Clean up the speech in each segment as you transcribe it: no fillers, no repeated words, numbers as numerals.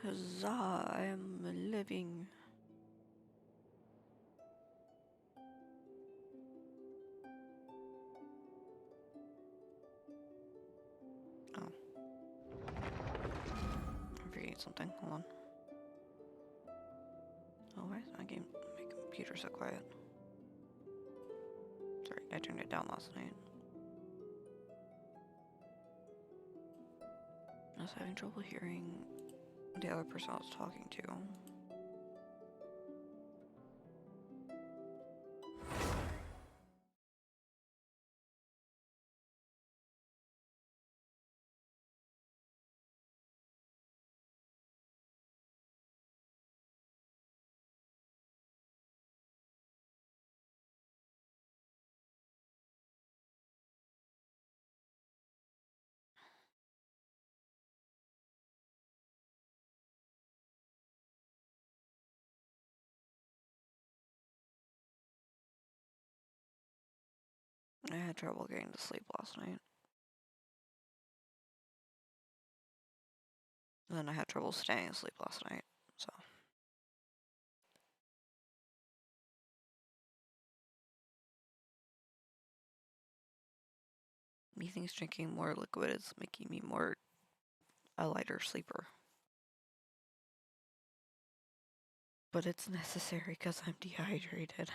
Huzzah, I am living. Oh. I'm forgetting something. Hold on. Oh, why is my computer so quiet? Sorry, I turned it down last night. I was having trouble hearing the other person I was talking to. I had trouble getting to sleep last night. And then I had trouble staying asleep last night, so. Methinks drinking more liquid is making me a lighter sleeper. But it's necessary because I'm dehydrated.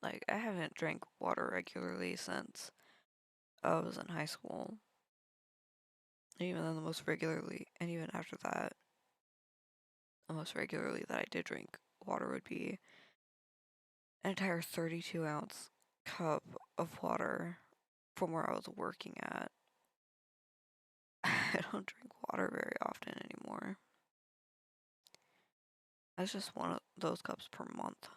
Like, I haven't drank water regularly since I was in high school. Even then, and even after that, the most regularly that I did drink water would be an entire 32-ounce cup of water from where I was working at. I don't drink water very often anymore. That's just one of those cups per month.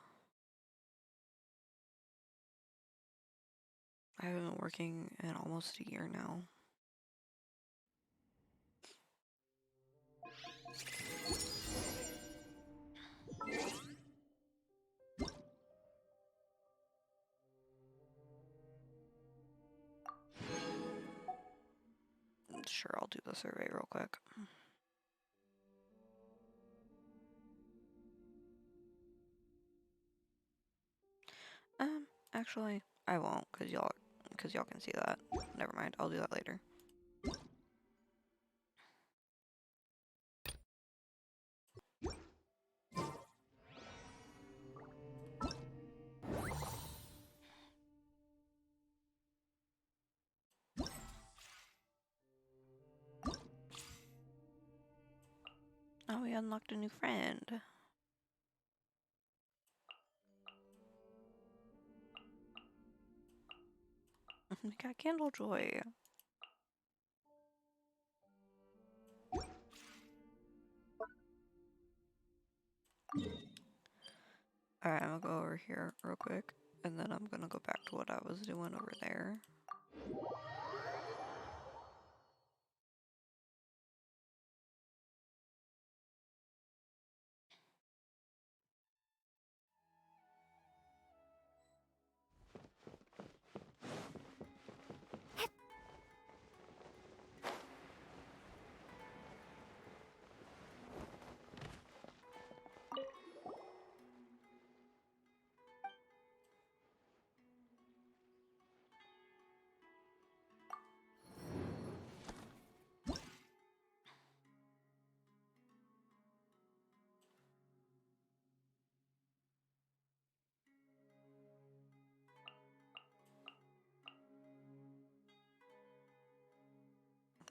I haven't been working in almost a year now. Sure, I'll do the survey real quick. Actually, I won't, cause y'all can see that. Never mind, I'll do that later. Oh, we unlocked a new friend. We got Candle Joy. Alright, I'm gonna go over here real quick, and then I'm gonna go back to what I was doing over there.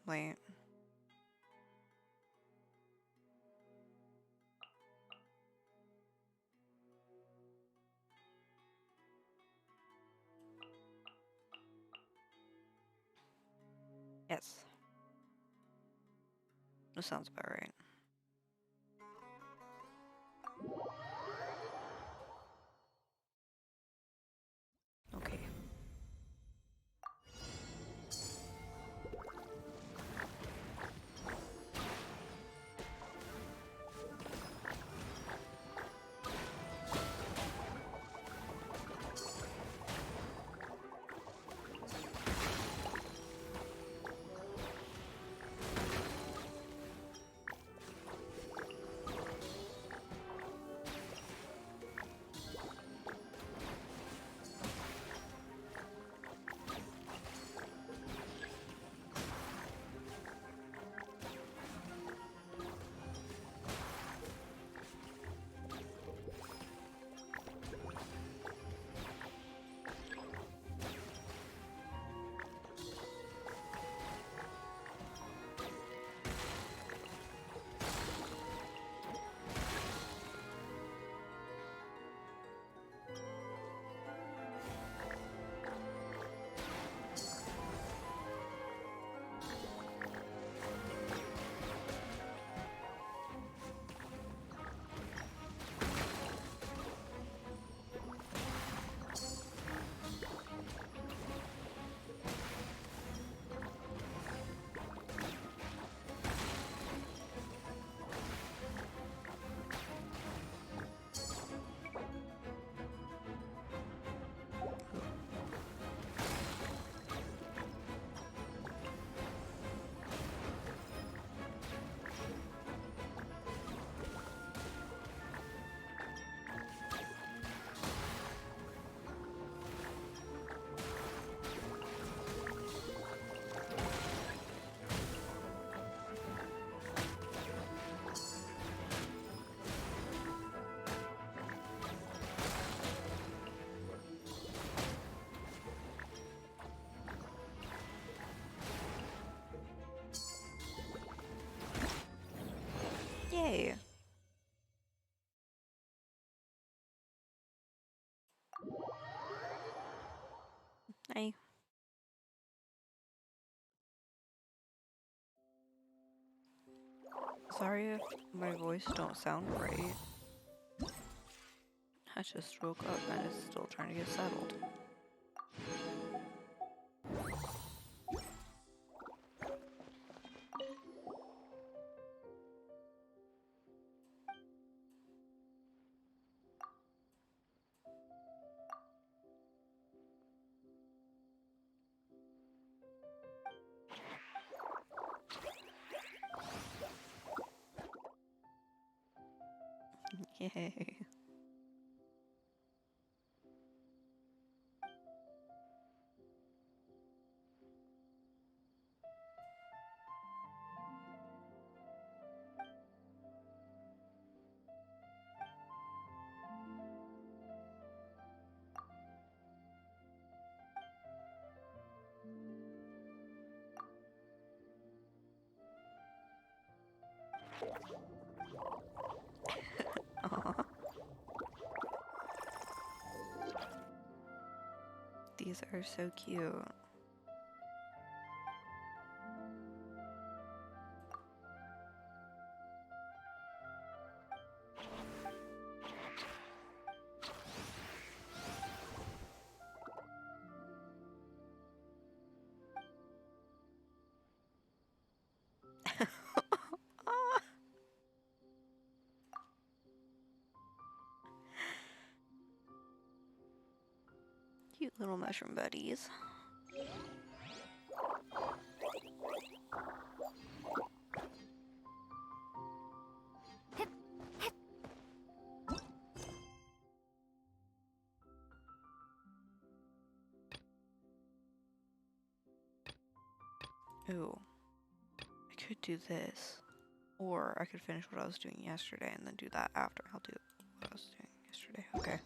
Wait. Yes. That sounds about right. Okay. Hey. Hey. Sorry if my voice don't sound right. I just woke up and it's still trying to get settled. Yay. Aw. These are so cute. Cute little mushroom buddies. Ooh, I could do this. Or I could finish what I was doing yesterday and then do that after. I'll do what I was doing yesterday. Okay.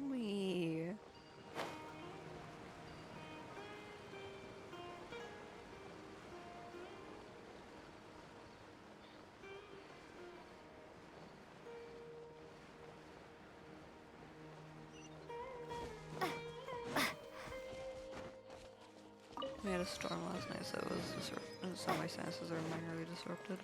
Wee. We had a storm last night, so so my senses are minorly disrupted.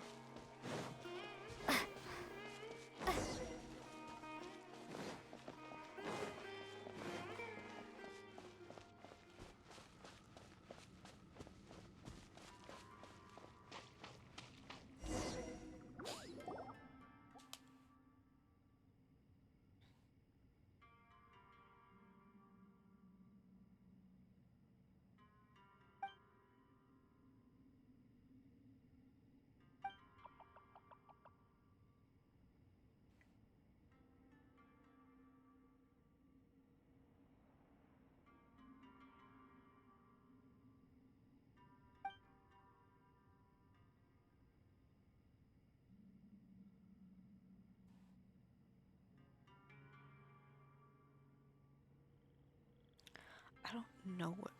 I don't know what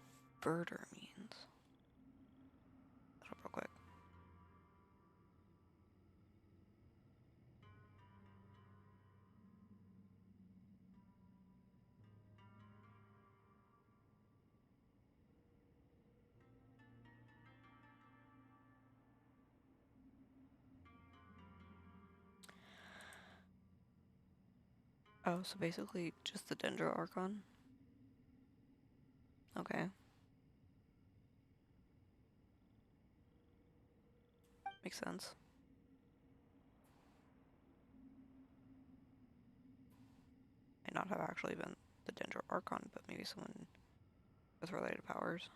birder means. Look up real quick. Oh, so basically just the Dendro Archon? Okay. Makes sense. might not have actually been the Dendro Archon, but maybe someone with related powers.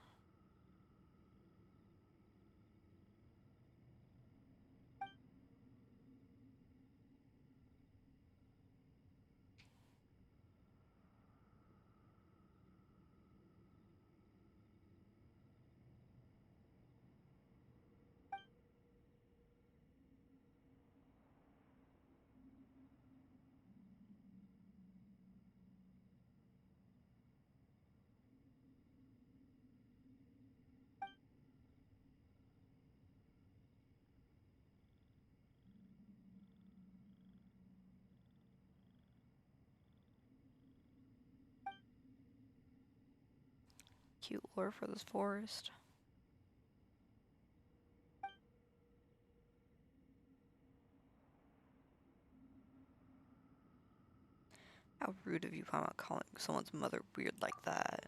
Cute lore for this forest. How rude of you, Mama, calling someone's mother weird like that.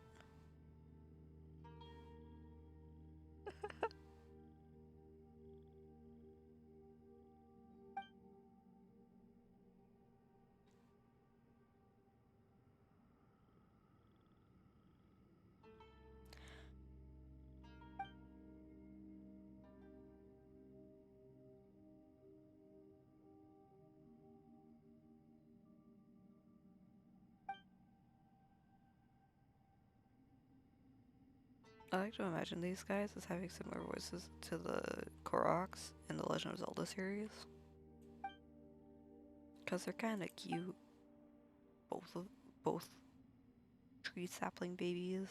I like to imagine these guys as having similar voices to the Koroks in the Legend of Zelda series. Because they're kind of cute. Both tree sapling babies.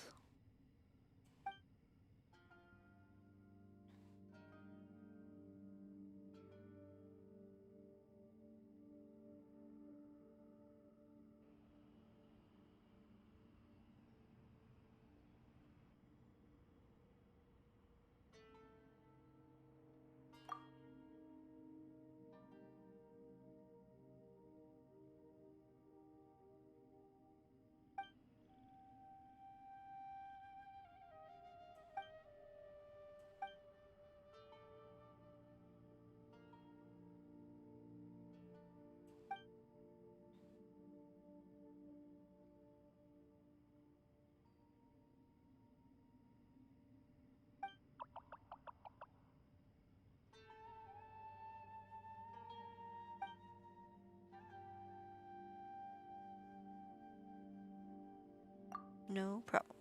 No problem.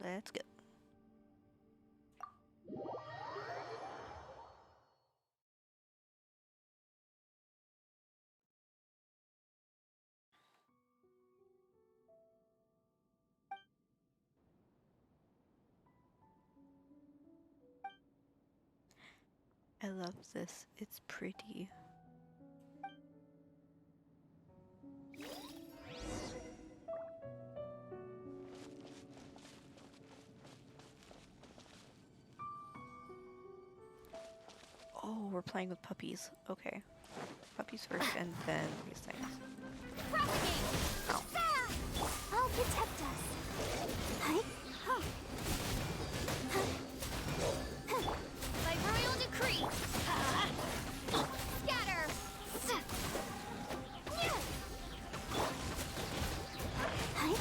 Let's go. I love this. It's pretty. Oh, we're playing with puppies. Okay. Puppies first and then these things. Ow. I'll protect us. Hi. By royal decree. Scatter. Hi.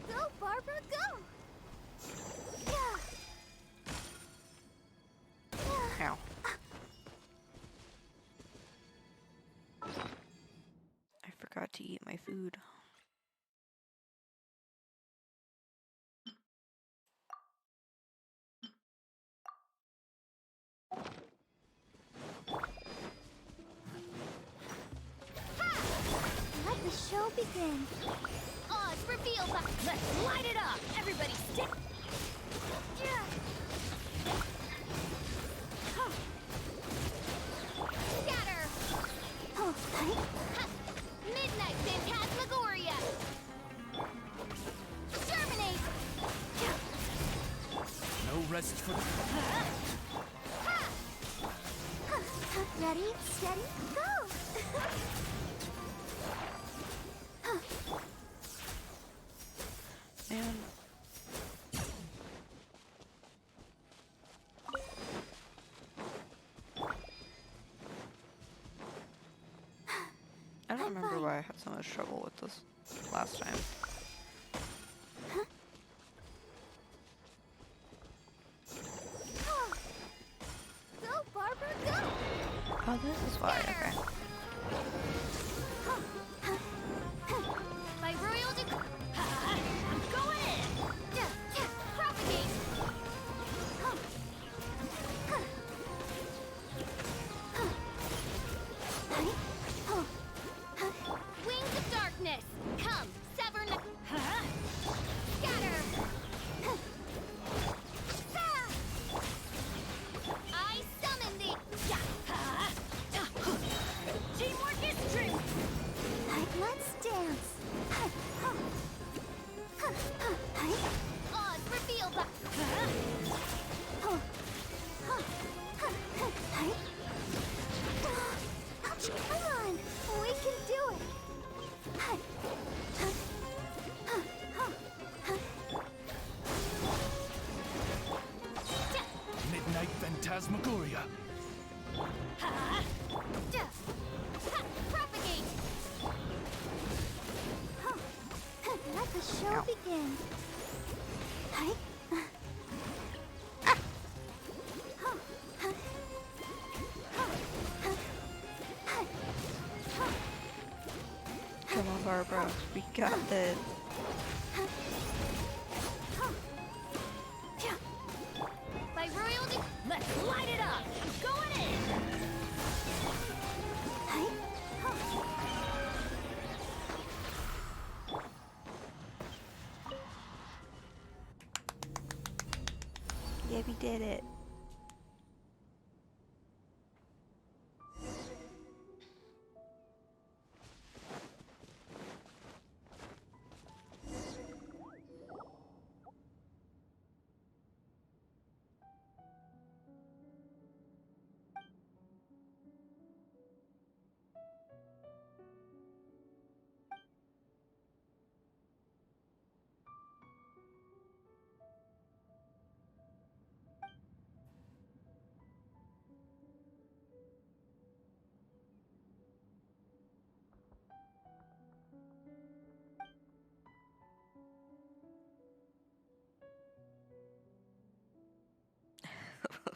Go, Barbara, go. Ow. I forgot to eat my food. Let the show begin. Oz, reveal the... Let's light it up! Everybody stick... Yeah. Scatter! Oh, hi. Midnight Phantasmagoria! Germinate! No rest for Ready, steady, go! Man. had so much trouble with this last time. Go, Barbara, go! Oh, this is why. Okay. By royal decree, I'm going in. Propagate. Wings of darkness, come, sever scatter. I summon thee. Teamwork is true. Let's dance. Odds reveal the. Come on, we can do it. Midnight Phantasmagoria. Propagate. Let the show Ow. begin. Come on, Barbara. We got this. By royal let's light it up. Going in. Yeah, we did it.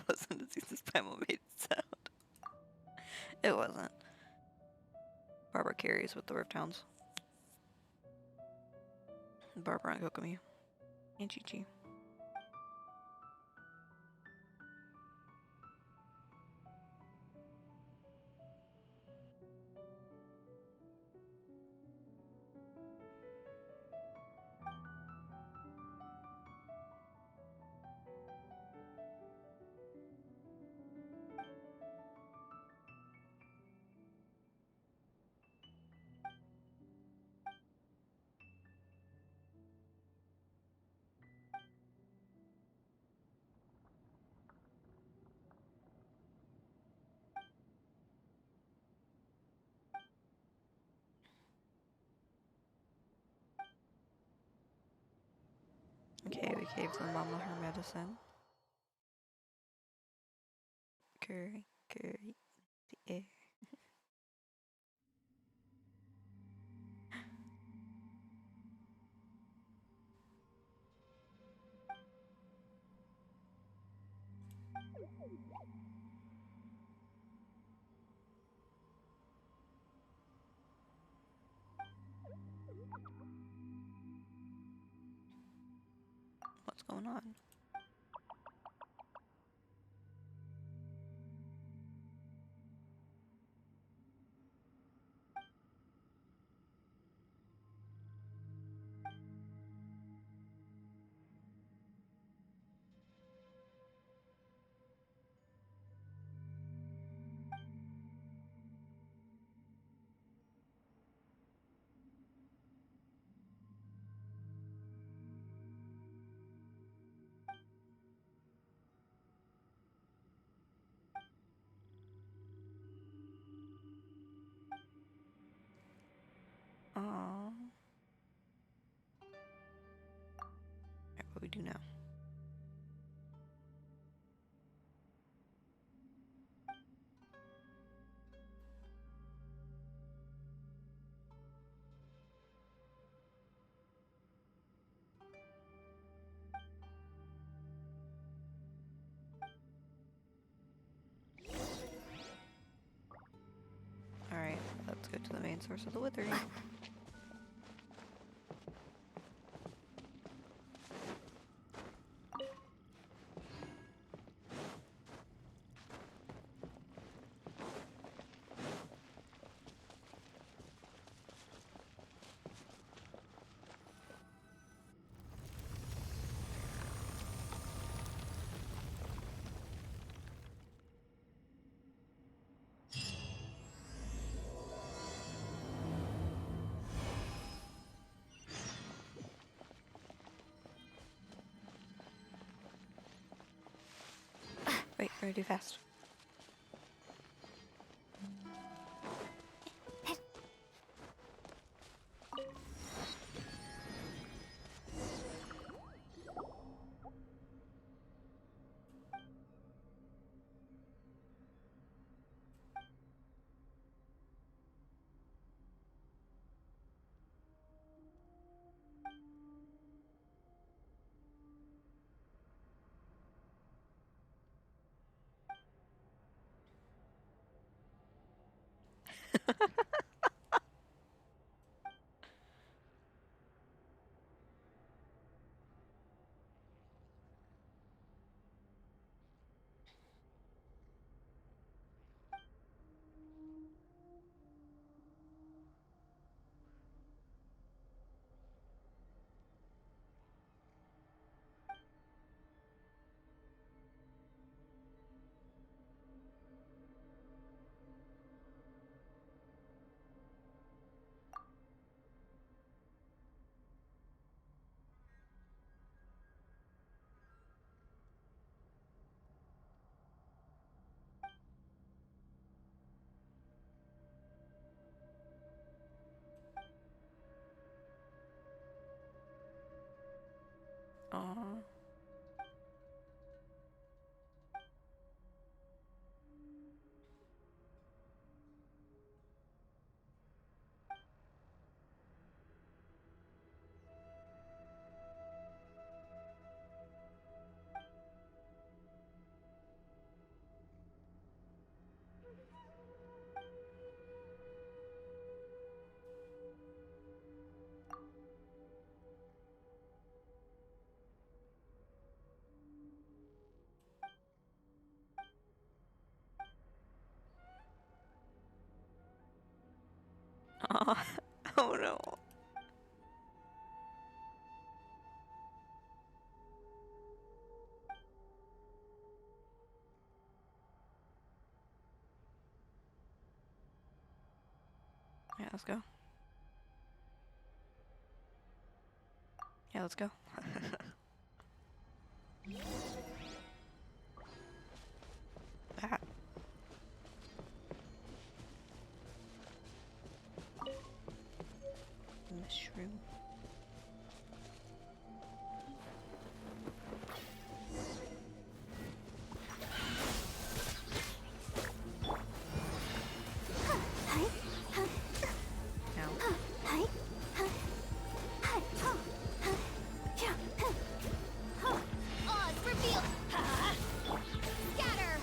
Wasn't as easy as Primal made it sound. It wasn't. Barbara carries with the Rift Hounds. Barbara and Kokomi. And Chi-Chi. Okay, we gave the mama her medicine. Curry the air. What's going on? let's go to the main source of the withering. Wait, we're gonna do fast. Aww. Aw. Oh no. Yeah, let's go. Yeah, let's go. Ah. Mushroom. Oz reveal. Scatter.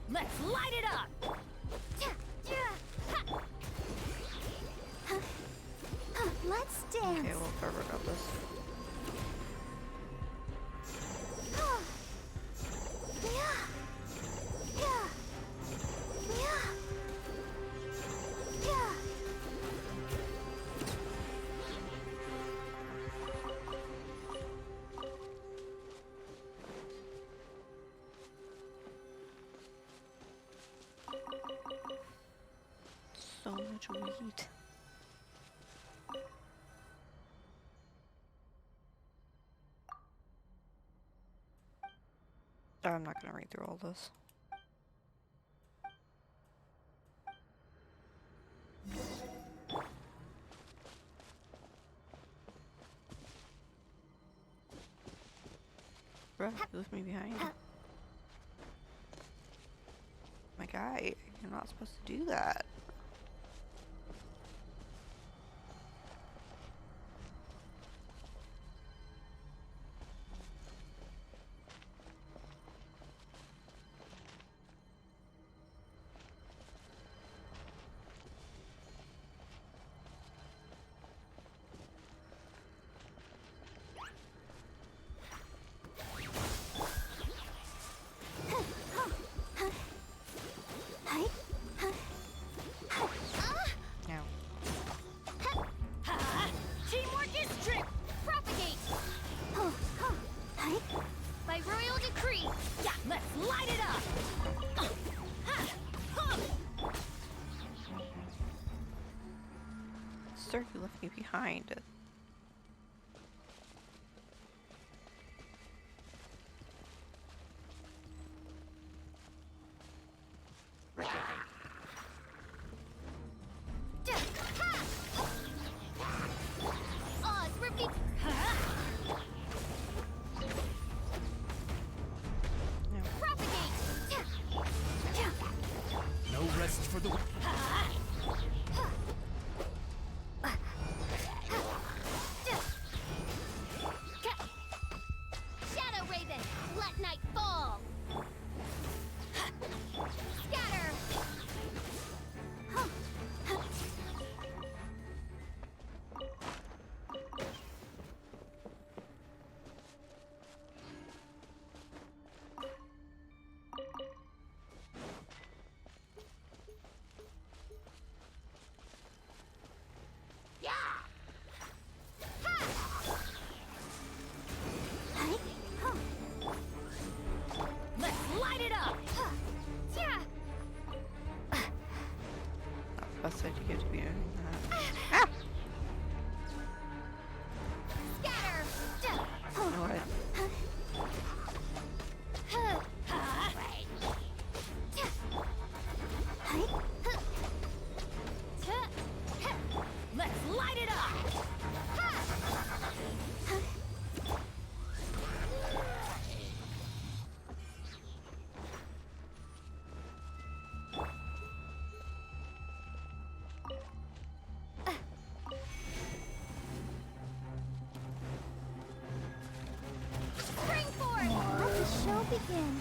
Let's light it up. Let's dance. Okay, well, Trevor got this. So much weed. I'm not gonna read through all this. Bruh, you left me behind. My guy, you're not supposed to do that. Now, Teamwork is strength. Propagate. By royal decree. Yeah, let's light it up. sir, you left me behind. Oz, repeat. No. Propagate. No rest for the... Shadow Raven, let night fall. Scatter. Let's light it up. Yeah. I said you get to be doing that. Ah! Scatter. You know what? Let's light it up. Spring forth. Let the show begin.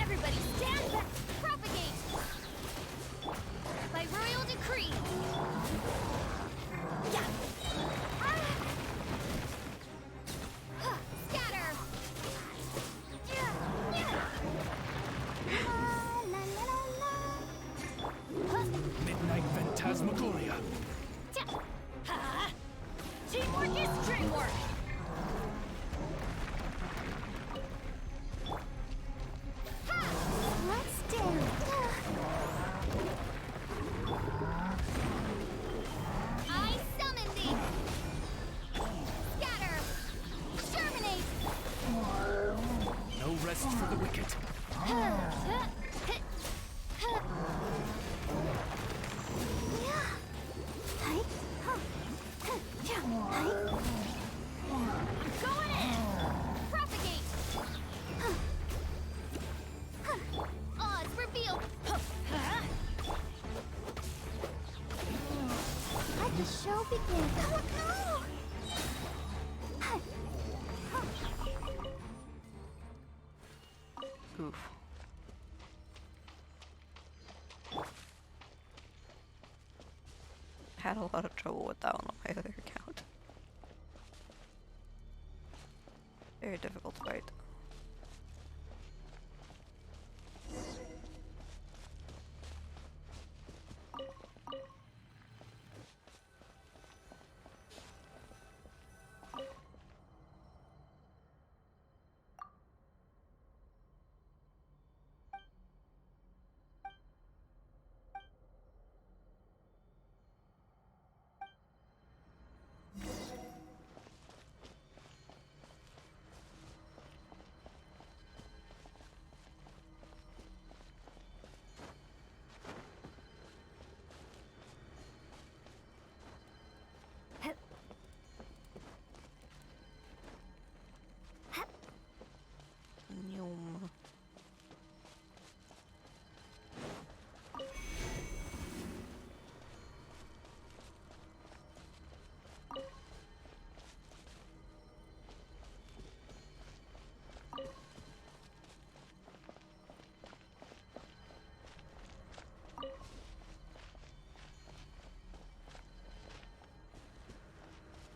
Everybody stand back. Propagate. By royal decree. Yeah. Scatter. Yeah. Yeah. La, la, la, la. Midnight Phantasmagoria. Teamwork is dreamwork. Let's dance. I summon thee. Scatter. Terminate. No rest for the wicked. Going in! Propagate! Oz revealed! Let the show begin! Oof. Had a lot of trouble with that one on my other account. Very difficult to fight.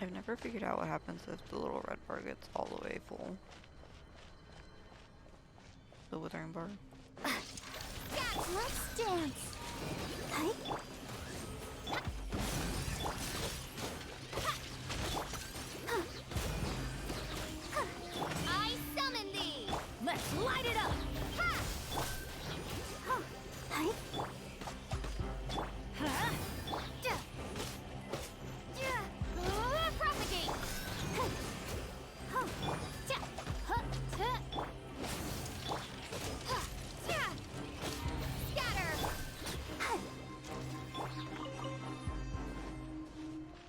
I've never figured out what happens if the little red bar gets all the way full. The withering bar. Let's dance. Hi. I summon thee. Let's light it up. Ha! Hi. Propagate.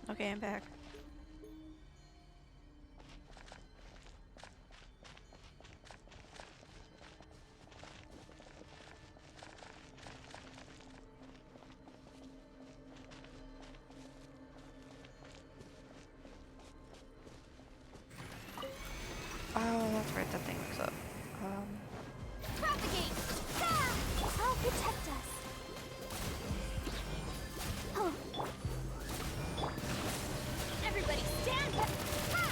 Okay, I'm back. Oh, that's right, that thing looks up. Propagate! I'll protect us. Oh. Everybody stand up! Ha!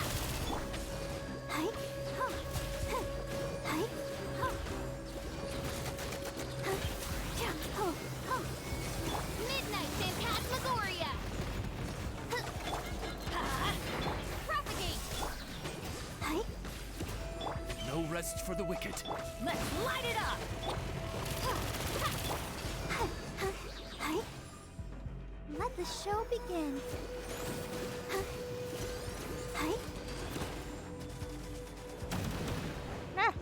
Hi! Huh. Hi! Huh. Huh. Yeah. Oh. Oh. Midnight Phantasmagoria! Propagate! Hi! No rest for the wicked. Let's light it up! Hi. Let the show begin. Hi. Ah.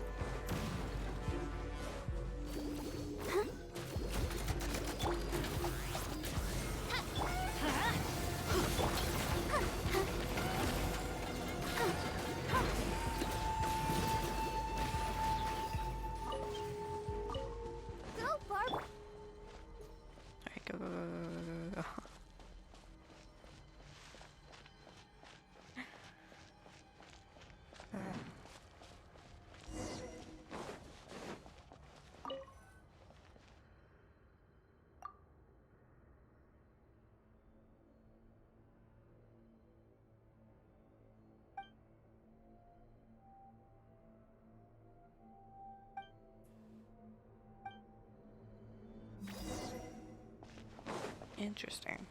Go, Barb. Alright, go, go, go, go, go, go. Interesting.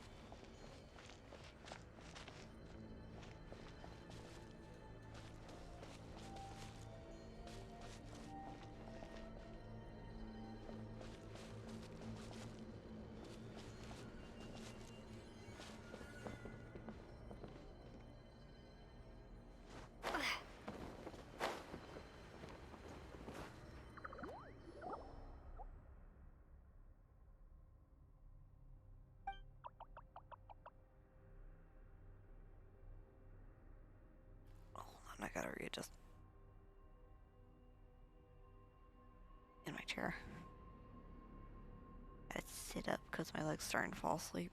Hold on, I gotta readjust in my chair. I sit up because my leg's starting to fall asleep.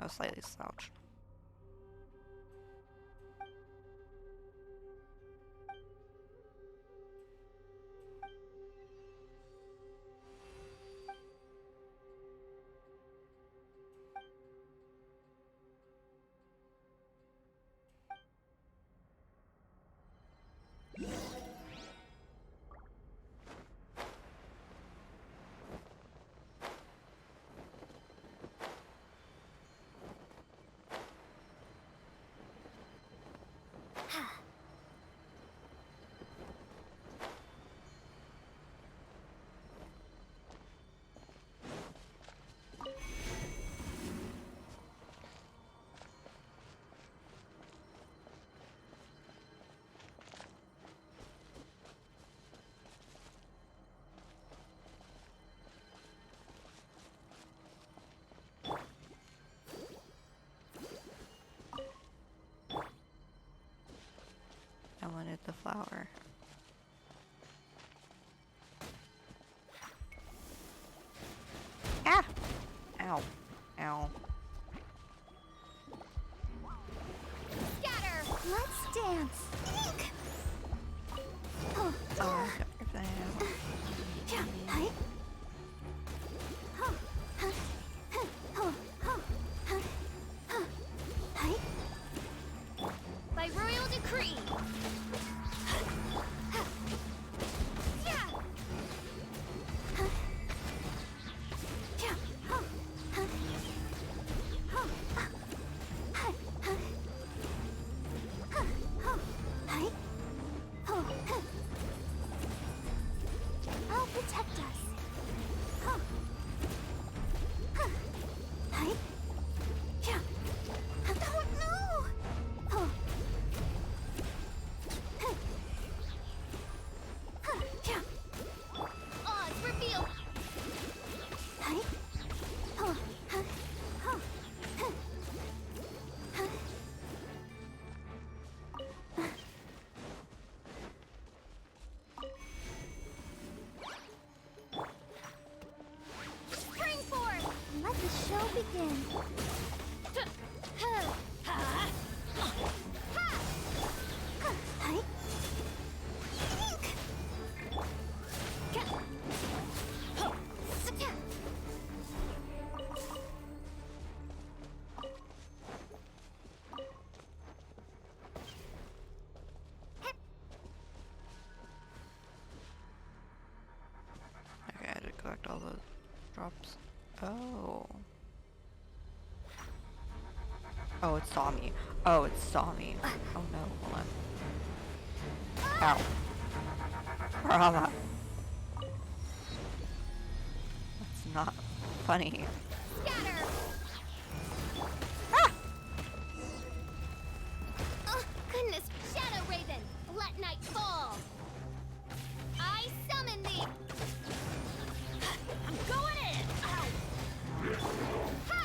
I was slightly slouched. I wanted the flower. Ah! Ow. Ow. Scatter! Let's dance! Eek! Oh, Everything. yeah, hi. Huh, huh, huh, huh, huh, huh, huh, hi. collect all the drops. Oh. Oh, it saw me. Oh, it saw me. Oh no, hold on. Ow. Brava. That's not funny. Scatter! Oh, goodness! Shadow Raven, let night fall! I summon thee! I'm going in! Ow! Ha!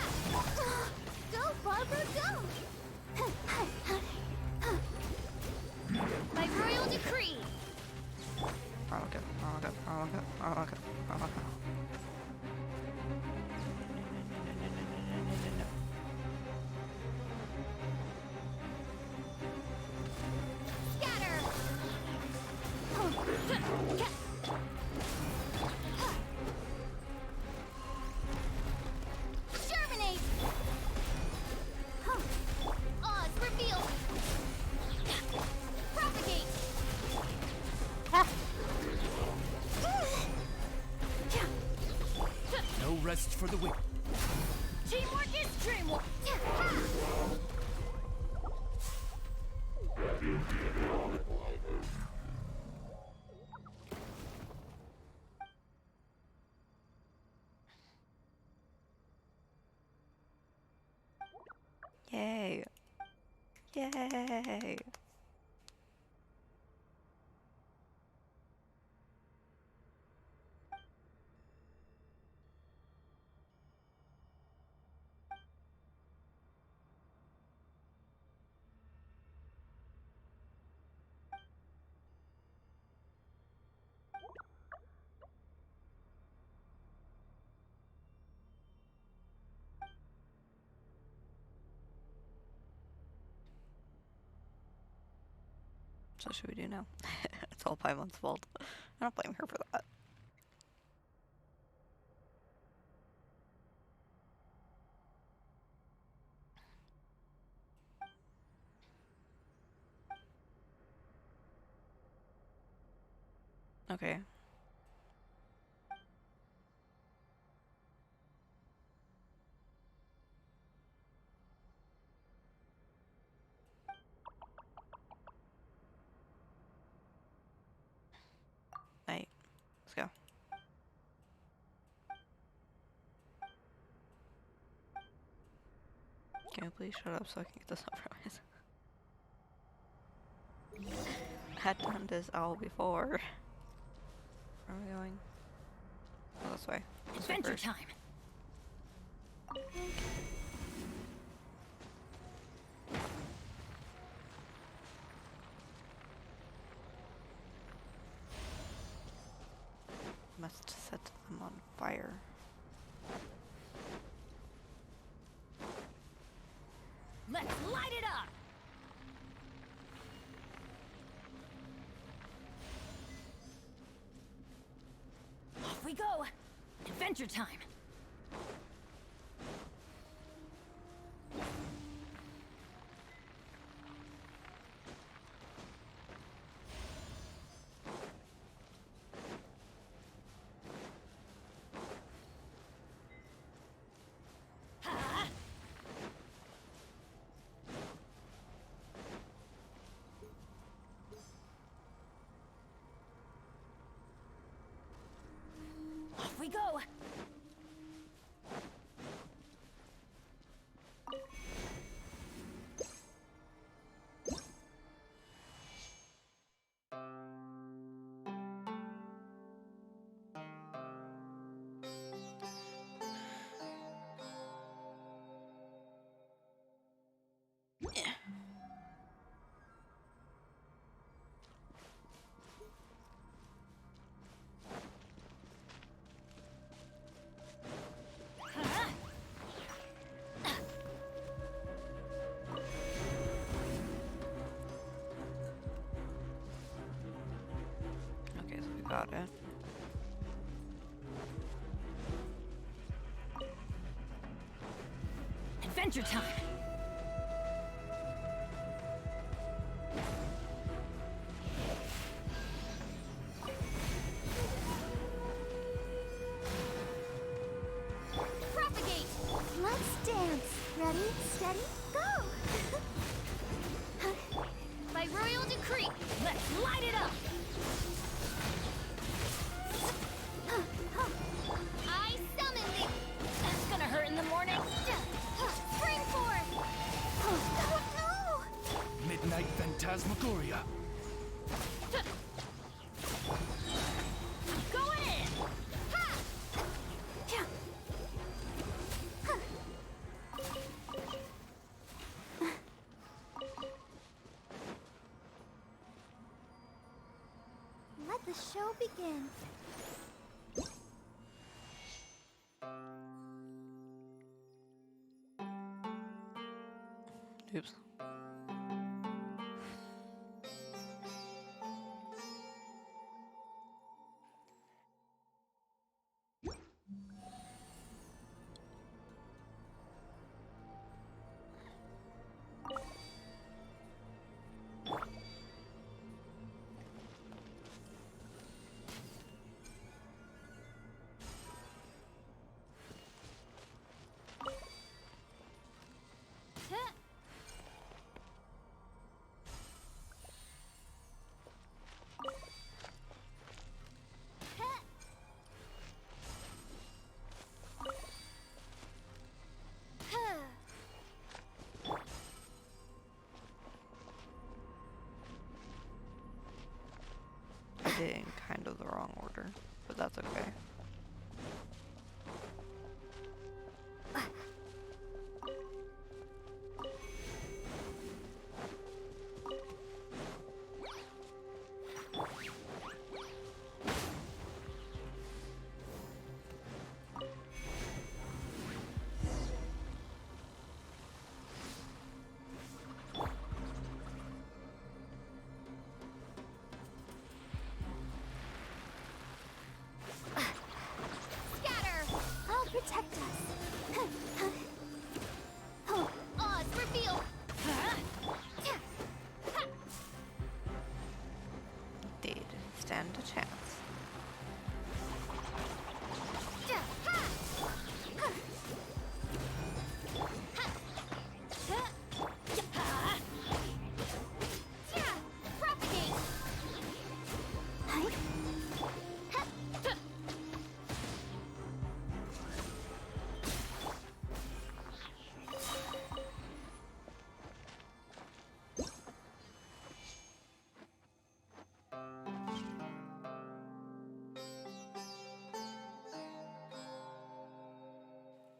Go, Barbara, go! By royal decree! Veronica, Veronica, Veronica, Veronica, Veronica. Scatter! Germinate! Oz reveal! Propagate! No rest for the wicked. Teamwork is dreamwork! Yay. Yay. So should we do now? It's all Paimon's fault. I don't blame her for that. Okay. Night. Let's go. Can you please shut up so I can get this over with? I've done this all before. Where are we going? Oh, this way. This way Adventure first. time! Must set them on fire. Let's light it up! Off we go! Adventure time! Ha! Off we go! Ha! Okay, so we got it. Adventure time! Going in! Ha! Yeah. Huh. Let the show begin. Oops. Huh. Huh. Huh. I did it in kind of the wrong order, but that's okay. Scatter! I'll protect us. Oh, odds reveal. Did stand a chance. Propagate.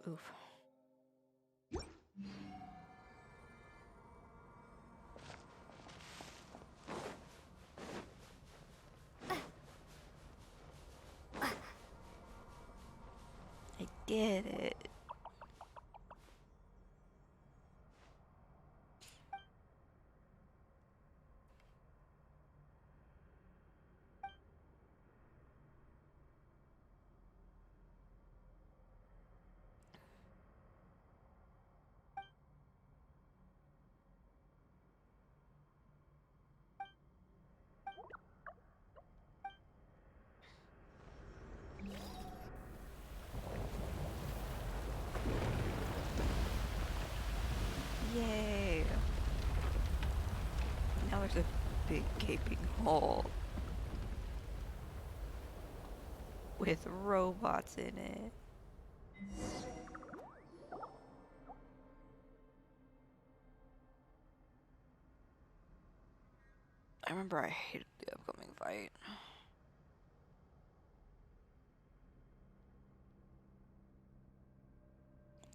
Oof. I did it. Yay! Now there's a big gaping hole with robots in it. I remember I hated the upcoming fight.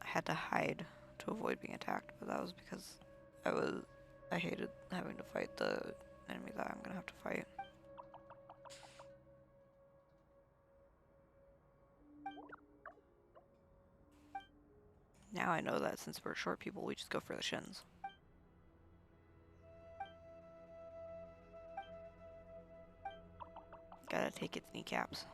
I had to hide to avoid being attacked, but that was because I hated having to fight the enemy that I'm gonna have to fight. Now I know that since we're short people, we just go for the shins. Gotta take its kneecaps.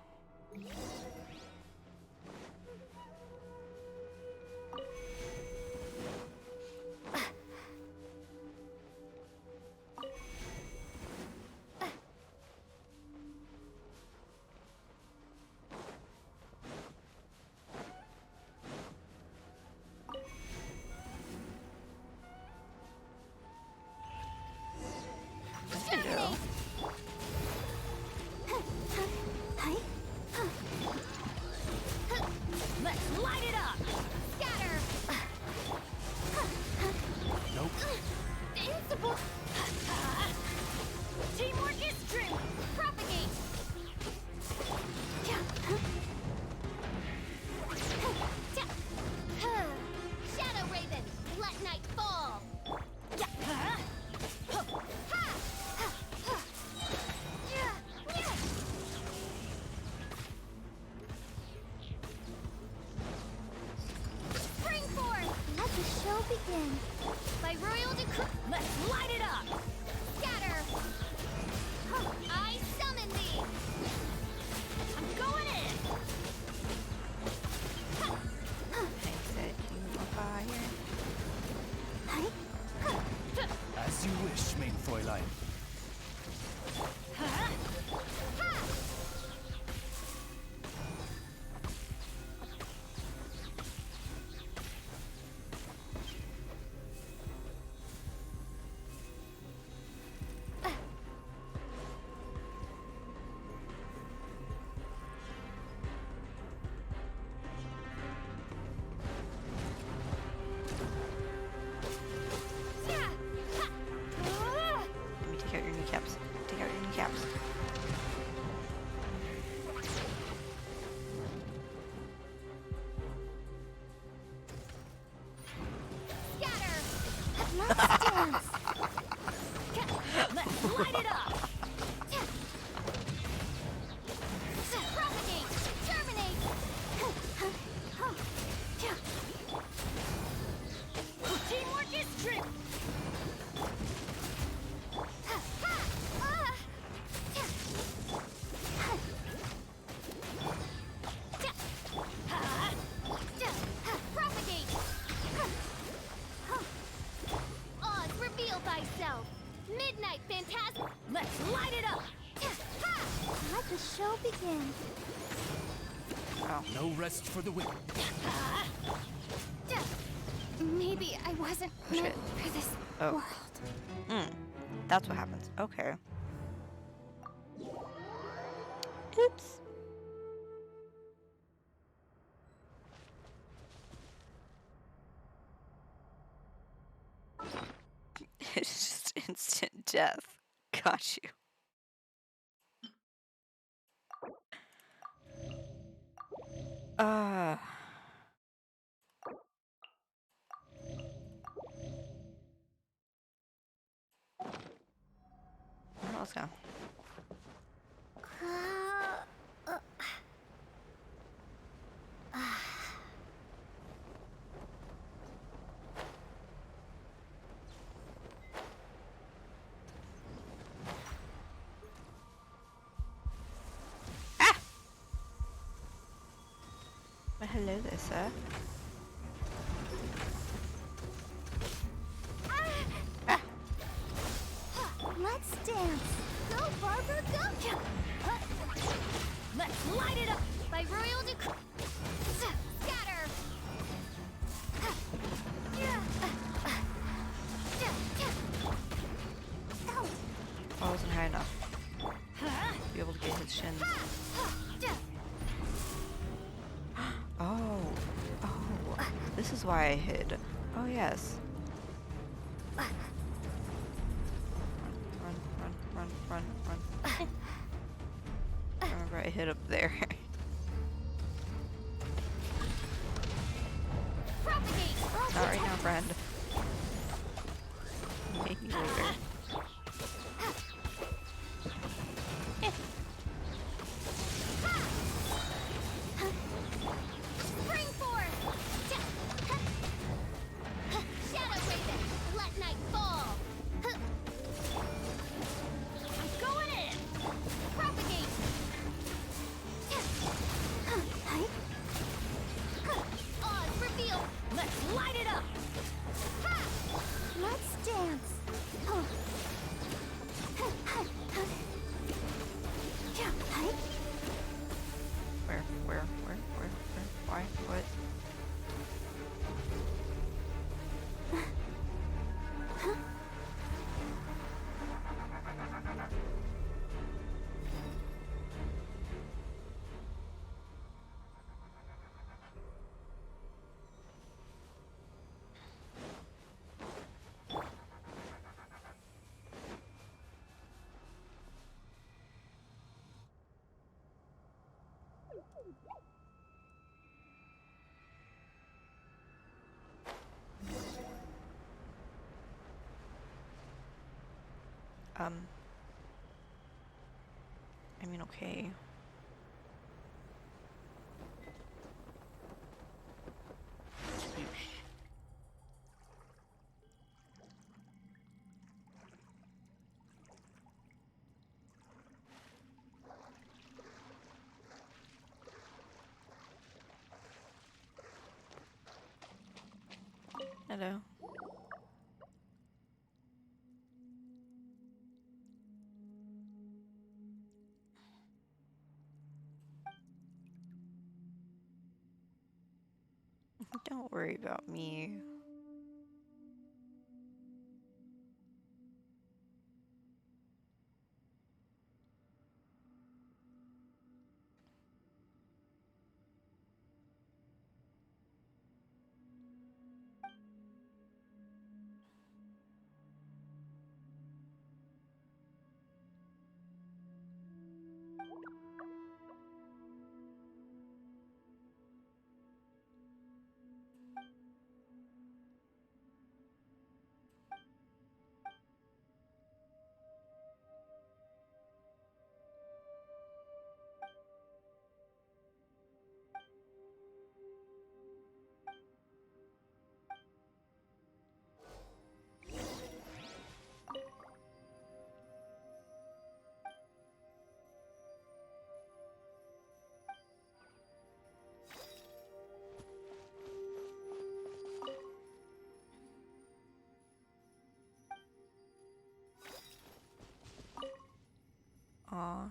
There you go. Fantastic! Let's light it up! Let the show begin. Oh. No rest for the wicked. Maybe I wasn't Shit. meant for this Oh. world. That's what happens. Okay. Oops. It's just instant death. Got you. Uh. Let's go. Ah! Well, hello there, sir. Ah! Let's dance. Go, Barber, go! Let's light it up by Royal Decree. Scatter! Oh, I wasn't high enough to be able to get his shins. Oh. Oh. This is why I hid. Oh, yes. Run, run, run, run, run. I remember I hid up there. Propagate! Not right now, friend. Maybe later. Spring forth! Shadow Raven, let night fall! I'm going in! Propagate! Oz reveal! Let's light it up! Let's dance! Where, why, what? I mean, okay. Hello. Don't worry about me. Aw.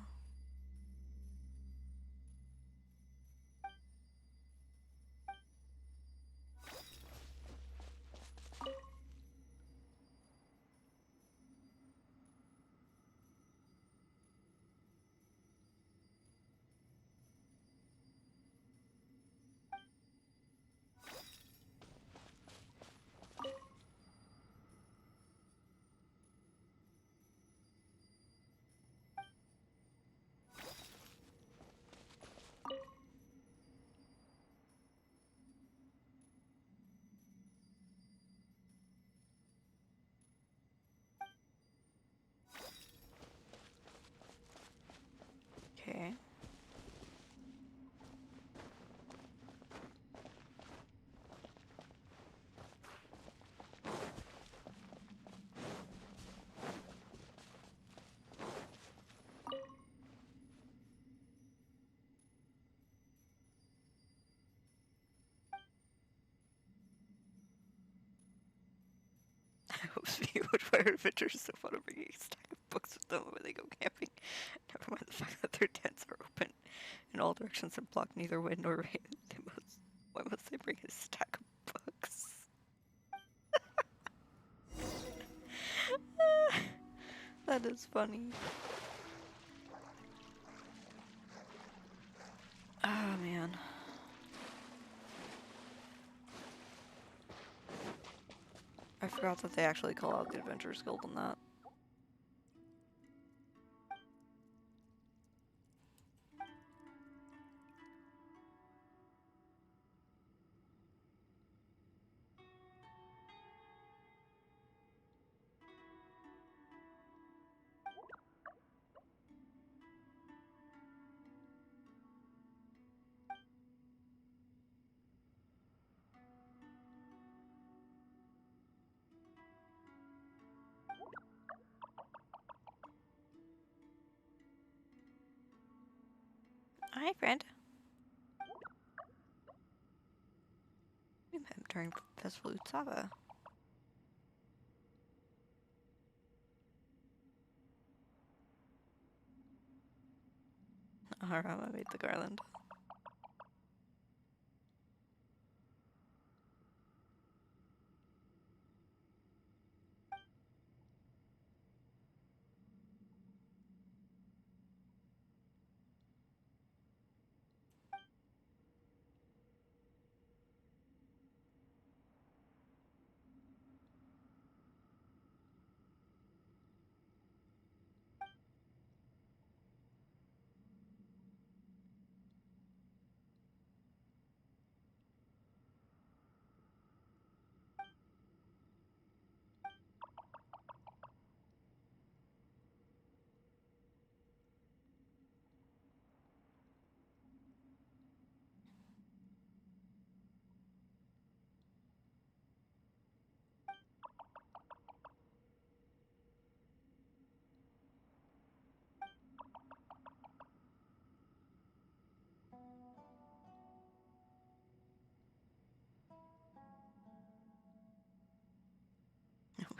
Okay. I hope speaking of fire adventures so fun to bring a stack of books with them when they go camping. Never mind the fact that their tents are open in all directions and block neither wind nor rain. Why must they bring a stack of books? That is funny. Oh man. I forgot that they actually call out the Adventurers Guild on that. Hi, friend. We met during Festival Utsava. Harama made the garland.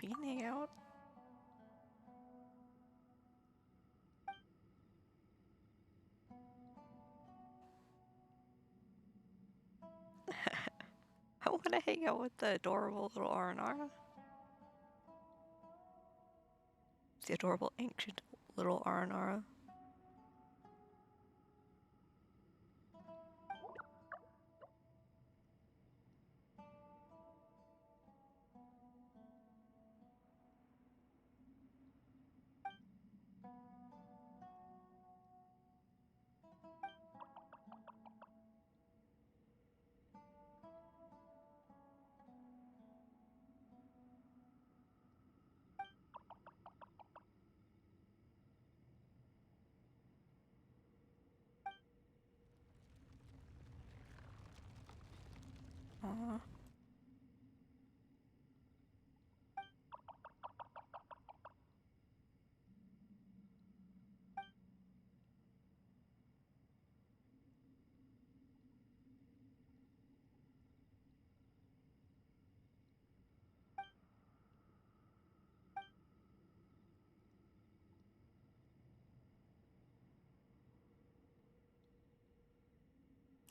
We can hang out. I want to hang out with the adorable little Aranara. The adorable ancient little Aranara. Aw.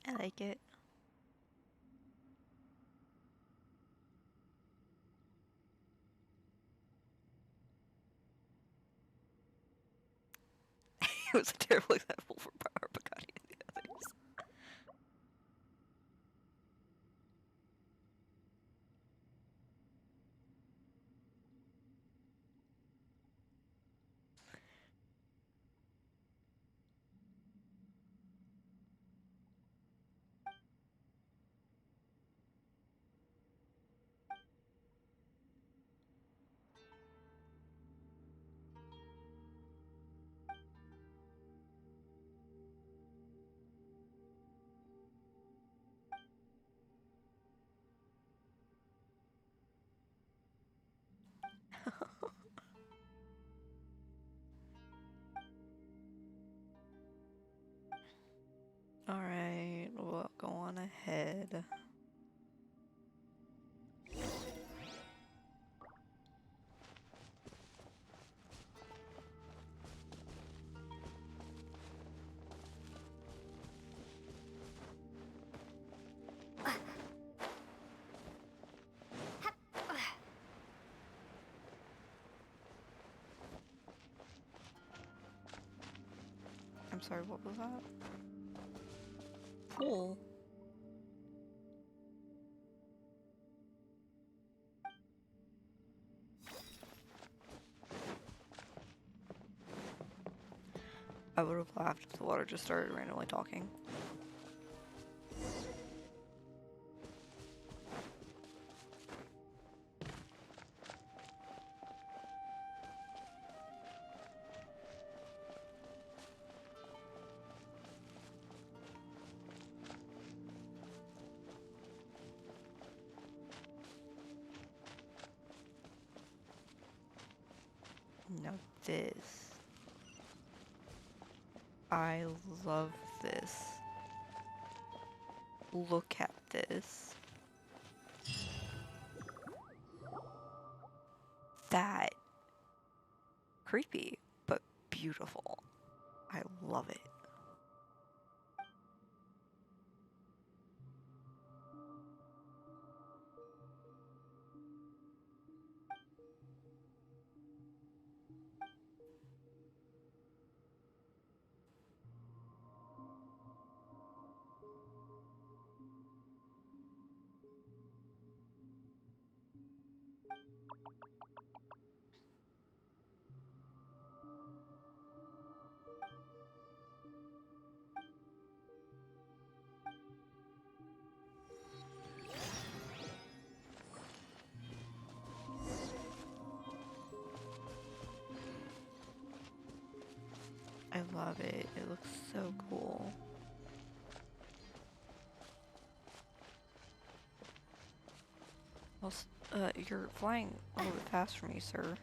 I like it. It was a terrible example for Power Bugatti and the others. Alright, we'll go on ahead. I'm sorry, what was that? Pool. I would have laughed if the water just started randomly talking. Now this. I love this. Look at this. That. Creepy, but beautiful. I love it. I love it. It looks so cool. Well, you're flying a little bit fast for me, sir.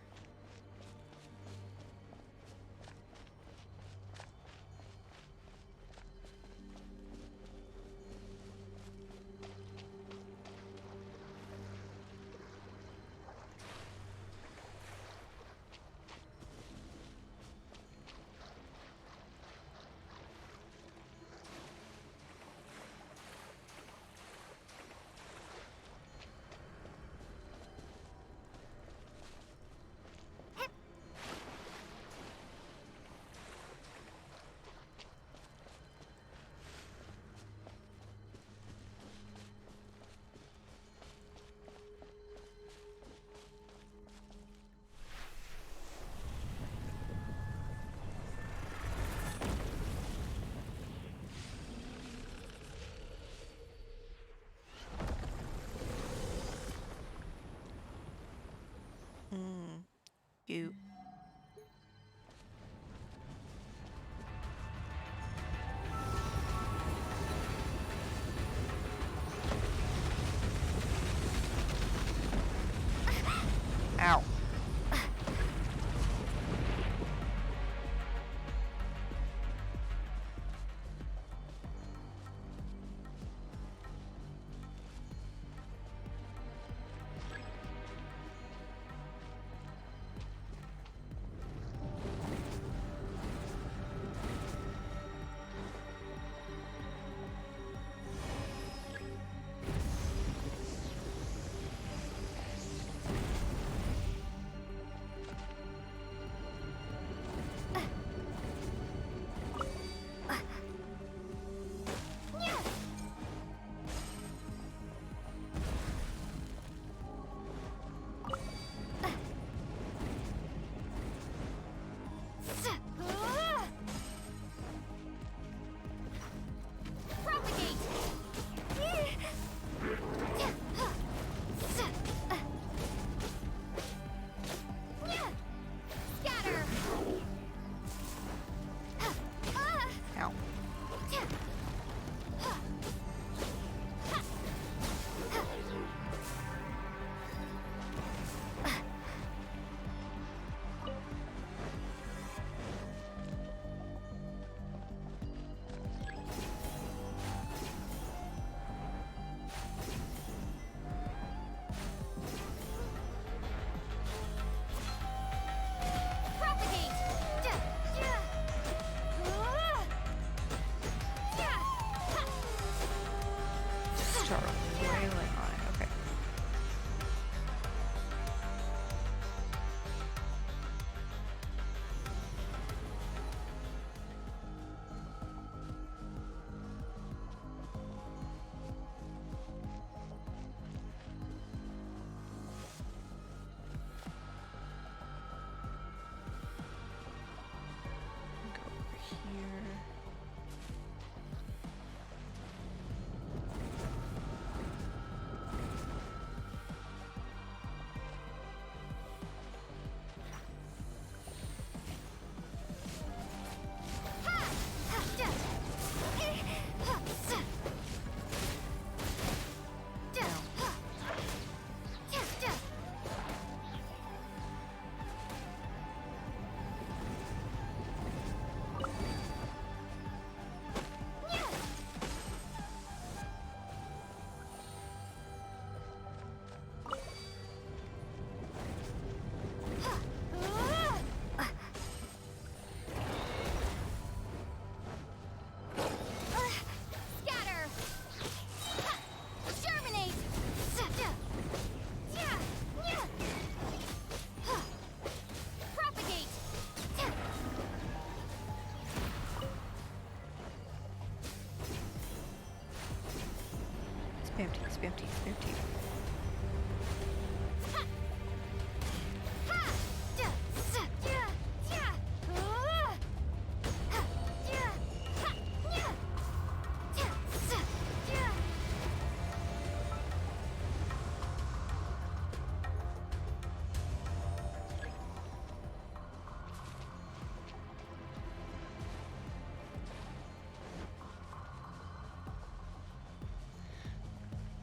Spam tea, spam tea, spam tea.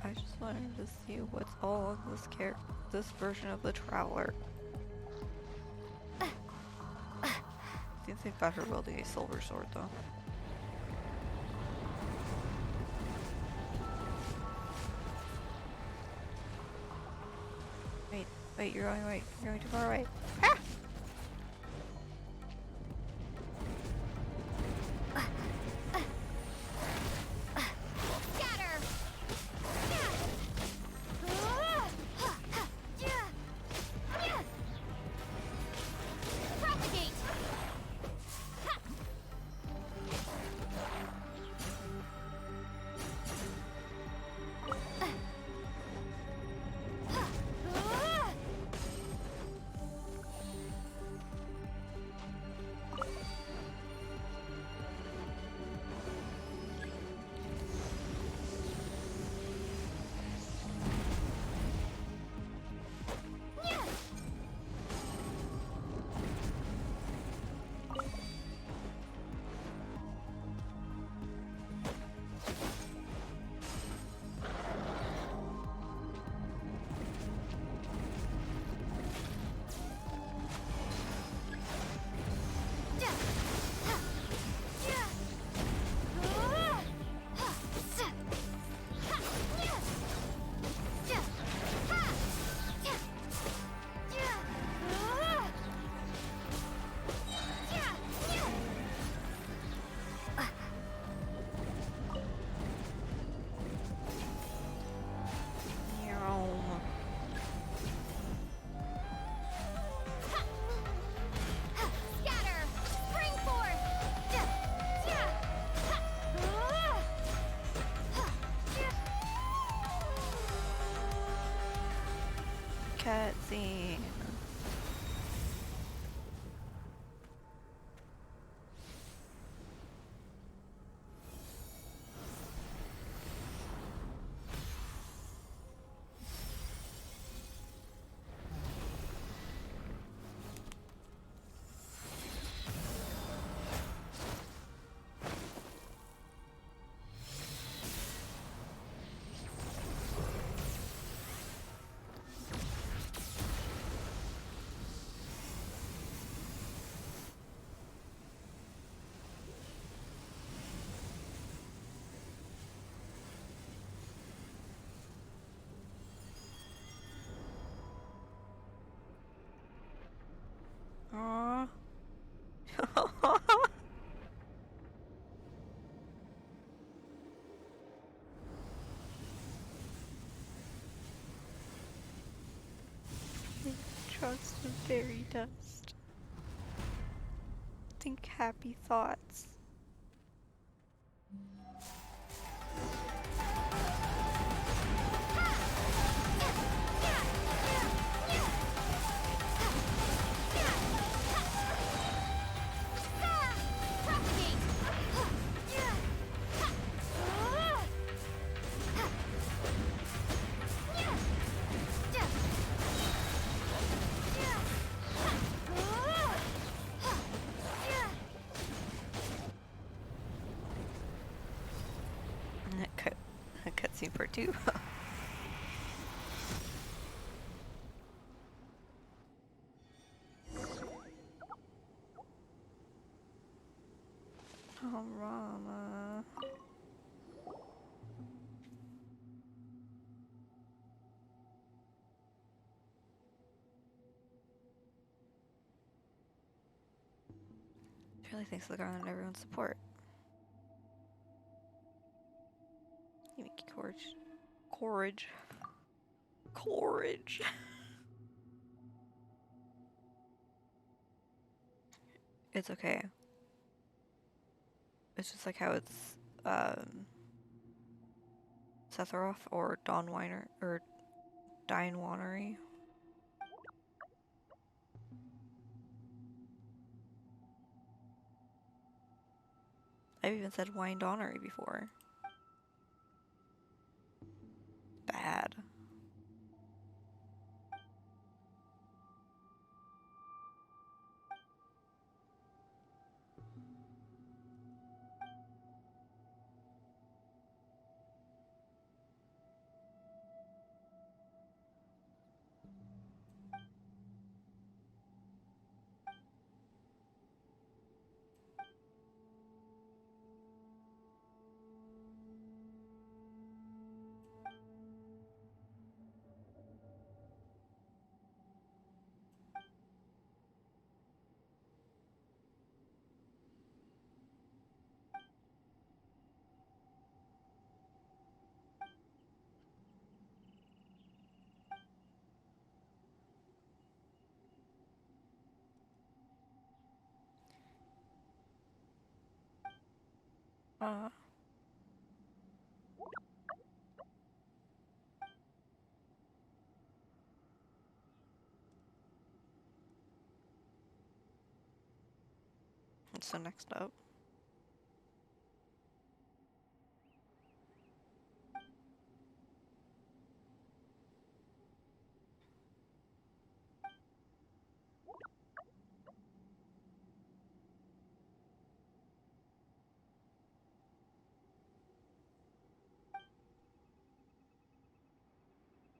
I just wanted to see what's all on this version of the Traveler. I think they've got her wielding a silver sword though. Wait, you're going away. You're going too far away. Ah! Cutscene. Aww. Trust of fairy dust. Think happy thoughts. Cutscene part 2. Oh, Rama. She really thinks they're on everyone's support. You make courage. Courage. Courage. It's okay. It's just like how it's Setharoth or Dawn Winer or Dine Winery. I've even said Wine Donnery before. Bad. Uh, so next up.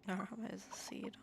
Narama is a seed.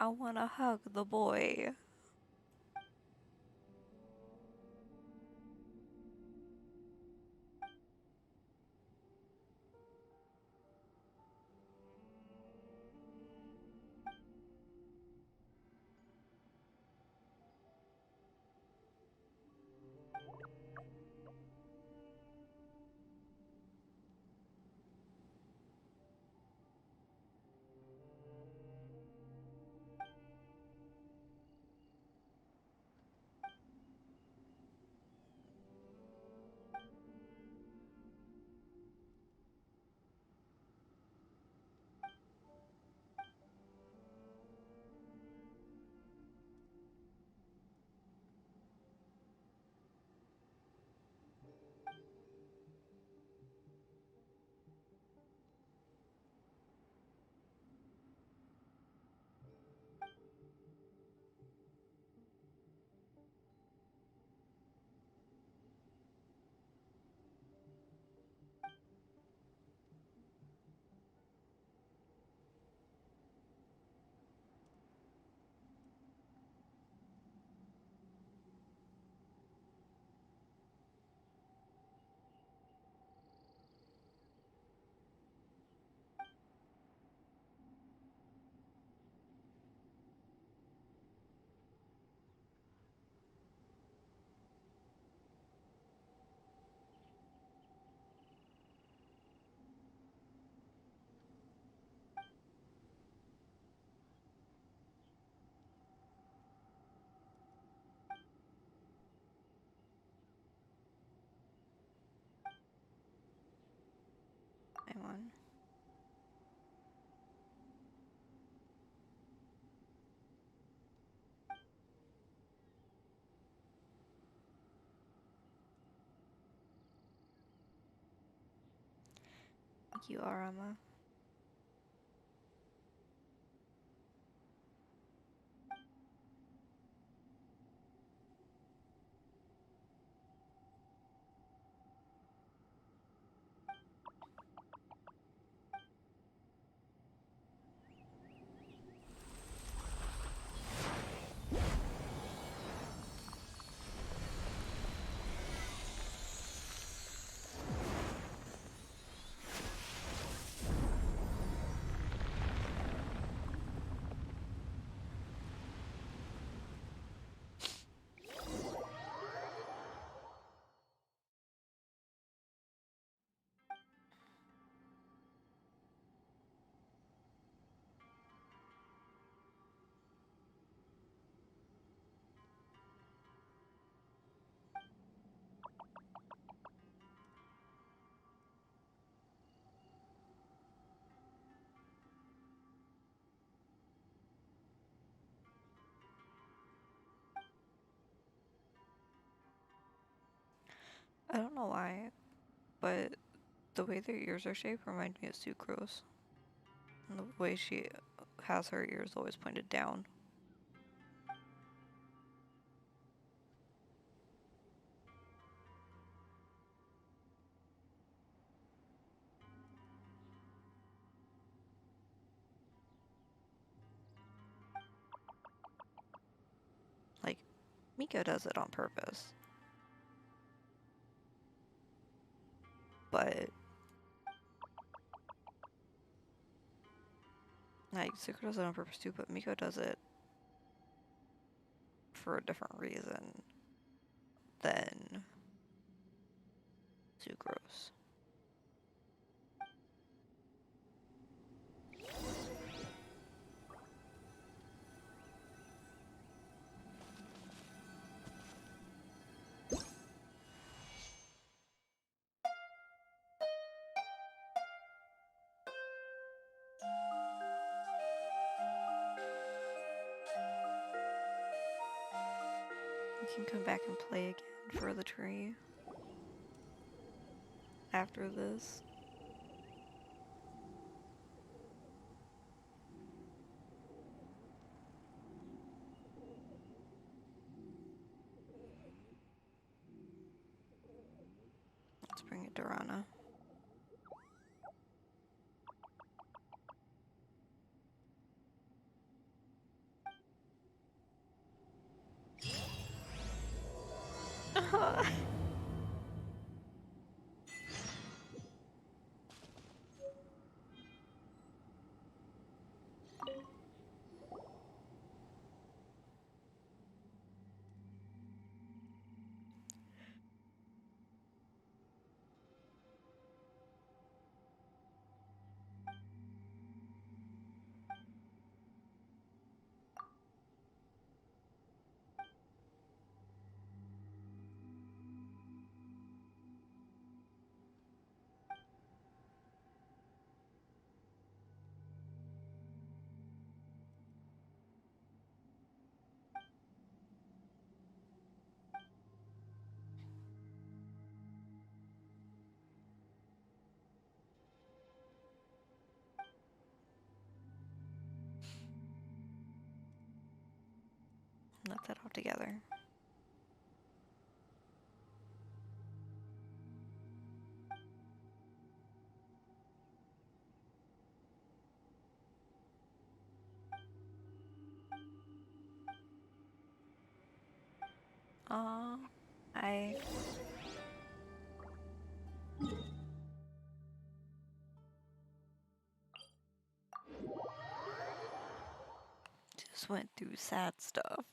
I wanna hug the boy. I won. Thank you, Arama. I don't know why, but the way their ears are shaped reminds me of Sucrose. And the way she has her ears always pointed down. Like, Miko does it on purpose. But like Sucre does it on purpose too, but Miko does it for a different reason than Sucrose. We can come back and play again for the tree after this. Let's bring it to Rana. Let's head off together. Aw, I just went through sad stuff.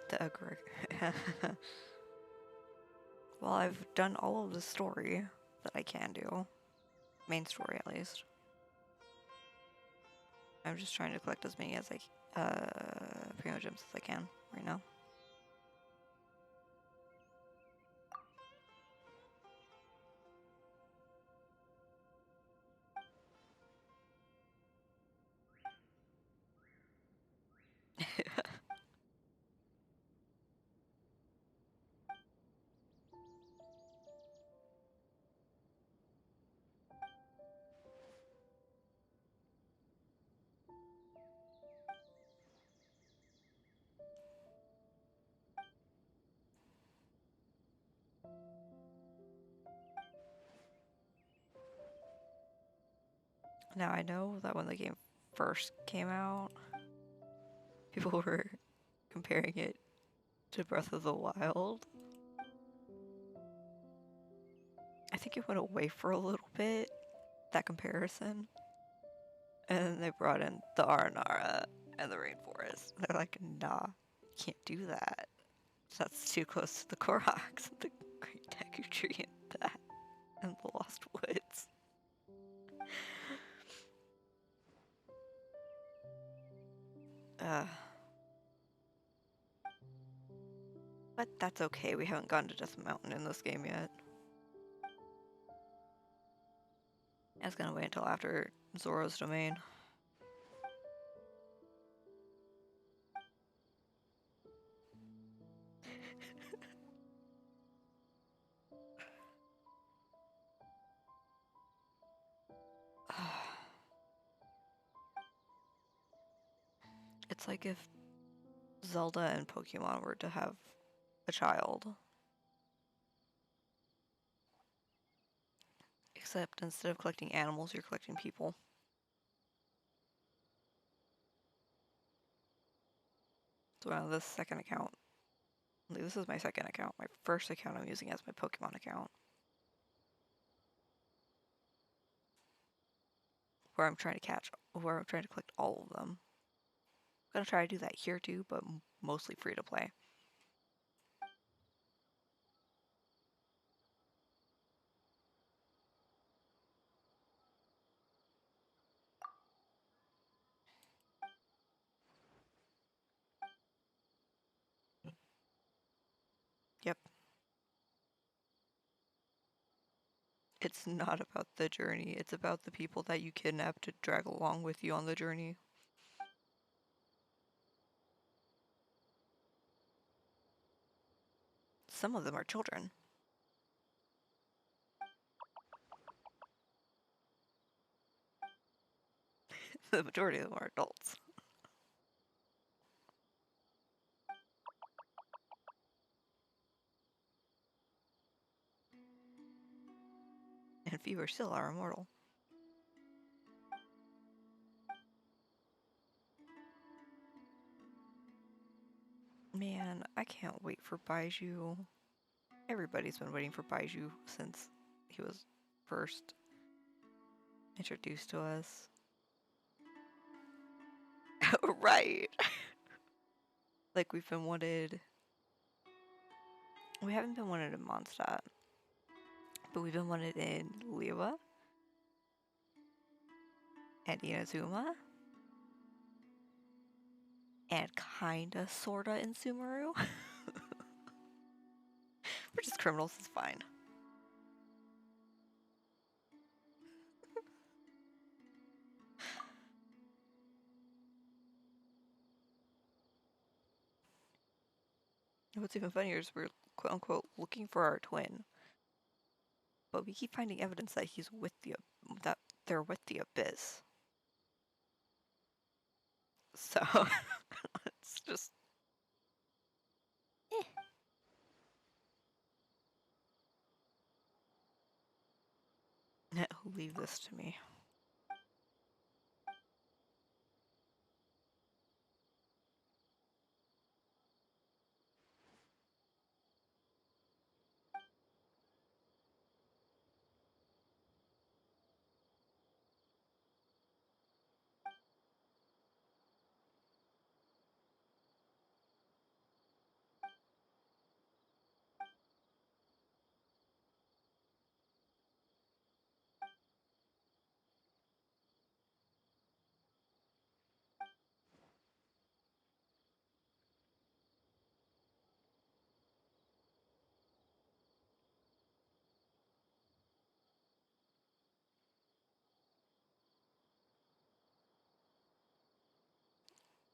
The Well, I've done all of the story that I can do. Main story, at least. I'm just trying to collect as many as Primo Gems as I can right now. Now, I know that when the game first came out, people were comparing it to Breath of the Wild. I think it went away for a little bit, that comparison. And then they brought in the Aranara and the rainforest. They're like, nah, you can't do that. That's too close to the Koroks, the Great Deku Tree, and that, and the Lost Woods. But that's okay, we haven't gone to Death Mountain in this game yet. I was gonna wait until after Zoro's domain. It's like if Zelda and Pokemon were to have a child. Except instead of collecting animals, you're collecting people. So on this second account, this is my second account. My first account I'm using as my Pokemon account. Where I'm trying to collect all of them. I'm gonna try to do that here too, but mostly free to play. Yep. It's not about the journey, it's about the people that you kidnap to drag along with you on the journey. Some of them are children. The majority of them are adults. And fewer still are immortal. Man, I can't wait for Baiju. Everybody's been waiting for Baiju since he was first introduced to us. Right! Like, we haven't been wanted in Mondstadt, but we've been wanted in Liwa, and Inazuma, and kinda, sorta in Sumeru. We're just criminals, it's fine. What's even funnier is we're quote unquote looking for our twin, but we keep finding evidence that that they're with the Abyss. So it's just leave this to me.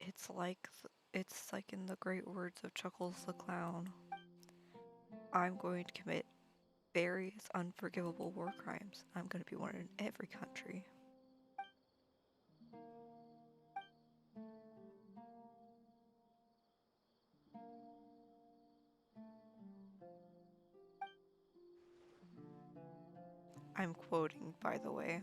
It's like in the great words of Chuckles the Clown. I'm going to commit various unforgivable war crimes. I'm going to be wanted in every country. I'm quoting, by the way.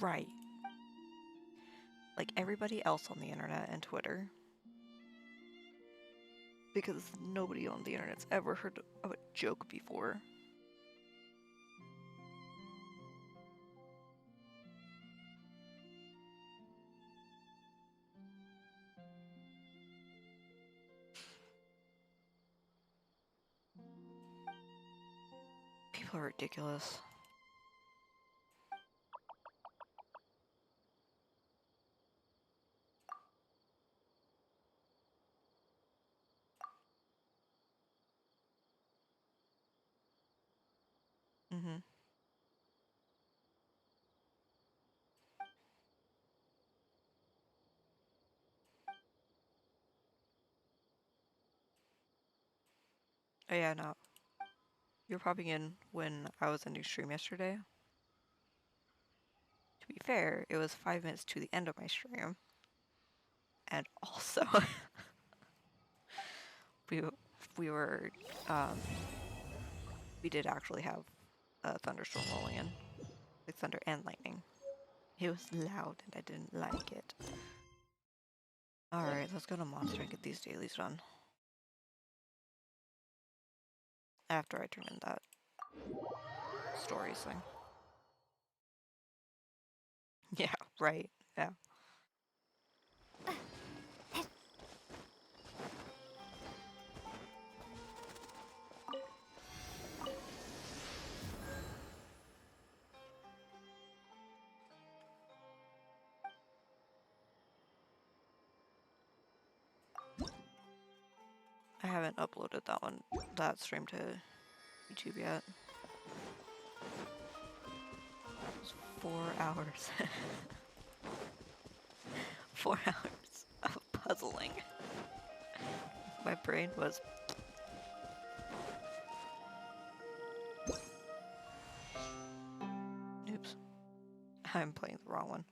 Right. Like everybody else on the internet and Twitter. Because nobody on the internet's ever heard of a joke before. People are ridiculous. Mm-hmm. Oh yeah, no. You were popping in when I was ending stream yesterday. To be fair, it was 5 minutes to the end of my stream. And also, we we were um, we did actually have a thunderstorm rolling in, like thunder and lightning. It was loud, and I didn't like it. All right, let's go to Monster and get these dailies done. After I turn in that stories thing. Yeah, right. Yeah. I haven't uploaded that stream to YouTube yet. It was 4 hours. 4 hours of puzzling. My brain was. Oops. I'm playing the wrong one.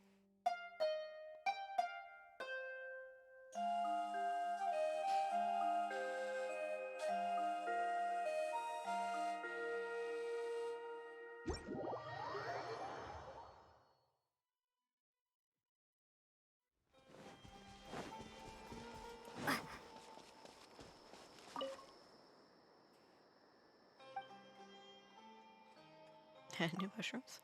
New mushrooms?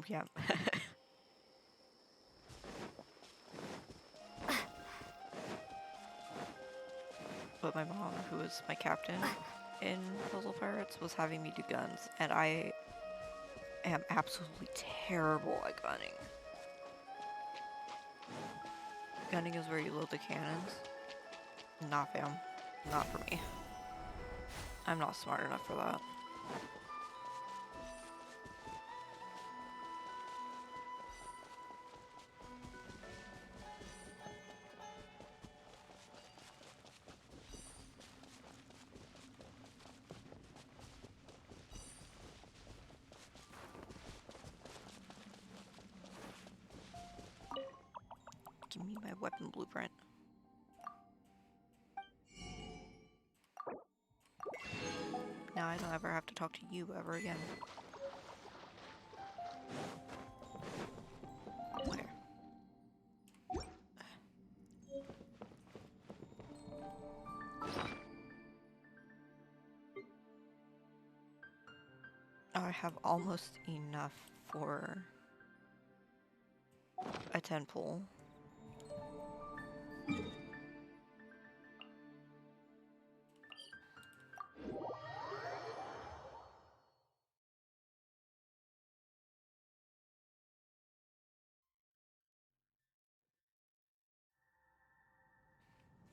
Yeah. But my mom, who was my captain in Puzzle Pirates, was having me do guns, and I am absolutely terrible at gunning. Gunning is where you load the cannons. Nah, fam. Not for me. I'm not smart enough for that. Give me my weapon blueprint. Now I don't ever have to talk to you ever again. Okay. I have almost enough for a 10 pull.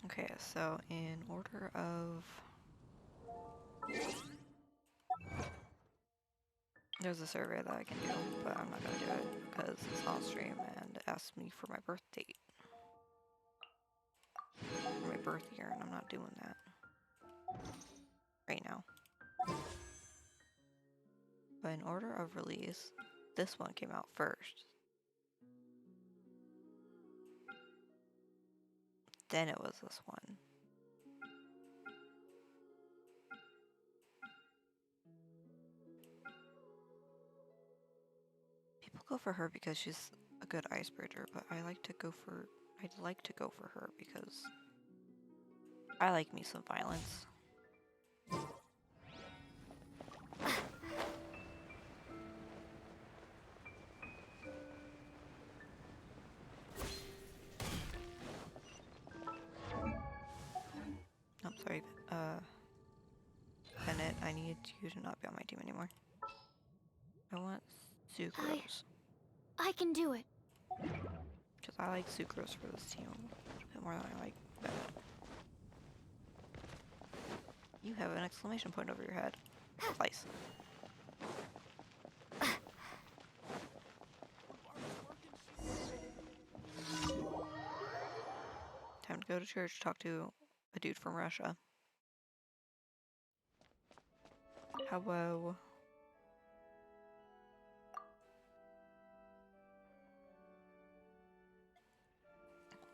Okay, so in order of... There's a survey that I can do, but I'm not gonna do it because it's on stream and it asks me for my birth date. For my birth year, and I'm not doing that right now. But in order of release, this one came out first. then it was this one. People go for her because she's a good icebreaker, but I'd like to go for her because I like me some violence. I'm sorry, Bennett, I need you to not be on my team anymore. I want Sucrose. I can do it. Because I like Sucrose for this team a bit more than I like Bennett. You have an exclamation point over your head. Slice. Time to go to church, talk to a dude from Russia. Hello.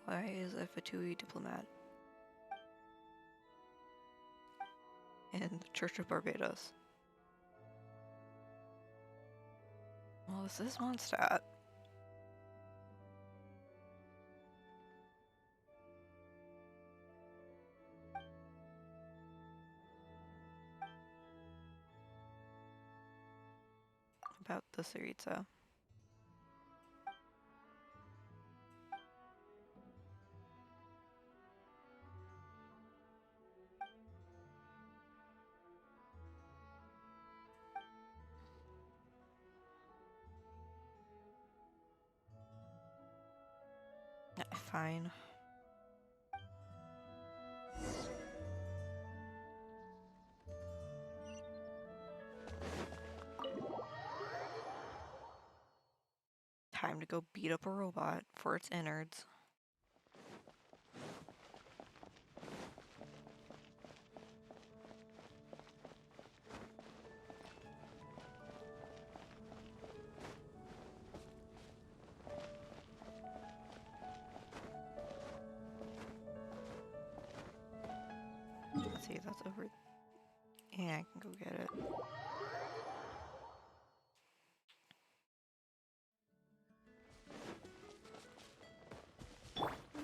Why is a Fatui diplomat in the Church of Barbados? Well, this is Mondstadt. About the Saritsa. Fine. Time to go beat up a robot for its innards. Let's see if that's over. Yeah, I can go get it.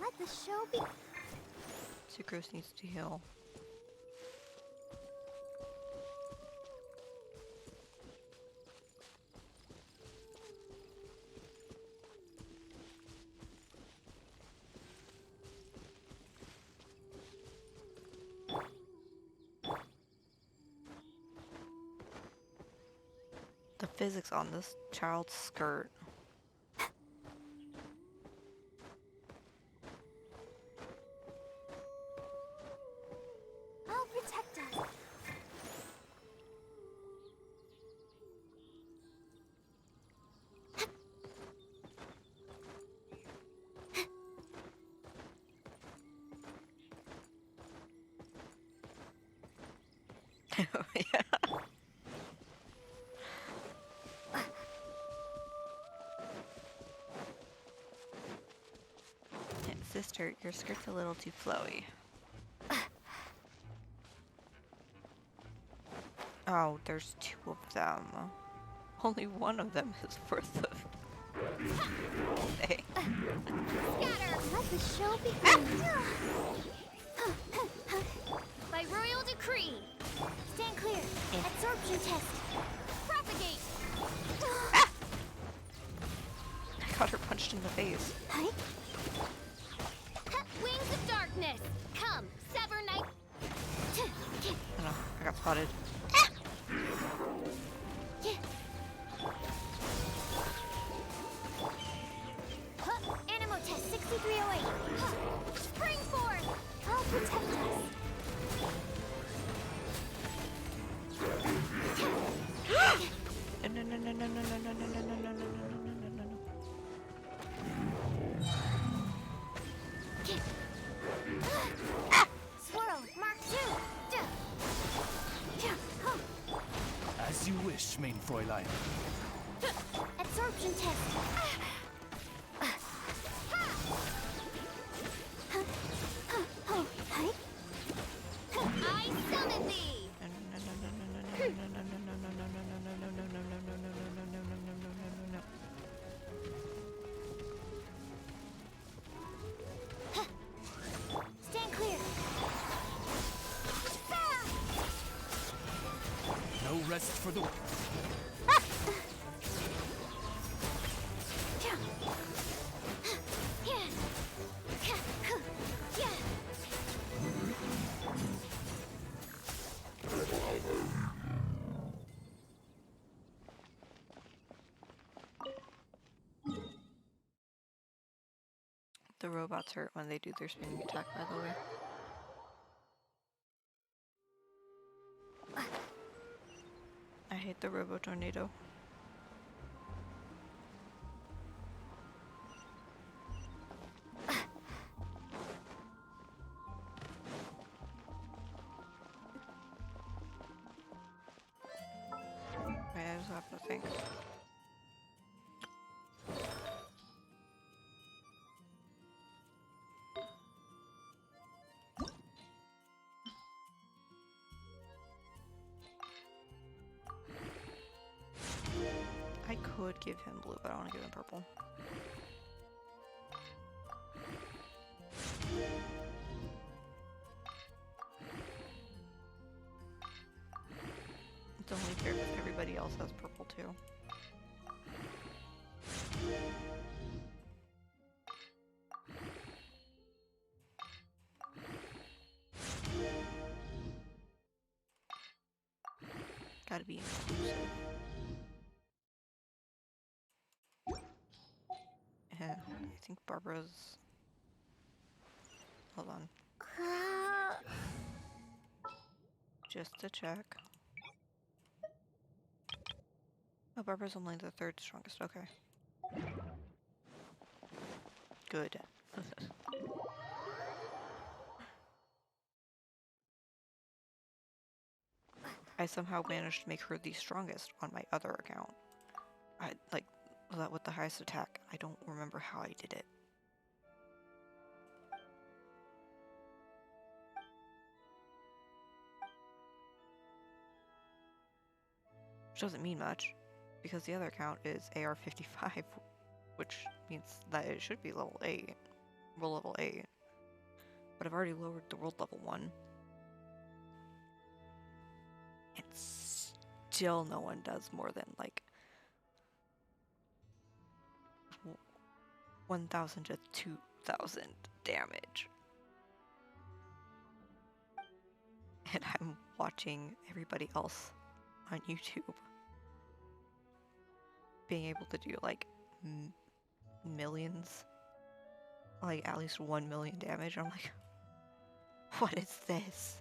Let the show be. Sucrose needs to heal. The physics on this child's skirt. I'll protect us. Yeah. Sister, your skirt's a little too flowy. Oh, there's two of them. Only one of them is worth of. Hey. Scatter! Let the show begin! By royal decree! Stand clear! Absorption test! Propagate! I got her punched in the face. Hi? Wings of darkness! Come, sever night! Oh no, I got spotted. Animo test 6308! Spring forth! I'll protect us! No, no, no, no, no, no, no, no, no, no, no, no, no, no, no, no. Swirl, Mark 2! As you wish, main Fräulein. Absorption test! No rest for the... The robots hurt when they do their spinning attack, by the way. I hate the robo tornado. Wait, I just have to think. I could give him blue, but I want to give him purple. It's only fair because everybody else has purple too. Gotta be inclusive. I think Barbara's... Hold on. Just to check. Oh, Barbara's only the third strongest. Okay. Good. I somehow managed to make her the strongest on my other account. I, like, that with the highest attack. I don't remember how I did it. Which doesn't mean much, because the other account is AR-55, which means that it should be level 8. World level 8. But I've already lowered the world level 1. And still no one does more than, like, 1,000 to 2,000 damage. And I'm watching everybody else on YouTube being able to do, like, millions. Like, at least 1 million damage. I'm like, what is this?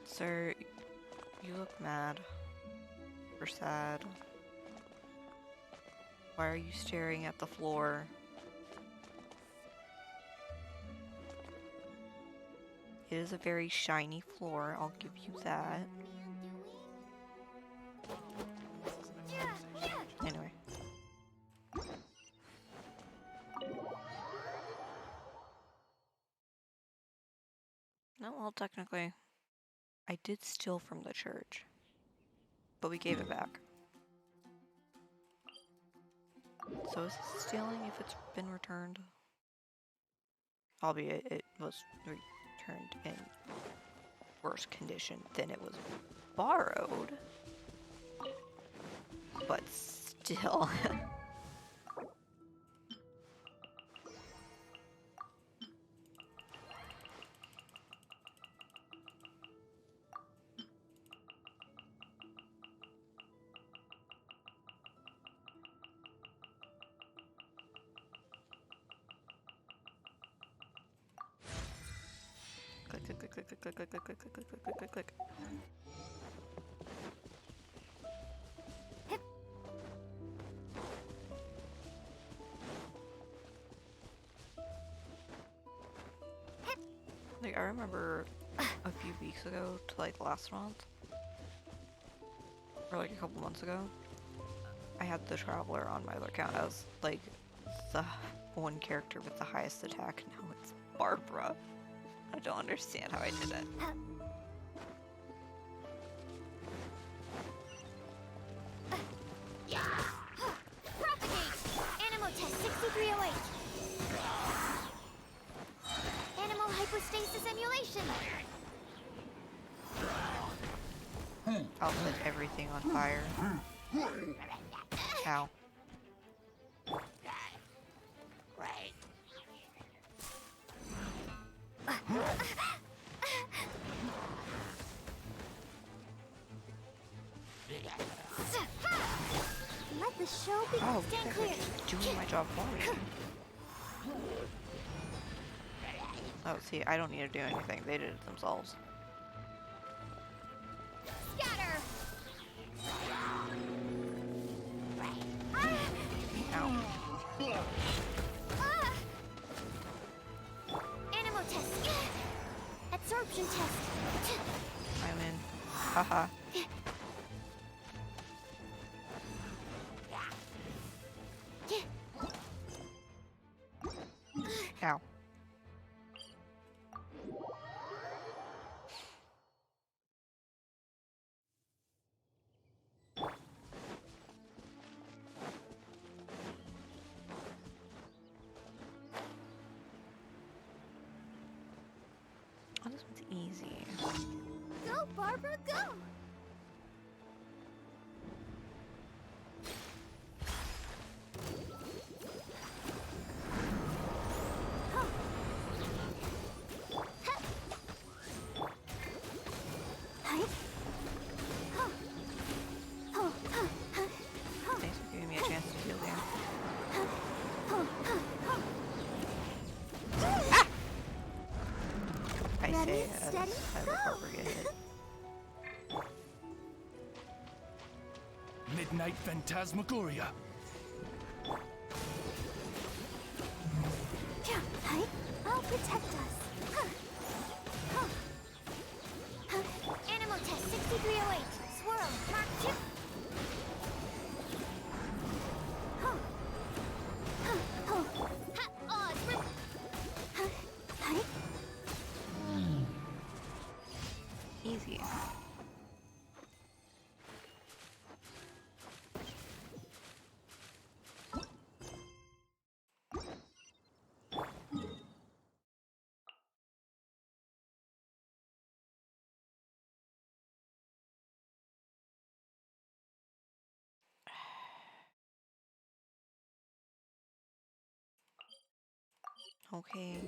Sir, you look mad. Or sad. Why are you staring at the floor? It is a very shiny floor, I'll give you that. Anyway. No, well, technically, I did steal from the church, but we gave it back. So is it stealing if it's been returned? Albeit it was returned in worse condition than it was borrowed. But still. Click. Like, I remember a few weeks ago to like last month, or like a couple months ago, I had the Traveler on my other account as like the one character with the highest attack. Now it's Barbara. I don't understand how I did it. Propagate! I'll set everything on fire. Ow. Let the show begin. Oh, Stand they're clear. just doing my job for me. Oh, see, I don't need to do anything. They did it themselves. Scatter. Ow. Animal test. Absorption test. I'm in. Haha. Ow. Oh, this one's easy. Go, Barbara, go. Thanks for giving me a chance to heal there. I Ready, say steady, as I look go. over get hit. Midnight Phantasmagoria. I'll protect us. Animal test 6308. Swirl. Mark chip. Odds. Easy. Okay.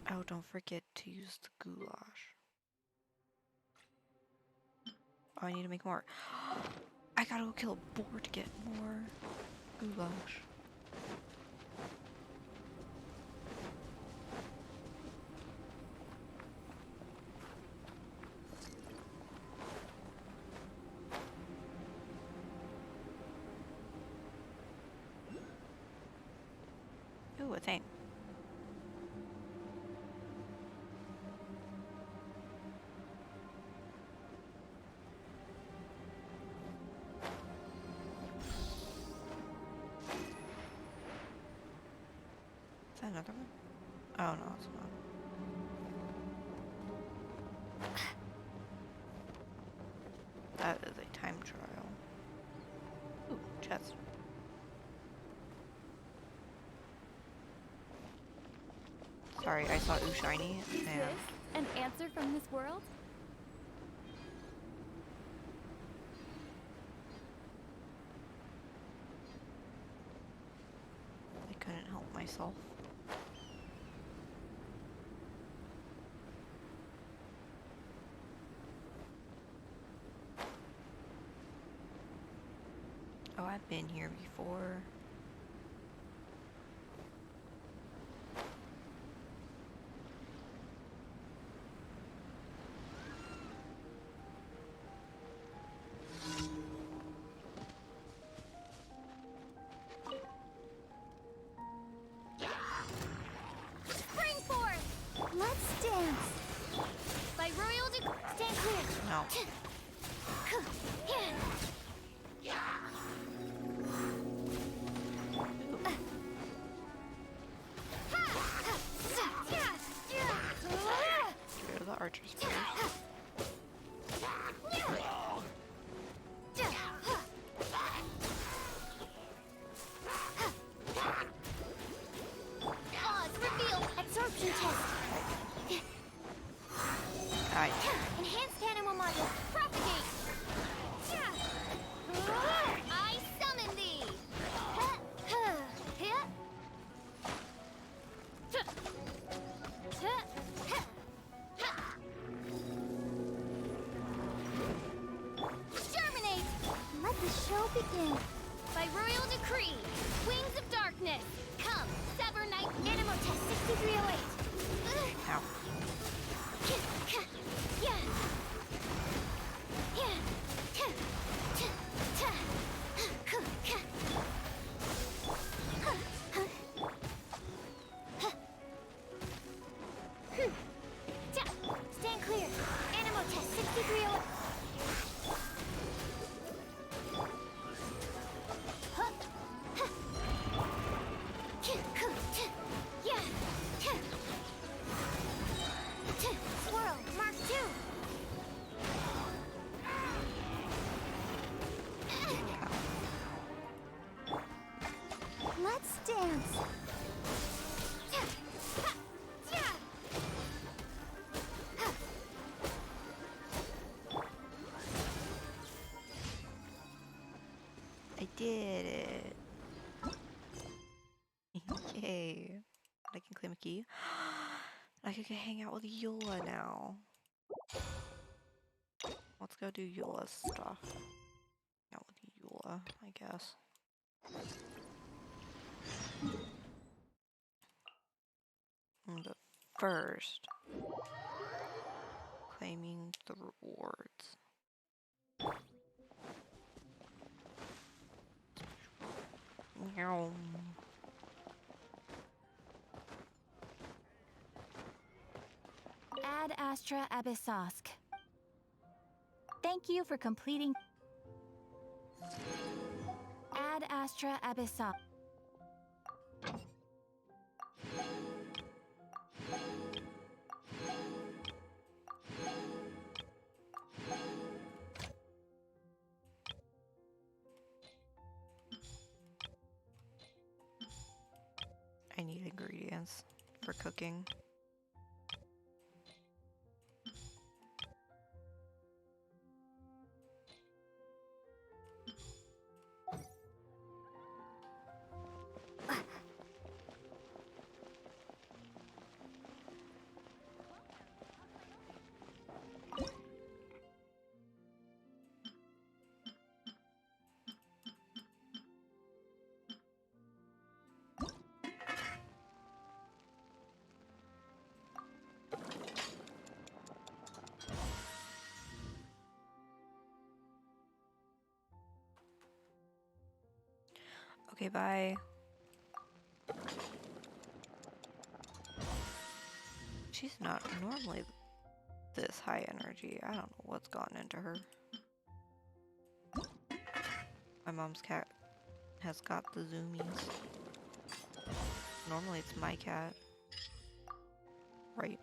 Oh, don't forget to use the goulash. Oh, I need to make more. I gotta go kill a boar to get more goulash. Ooh, a thing. Is that another one? Oh no, it's not. That is a time trial. Ooh, chest. Sorry, I saw Ooh Shiny Is and this an answer from this world? I couldn't help myself. Oh, I've been here before. Spring forth! Let's dance! By royal decree, stand clear! No. Get rid of the archers first. Odds reveal! Absorption I Enhanced animal module, propagate! I summon thee! Germinate! Let the show begin. By royal decree, wings of darkness, come, sever night Animotest 6308. ow. Stand clear. Animotest 6308. Swirl, Mark 2. Let's dance. I did it. Yay. I can claim a key. I can hang out with Eula now. Let's go do Eula's stuff. Hang out with Eula, I guess. But first, claiming the rewards. Meow. Ad Astra Abyssosk. Thank you for completing. Ad Astra Abyssosk. I need ingredients for cooking. Okay, bye. She's not normally this high energy. I don't know what's gotten into her. My mom's cat has got the zoomies. Normally it's my cat. Right.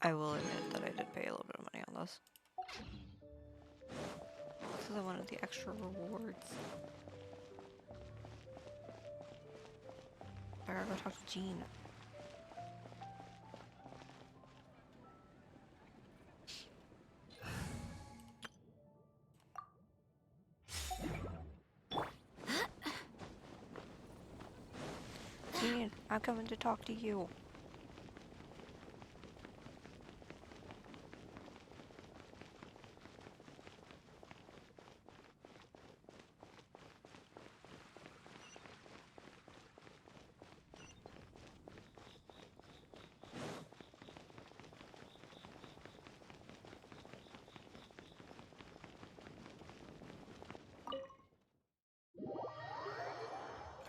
I will admit that I did pay a little bit of money on this. Because I wanted the extra rewards. I gotta go talk to Jean. Jean, I'm coming to talk to you.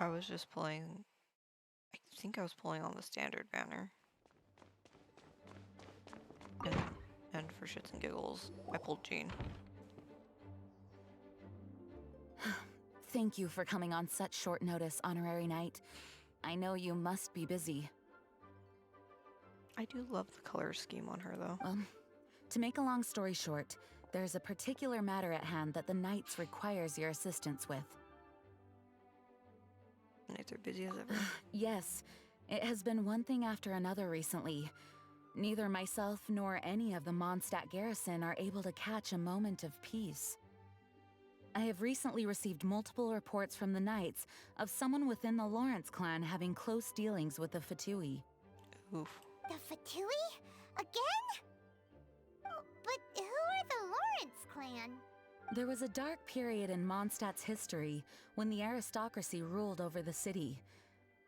I was just pulling. I think I was pulling on the standard banner. And, and for shits and giggles, I pulled Jean. Thank you for coming on such short notice, Honorary Knight. I know you must be busy. I do love the color scheme on her, though. To make a long story short, there's a particular matter at hand that the Knights requires your assistance with. Knights are busy as ever. Yes, it has been one thing after another recently. Neither myself nor any of the Mondstadt garrison are able to catch a moment of peace. I have recently received multiple reports from the Knights of someone within the Lawrence clan having close dealings with the Fatui. Oof. The Fatui? Again? Oh, but who are the Lawrence clan? There was a dark period in Mondstadt's history when the aristocracy ruled over the city.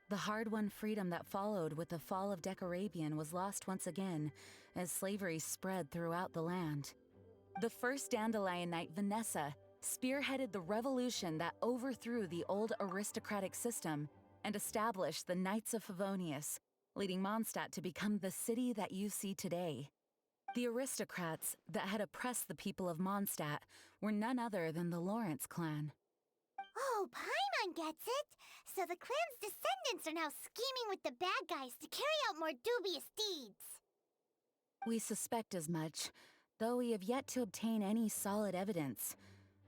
The hard-won freedom that followed with the fall of Decarabian was lost once again as slavery spread throughout the land. The first Dandelion Knight, Vanessa, spearheaded the revolution that overthrew the old aristocratic system and established the Knights of Favonius, leading Mondstadt to become the city that you see today. The aristocrats that had oppressed the people of Mondstadt were none other than the Lawrence clan. Oh, Paimon gets it! So the clan's descendants are now scheming with the bad guys to carry out more dubious deeds. We suspect as much, though we have yet to obtain any solid evidence.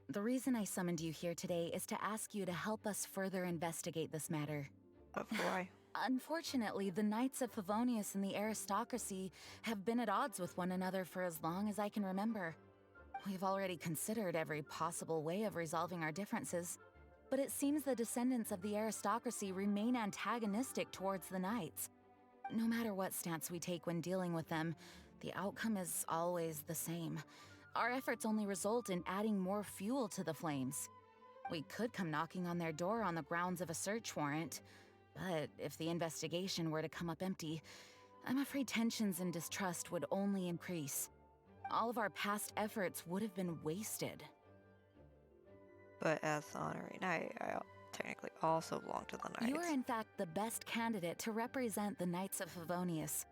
The reason I summoned you here today is to ask you to help us further investigate this matter. But why? Unfortunately, the Knights of Favonius and the aristocracy have been at odds with one another for as long as I can remember. We've already considered every possible way of resolving our differences, but it seems the descendants of the aristocracy remain antagonistic towards the Knights. No matter what stance we take when dealing with them, the outcome is always the same. Our efforts only result in adding more fuel to the flames. We could come knocking on their door on the grounds of a search warrant, but if the investigation were to come up empty, I'm afraid tensions and distrust would only increase. All of our past efforts would have been wasted. But as the honorary knight, I technically also belong to the Knights. You are in fact the best candidate to represent the Knights of Favonius.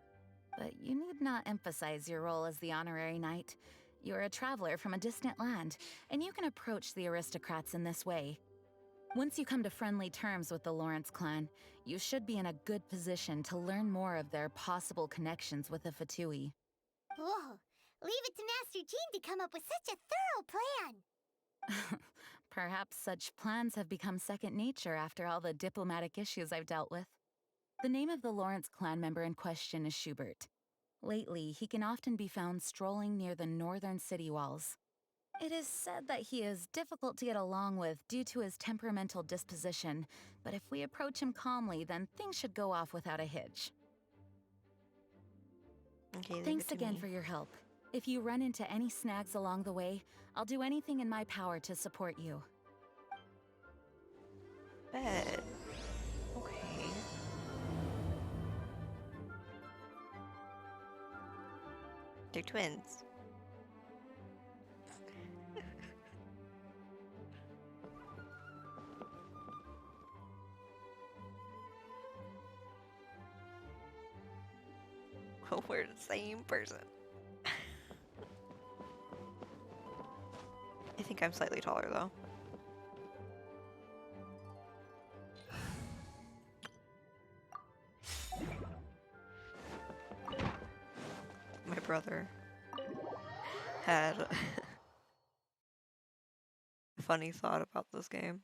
But you need not emphasize your role as the honorary knight. You're a traveler from a distant land, and you can approach the aristocrats in this way. Once you come to friendly terms with the Lawrence clan, you should be in a good position to learn more of their possible connections with the Fatui. Whoa, leave it to Master Jean to come up with such a thorough plan. Perhaps such plans have become second nature after all the diplomatic issues I've dealt with. The name of the Lawrence clan member in question is Schubert. Lately, he can often be found strolling near the northern city walls. It is said that he is difficult to get along with due to his temperamental disposition, but if we approach him calmly, then things should go off without a hitch. Okay, leave Thanks it to again me. for your help. If you run into any snags along the way, I'll do anything in my power to support you. Bet. Okay. They're twins. We're the same person. I think I'm slightly taller though. My brother had a funny thought about this game.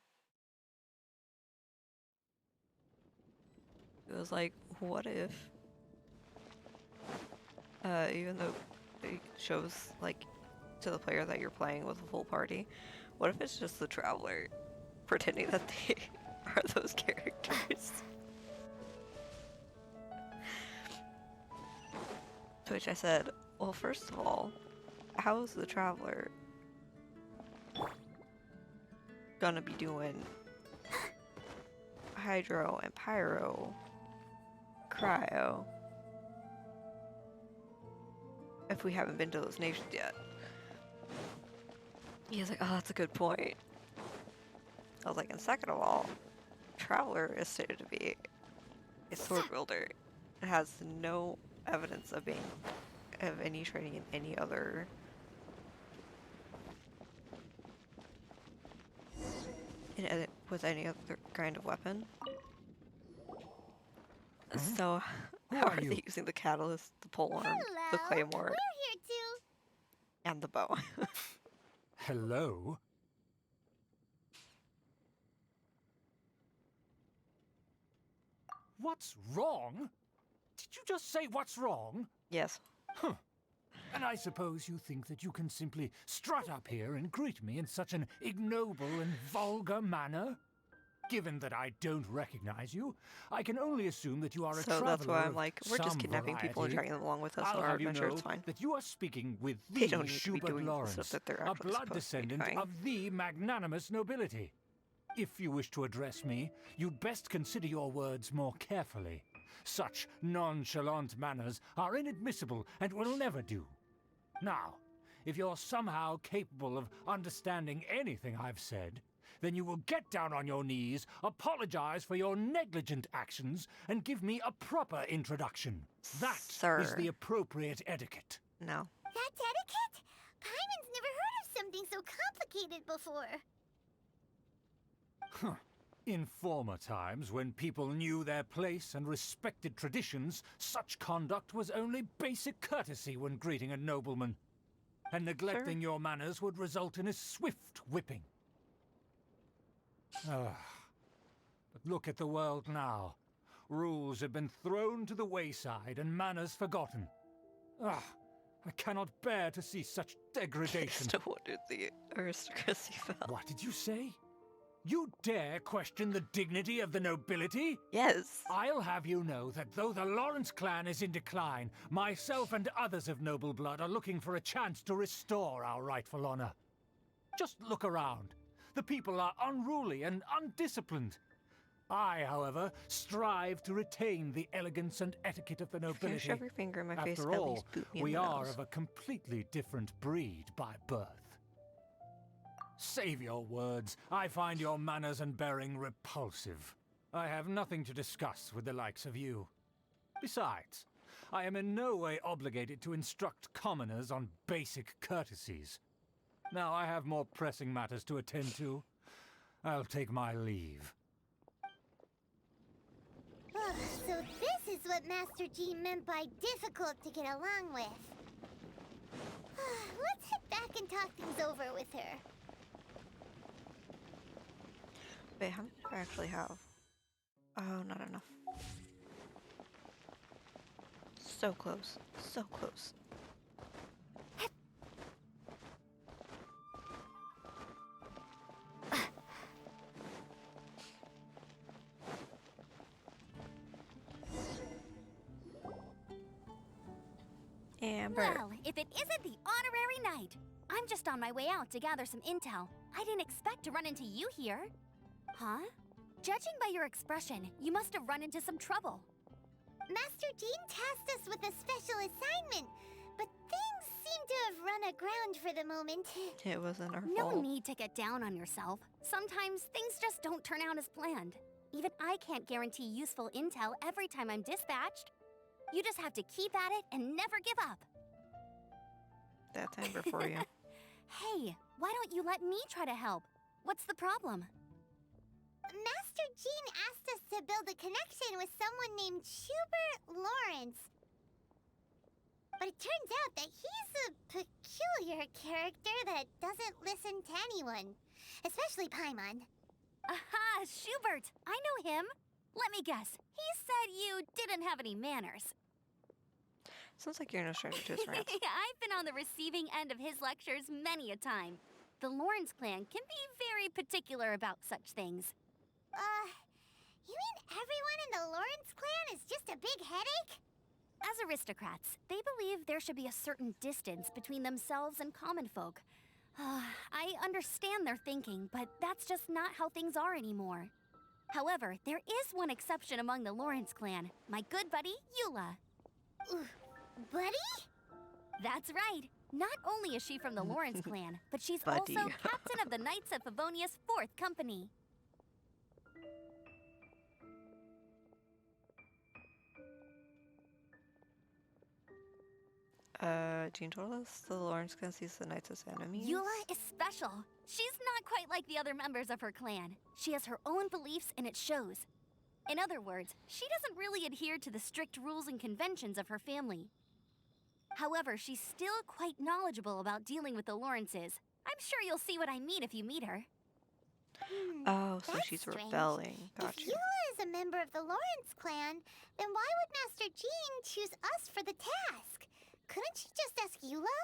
It was like, what if, even though it shows like to the player that you're playing with a full party, what if it's just the traveler pretending that they are those characters? To which I said, well, first of all, how is the traveler gonna be doing hydro and pyro, cryo, if we haven't been to those nations yet? He was like, oh, that's a good point. I was like, and second of all, traveler is stated to be a sword wielder. It has no evidence of any training in any other with any other kind of weapon. So Who how are are you? they using the catalyst, the polearm, the Hello. claymore, We're here too. and the bow? Hello? What's wrong? Did you just say what's wrong? Yes. Huh. And I suppose you think that you can simply strut up here and greet me in such an ignoble and vulgar manner? Given that I don't recognize you, I can only assume that you are a So traveler that's why I'm of like, we're just some kidnapping people and variety. dragging them along with us on I'll our have you adventure. know It's fine. that you are speaking with They the don't need to be Schubert doing the Lawrence, stuff that they're a actually blood supposed to be descendant doing. of the magnanimous nobility. If you wish to address me, you'd best consider your words more carefully. Such nonchalant manners are inadmissible and will never do. Now, if you're somehow capable of understanding anything I've said, then you will get down on your knees, apologize for your negligent actions, and give me a proper introduction. That is Sir. the appropriate etiquette. No. That's etiquette? Paimon's never heard of something so complicated before. In former times, when people knew their place and respected traditions, such conduct was only basic courtesy when greeting a nobleman. And neglecting your manners would result in a swift whipping. But look at the world now. Rules have been thrown to the wayside and manners forgotten. I cannot bear to see such degradation. No wonder the aristocracy fell. What did you say? You dare question the dignity of the nobility? Yes. I'll have you know that though the Lawrence clan is in decline, myself and others of noble blood are looking for a chance to restore our rightful honor. Just look around. The people are unruly and undisciplined. I, however, strive to retain the elegance and etiquette of the If you nobility. shove your finger in my face, After at all, least boot me in we the are nose. of a completely different breed by birth. Save your words. I find your manners and bearing repulsive. I have nothing to discuss with the likes of you. Besides, I am in no way obligated to instruct commoners on basic courtesies. Now I have more pressing matters to attend to. I'll take my leave. So this is what Master G meant by difficult to get along with. Let's head back and talk things over with her. Wait, how many do I actually have? Oh, not enough. So close. So close. Amber. Well, if it isn't the honorary knight. I'm just on my way out to gather some intel. I didn't expect to run into you here. Huh? Judging by your expression, you must have run into some trouble. Master Jean tasked us with a special assignment, but things seem to have run aground for the moment. It wasn't our No fault. need to get down on yourself. Sometimes things just don't turn out as planned. Even I can't guarantee useful intel every time I'm dispatched. You just have to keep at it and never give up. That's Amber for you. Hey, why don't you let me try to help? What's the problem? Master Jean asked us to build a connection with someone named Schubert Lawrence. But it turns out that he's a peculiar character that doesn't listen to anyone, especially Paimon. Aha, Schubert! I know him. Let me guess. He said you didn't have any manners. Sounds like you're no stranger to his rants. I've been on the receiving end of his lectures many a time. The Lawrence clan can be very particular about such things. You mean everyone in the Lawrence clan is just a big headache? As aristocrats, they believe there should be a certain distance between themselves and common folk. I understand their thinking, but that's just not how things are anymore. However, there is one exception among the Lawrence clan, my good buddy, Eula. Buddy? That's right. Not only is she from the Lawrence clan, but she's Buddy. also captain of the Knights of Favonius 4th Company. Jean told us the Lawrence clan sees the knights as enemies. Eula is special. She's not quite like the other members of her clan. She has her own beliefs and it shows. In other words, she doesn't really adhere to the strict rules and conventions of her family. However, she's still quite knowledgeable about dealing with the Lawrences. I'm sure you'll see what I mean if you meet her. Oh, so That's she's strange. rebelling. If Gotcha. Eula is a member of the Lawrence clan, then why would Master Jean choose us for the task? Couldn't she just ask Eula?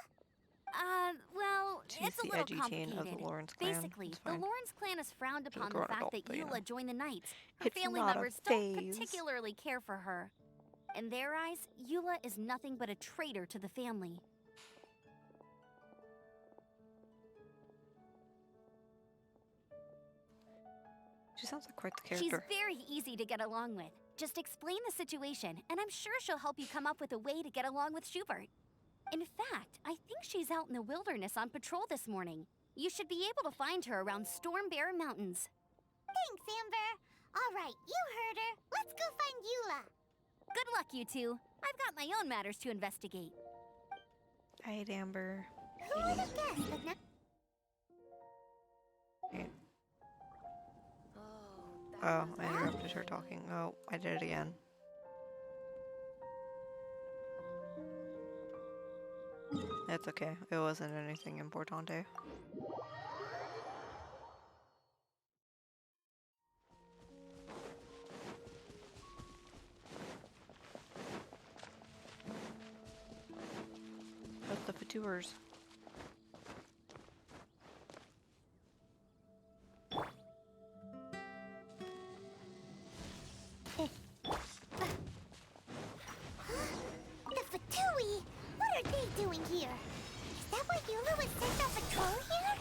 Well, She's it's a the little edgy teen complicated. of the Lawrence clan. Basically, It's the fine. Lawrence clan is frowned She's a upon the grown fact adult, that but, you know. Eula joined the Knights. Her It's family not a members don't phase. particularly care for her. In their eyes, Eula is nothing but a traitor to the family. She sounds like quite the She's character. very easy to get along with. Just explain the situation, and I'm sure she'll help you come up with a way to get along with Schubert. In fact, I think she's out in the wilderness on patrol this morning. You should be able to find her around Storm Bear Mountains. Thanks, Amber. All right, you heard her. Let's go find Eula. Good luck, you two. I've got my own matters to investigate. I hate Amber. Who would have guessed that Wait. Oh, I interrupted her talking. Oh, I did it again. It's okay. It wasn't anything importante. What's the Fatouers? The Fatui? What are they doing here? Is that why Eula was sent on patrol here?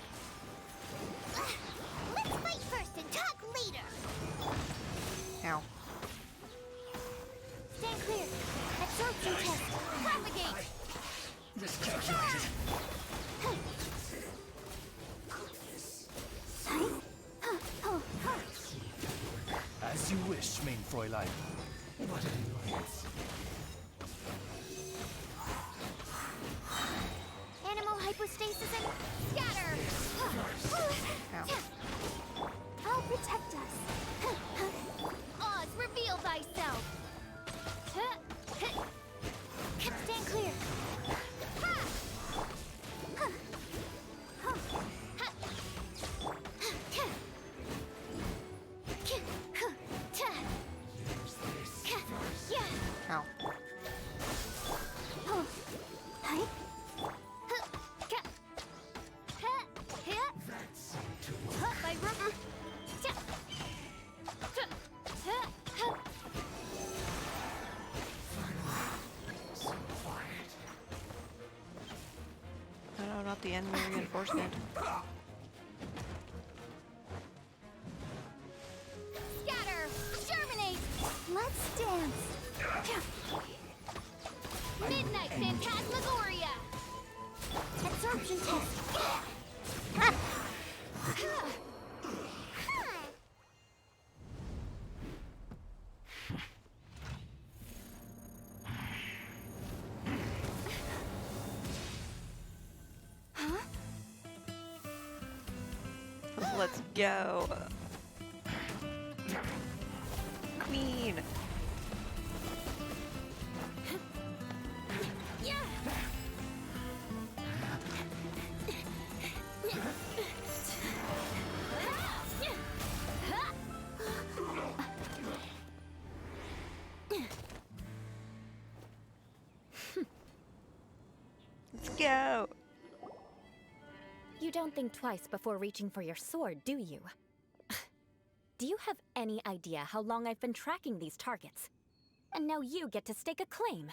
Let's fight first and talk later. Ow. Stand clear. Absorption test. Propagate. Miscalculated. As you wish, main Fräulein. What an annoyance. Animal hypostasis and scatter. Ow. I'll protect us. Oz, reveal thyself. Stand clear. Ow. No, not the enemy reinforcement. Scatter! Germinate! Let's dance! Midnight Phantasmagoria! Absorption test! Let's go. Queen. Let's go. You don't think twice before reaching for your sword, do you? Do you have any idea how long I've been tracking these targets? And now you get to stake a claim.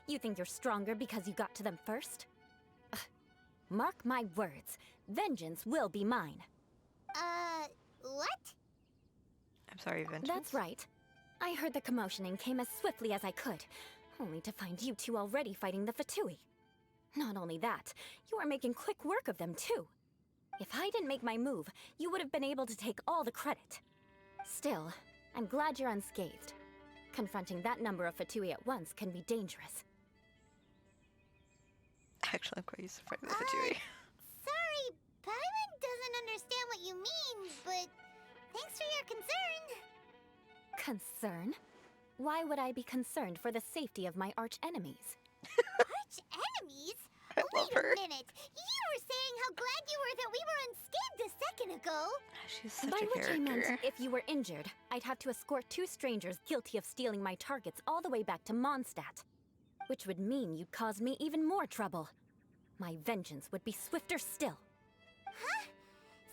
You think you're stronger because you got to them first? Mark my words, vengeance will be mine. What? I'm sorry, Vengeance. That's right. I heard the commotion and came as swiftly as I could, only to find you two already fighting the Fatui. Not only that, you are making quick work of them too. If I didn't make my move, you would have been able to take all the credit. Still, I'm glad you're unscathed. Confronting that number of Fatui at once can be dangerous. Actually, I'm quite used to fighting the Fatui. Sorry, Paimon doesn't understand what you mean, but thanks for your concern. Concern? Why would I be concerned for the safety of my arch enemies? Arch enemies? I love Wait her. a minute. You were saying how glad you were that we were unscathed a second ago. She's such By a which I meant, character. if you were injured, I'd have to escort 2 strangers guilty of stealing my targets all the way back to Mondstadt. Which would mean you'd cause me even more trouble. My vengeance would be swifter still. Huh?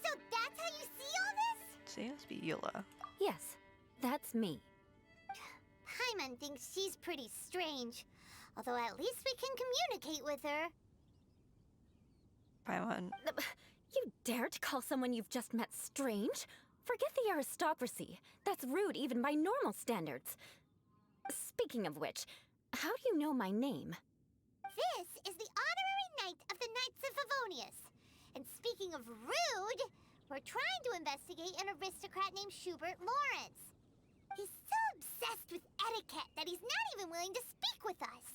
So that's how you see all this? So it must be Eula. Yes, that's me. Paimon thinks she's pretty strange. Although at least we can communicate with her. Paimon. You dare to call someone you've just met strange? Forget the aristocracy. That's rude even by normal standards. Speaking of which, how do you know my name? This is the honorary knight of the Knights of Favonius. And speaking of rude, we're trying to investigate an aristocrat named Schubert Lawrence. He's so obsessed with etiquette that he's not even willing to speak with us.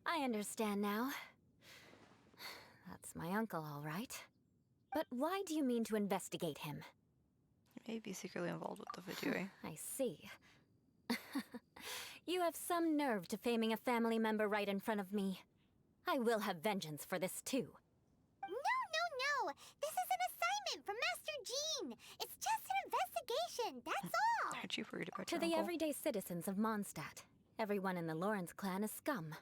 I understand now. That's my uncle, all right. But why do you mean to investigate him? He may be secretly involved with the Fatui. I see. You have some nerve to faming a family member right in front of me. I will have vengeance for this too. No. This is an assignment from Master Jean. It's just an investigation, that's all. Aren't you worried about To your the uncle? everyday citizens of Mondstadt, everyone in the Lawrence clan is scum.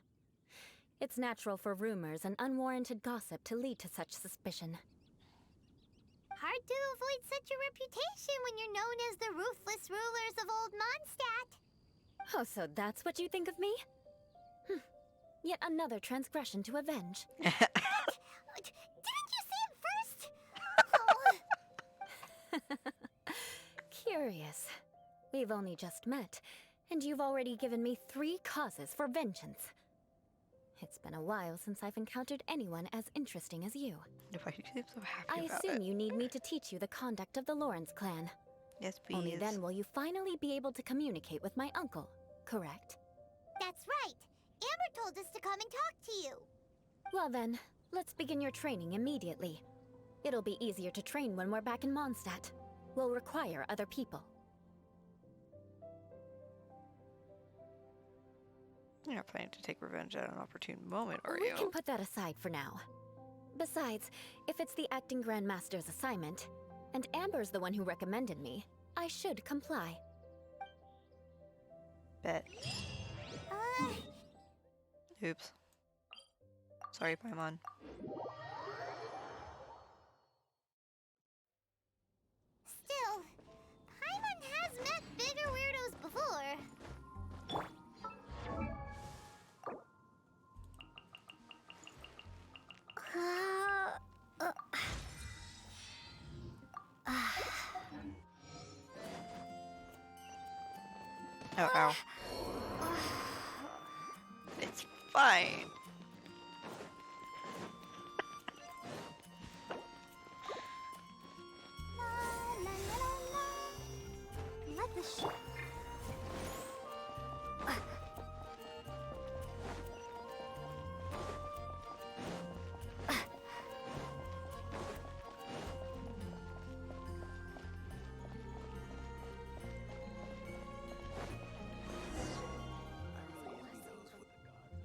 It's natural for rumors and unwarranted gossip to lead to such suspicion. Hard to avoid such a reputation when you're known as the ruthless rulers of Old Mondstadt. Oh, so that's what you think of me? Yet another transgression to avenge. Didn't you say it first? Oh. Curious. We've only just met, and you've already given me 3 causes for vengeance. It's been a while since I've encountered anyone as interesting as you. Why do you seem so happy I about assume it? you need me to teach you the conduct of the Lawrence clan. Yes, please. Only then will you finally be able to communicate with my uncle, correct? That's right. Amber told us to come and talk to you. Well then, let's begin your training immediately. It'll be easier to train when we're back in Mondstadt. We'll require other people. You're not planning to take revenge at an opportune moment, are We you? can put that aside for now. Besides, if it's the acting Grandmaster's assignment, and Amber's the one who recommended me, I should comply. Bet. Uh, Oops. Sorry, Paimon. Still, Paimon has met bigger weirdos before. Oh, ow. It's fine. Let the sh-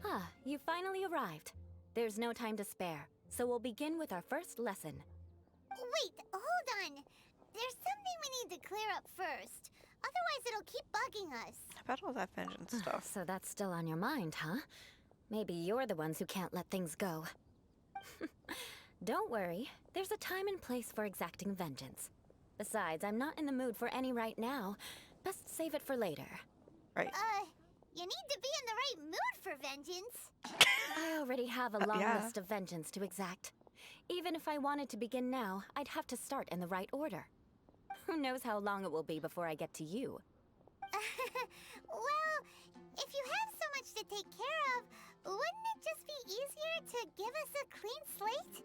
Ah, you finally arrived. There's no time to spare, so we'll begin with our first lesson. Wait, hold on. There's something we need to clear up first. Otherwise, it'll keep bugging us. About all that vengeance stuff. So that's still on your mind, huh? Maybe you're the ones who can't let things go. Don't worry, there's a time and place for exacting vengeance. Besides, I'm not in the mood for any right now. Best save it for later. Right. You need to be in the right mood for vengeance. I already have a long yeah. list of vengeance to exact. Even if I wanted to begin now, I'd have to start in the right order. Who knows how long it will be before I get to you? Well, if you have so much to take care of, wouldn't it just be easier to give us a clean slate?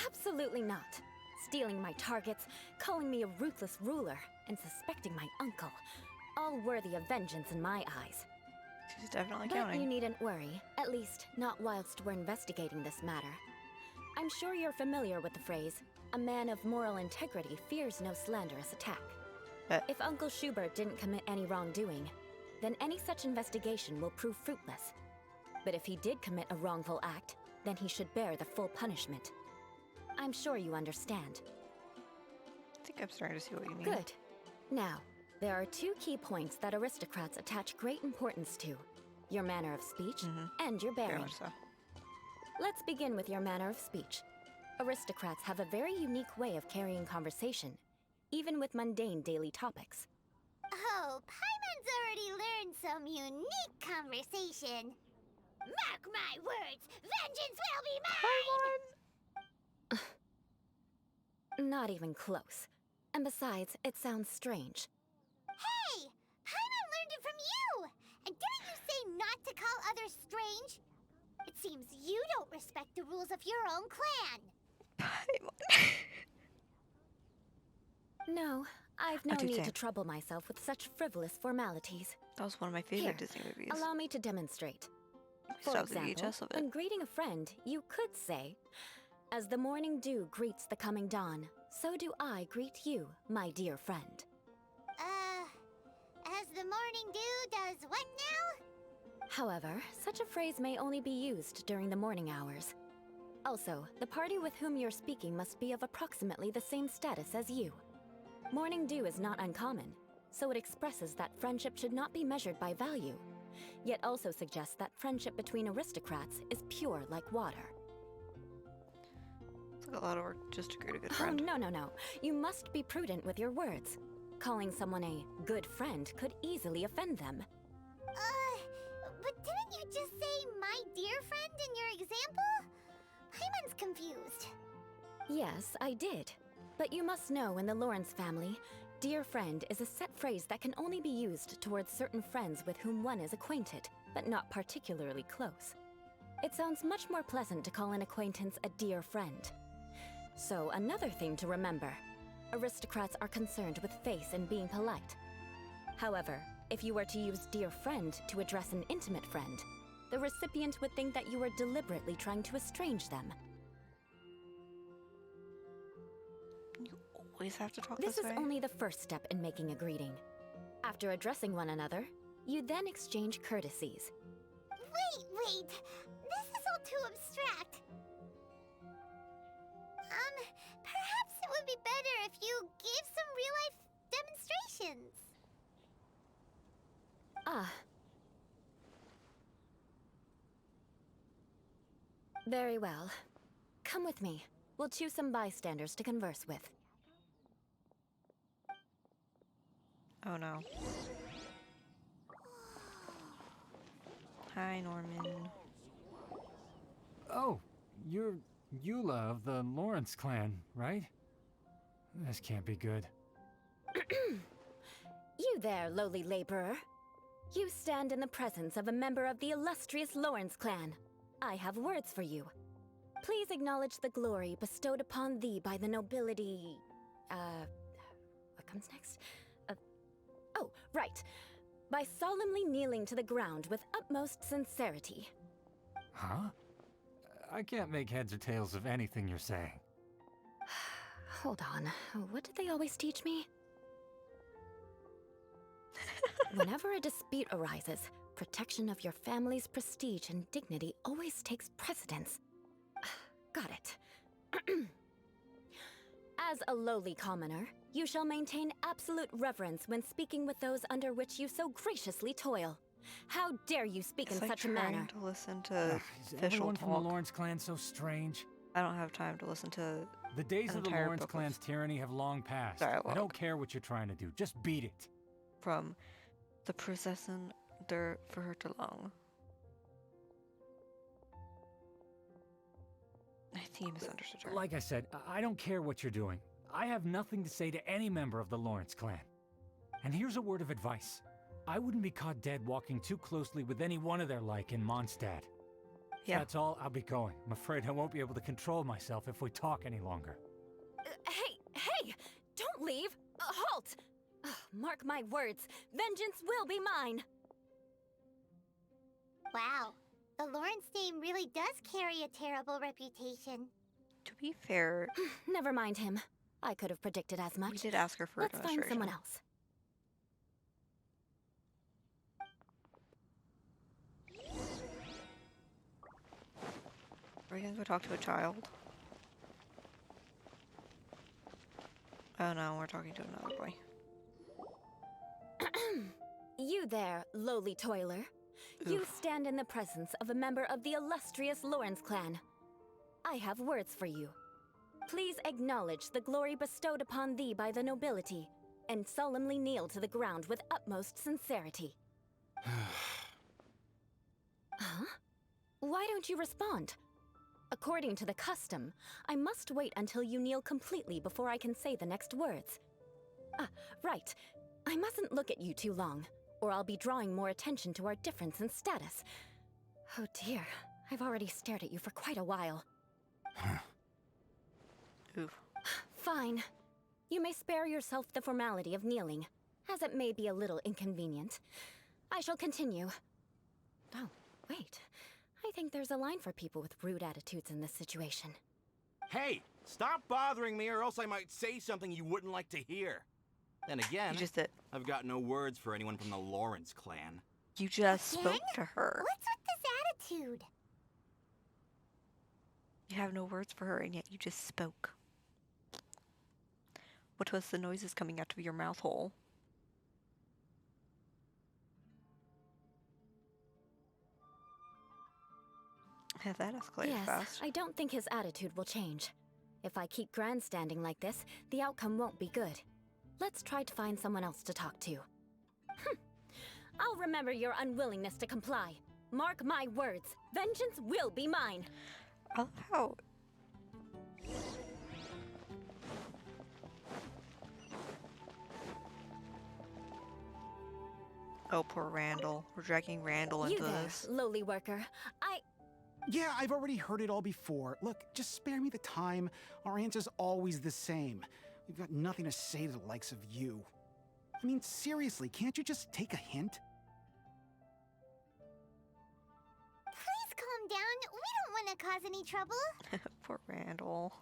Absolutely not. Stealing my targets, calling me a ruthless ruler, and suspecting my uncle. All worthy of vengeance in my eyes. She's definitely But counting. you needn't worry, at least not whilst we're investigating this matter. I'm sure you're familiar with the phrase, a man of moral integrity fears no slanderous attack. Bet. If Uncle Schubert didn't commit any wrongdoing, then any such investigation will prove fruitless. But if he did commit a wrongful act, then he should bear the full punishment. I'm sure you understand. I think I'm starting to see what you mean. Good. Now, there are two key points that aristocrats attach great importance to. Your manner of speech and your Very bearing. much so. Let's begin with your manner of speech. Aristocrats have a very unique way of carrying conversation, even with mundane daily topics. Oh, Paimon's already learned some unique conversation. Mark my words, vengeance will be mine! Not even close. And besides, it sounds strange. Hey! Paimon learned it from you! And didn't you say not to call others strange? It seems you don't respect the rules of your own clan. No, I've no I do need too. to trouble myself with such frivolous formalities. That was one of my favorite Here, Disney movies. Allow me to demonstrate. For Stop the example, VHS of it. when greeting a friend, you could say, "As the morning dew greets the coming dawn, so do I greet you, my dear friend." As the morning dew does what now? However, such a phrase may only be used during the morning hours. Also, the party with whom you're speaking must be of approximately the same status as you. Morning dew is not uncommon, so it expresses that friendship should not be measured by value, yet also suggests that friendship between aristocrats is pure like water. It's like a lot of work just to greet a good Oh, friend. no. You must be prudent with your words. Calling someone a good friend could easily offend them. But didn't you just say my dear friend in your example? Paimon's confused. Yes, I did. But you must know in the Lawrence family, dear friend is a set phrase that can only be used towards certain friends with whom one is acquainted, but not particularly close. It sounds much more pleasant to call an acquaintance a dear friend. So another thing to remember, aristocrats are concerned with face and being polite. However, if you were to use dear friend to address an intimate friend, the recipient would think that you were deliberately trying to estrange them. You always have to talk This this is way? only the first step in making a greeting. After addressing one another, you then exchange courtesies. Wait. This is all too abstract. Perhaps it would be better if you gave some real-life demonstrations. Ah. Very well. Come with me. We'll choose some bystanders to converse with. Oh no. Hi, Norman. Oh, you're Eula of the Lawrence clan, right? This can't be good. You there, lowly laborer. You stand in the presence of a member of the illustrious Lawrence clan. I have words for you. Please acknowledge the glory bestowed upon thee by the nobility... what comes next? Oh, right. By solemnly kneeling to the ground with utmost sincerity. Huh? I can't make heads or tails of anything you're saying. Hold on. What did they always teach me? Whenever a dispute arises, protection of your family's prestige and dignity always takes precedence. Got it. As a lowly commoner, you shall maintain absolute reverence when speaking with those under which you so graciously toil. How dare you speak It's in like such a trying manner? to listen to Is official everyone from the talk. Lawrence clan so strange? I don't have time to listen to The days An of the entire Lawrence book of clan's tyranny have long passed. I dialogue. don't care what you're trying to do. Just beat it. from the Prinzessin der Verhurtelung. I think you misunderstood her. Like I said, I don't care what you're doing. I have nothing to say to any member of the Lawrence clan. And here's a word of advice. I wouldn't be caught dead walking too closely with any one of their like in Mondstadt. If Yeah. that's all, I'll be going. I'm afraid I won't be able to control myself if we talk any longer. Hey! Don't leave! Halt! Mark my words, vengeance will be mine! Wow, the Lawrence name really does carry a terrible reputation. To be fair, Never mind him. I could have predicted as much. we did ask her for Let's find administration. someone else. Are we gonna go talk to a child? Oh no, we're talking to another boy. You there, lowly toiler. You Oof. stand in the presence of a member of the illustrious Lawrence clan. I have words for you. Please acknowledge the glory bestowed upon thee by the nobility, and solemnly kneel to the ground with utmost sincerity. Huh? Why don't you respond? According to the custom, I must wait until you kneel completely before I can say the next words. Right. I mustn't look at you too long, or I'll be drawing more attention to our difference in status. Oh dear, I've already stared at you for quite a while. Oof. Fine. You may spare yourself the formality of kneeling, as it may be a little inconvenient. I shall continue. Oh, wait. I think there's a line for people with rude attitudes in this situation. Hey, stop bothering me or else I might say something you wouldn't like to hear. Then again, You just did. I've got no words for anyone from the Lawrence clan. You just Again? spoke to her. What's with this attitude? You have no words for her, and yet you just spoke. What was the noises coming out of your mouth hole? That escalated Yes, fast. I don't think his attitude will change. If I keep grandstanding like this, the outcome won't be good. Let's try to find someone else to talk to. I'll remember your unwillingness to comply. Mark my words, vengeance will be mine. I love how... Oh, poor Randall. We're dragging Randall You into there, this. lowly worker. Yeah, I've already heard it all before. Look, just spare me the time. Our answer's always the same. We've got nothing to say to the likes of you. I mean, seriously, can't you just take a hint? Please calm down. We don't want to cause any trouble. Poor Randall.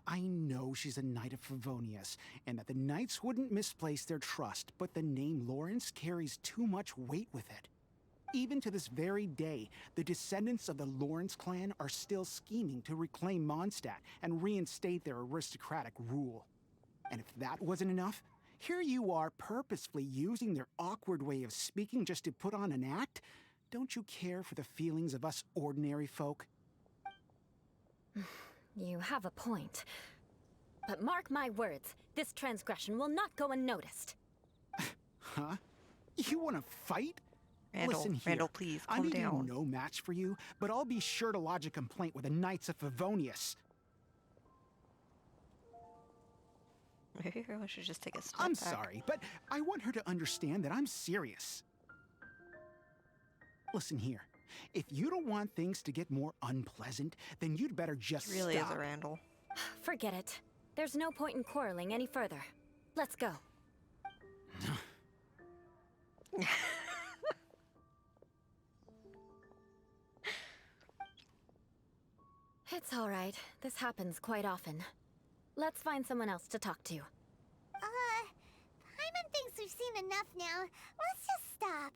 I know she's a Knight of Favonius, and that the Knights wouldn't misplace their trust, but the name Lawrence carries too much weight with it. Even to this very day, the descendants of the Lawrence clan are still scheming to reclaim Mondstadt and reinstate their aristocratic rule. And if that wasn't enough, here you are purposefully using their awkward way of speaking just to put on an act? Don't you care for the feelings of us ordinary folk? You have a point. But mark my words, this transgression will not go unnoticed. Huh? You want to fight? Randall, Listen here. Randall, please, I calm may be down. no match for you, but I'll be sure to lodge a complaint with the Knights of Favonius. Maybe everyone should just take a step I'm back. sorry, but I want her to understand that I'm serious. Listen here. If you don't want things to get more unpleasant, then you'd better just It really stop. is a Randall. Forget it. There's no point in quarreling any further. Let's go. It's all right. This happens quite often. Let's find someone else to talk to. Paimon thinks we've seen enough now. Let's just stop.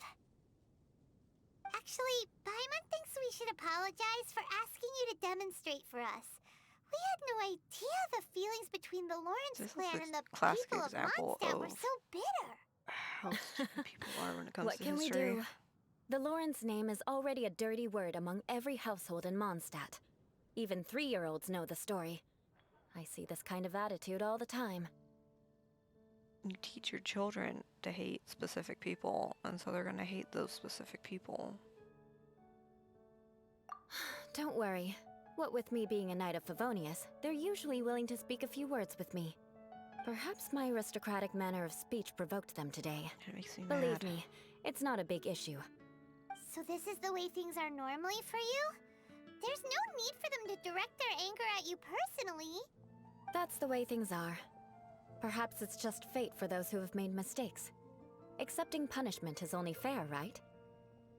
Actually, Paimon thinks we should apologize for asking you to demonstrate for us. We had no idea the feelings between the Lawrence This is clan the and the classic people of example Mondstadt were of- so bitter. How stupid people are when it comes What to can we history. do? The Lawrence name is already a dirty word among every household in Mondstadt. Even 3-year-olds know the story. I see this kind of attitude all the time. You teach your children to hate specific people, and so they're gonna hate those specific people. Don't worry. What with me being a Knight of Favonius, they're usually willing to speak a few words with me. Perhaps my aristocratic manner of speech provoked them today. It makes me Believe mad. me, it's not a big issue. So this is the way things are normally for you? There's no need for them to direct their anger at you personally. That's the way things are. Perhaps it's just fate for those who have made mistakes. Accepting punishment is only fair, right?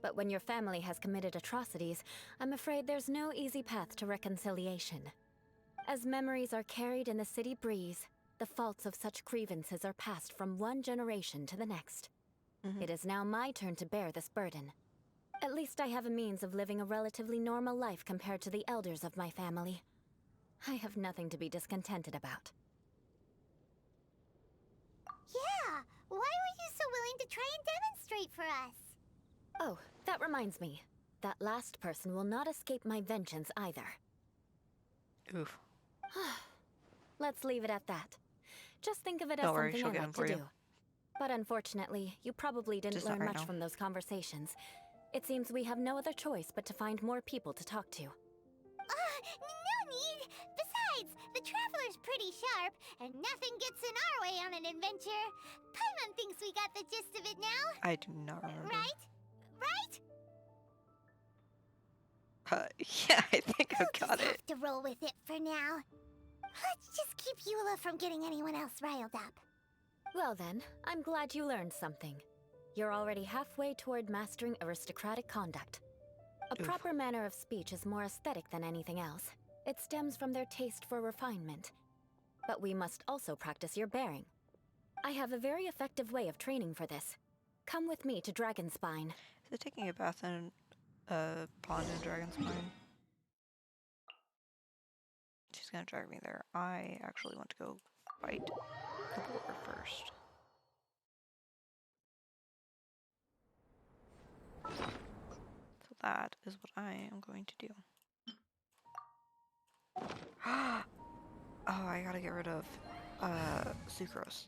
But when your family has committed atrocities, I'm afraid there's no easy path to reconciliation. As memories are carried in the city breeze, the faults of such grievances are passed from one generation to the next. It is now my turn to bear this burden. At least I have a means of living a relatively normal life compared to the elders of my family. I have nothing to be discontented about. Yeah, why were you so willing to try and demonstrate for us? Oh, that reminds me. That last person will not escape my vengeance either. Oof. Let's leave it at that. Just think of it as Don't worry, something she'll I get like him to for you. do. But unfortunately, you probably didn't Just not learn right much now. from those conversations. It seems we have no other choice but to find more people to talk to. No need! Besides, the Traveler's pretty sharp, and nothing gets in our way on an adventure. Paimon thinks we got the gist of it now. I do not remember. Right? Right? Yeah, I think I We'll got just it. have to roll with it for now. Let's just keep Eula from getting anyone else riled up. Well then, I'm glad you learned something. You're already halfway toward mastering aristocratic conduct. A Oof. proper manner of speech is more aesthetic than anything else. It stems from their taste for refinement. But we must also practice your bearing. I have a very effective way of training for this. Come with me to Dragonspine. Is it taking a bath in a pond in Dragonspine? She's gonna drag me there. I actually want to go fight the boar first. So that is what I am going to do. Oh, I gotta get rid of sucrose.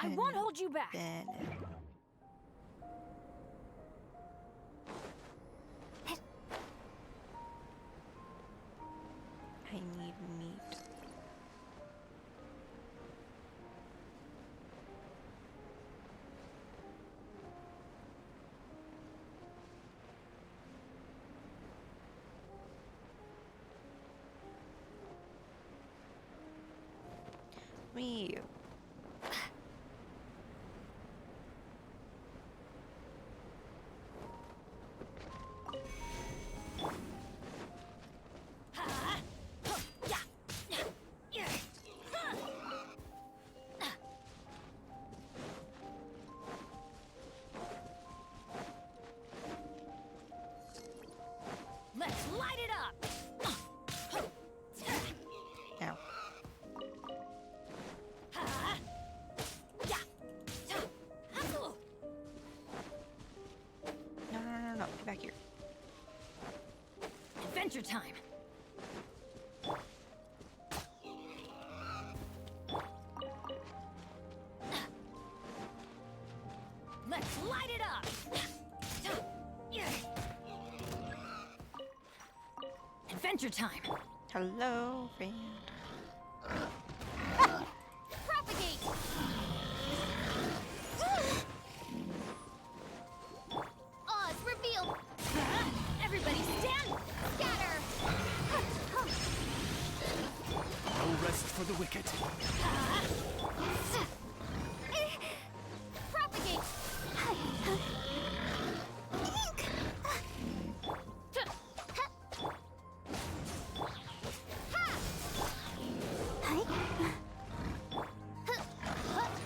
I won't hold you back. Then I need meat. Me. Let's light it up. Now. No. Get back here. Adventure time. Let's light it up. Adventure time. Hello, friend. Propagate. Oz revealed. Everybody stand. Scatter. No rest for the wicked. Propagate.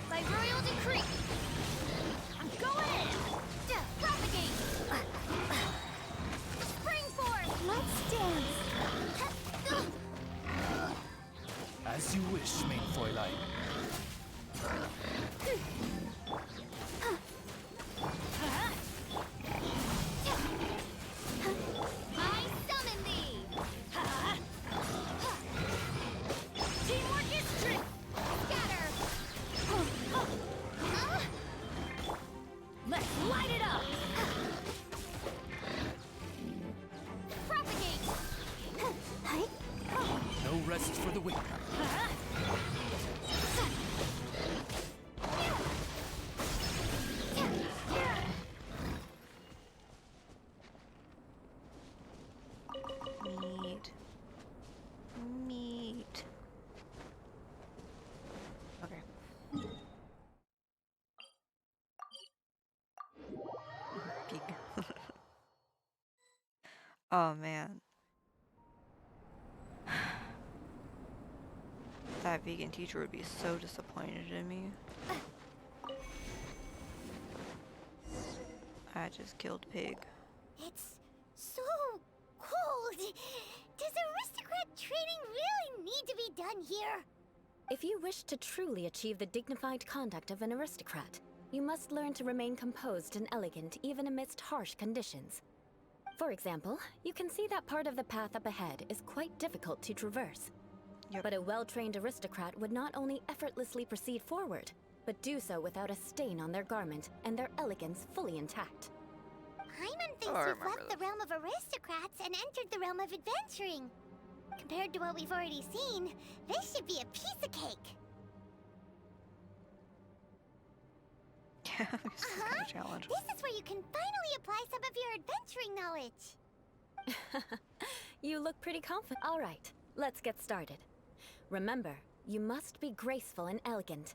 By royal decree. I'm going in. Propagate. Springboard. Let's dance. As you wish, main Fräulein. I summon thee. Teamwork is strength. Scatter. Let's light it up. Propagate. No rest for the wicked. Meat. Meat. Okay. Oh man. That vegan teacher would be so disappointed in me. I just killed pig. It's so cold. Does aristocrat training really need to be done here? If you wish to truly achieve the dignified conduct of an aristocrat, you must learn to remain composed and elegant even amidst harsh conditions. For example, you can see that part of the path up ahead is quite difficult to traverse. Yep. But a well-trained aristocrat would not only effortlessly proceed forward, but do so without a stain on their garment and their elegance fully intact. Paimon thinks Oh, I we've remember left the realm of aristocrats and entered the realm of adventuring. Compared to what we've already seen, this should be a piece of cake. Yeah, it's kind of challenge. This is where you can finally apply some of your adventuring knowledge. You look pretty confident. All right, let's get started. Remember, you must be graceful and elegant.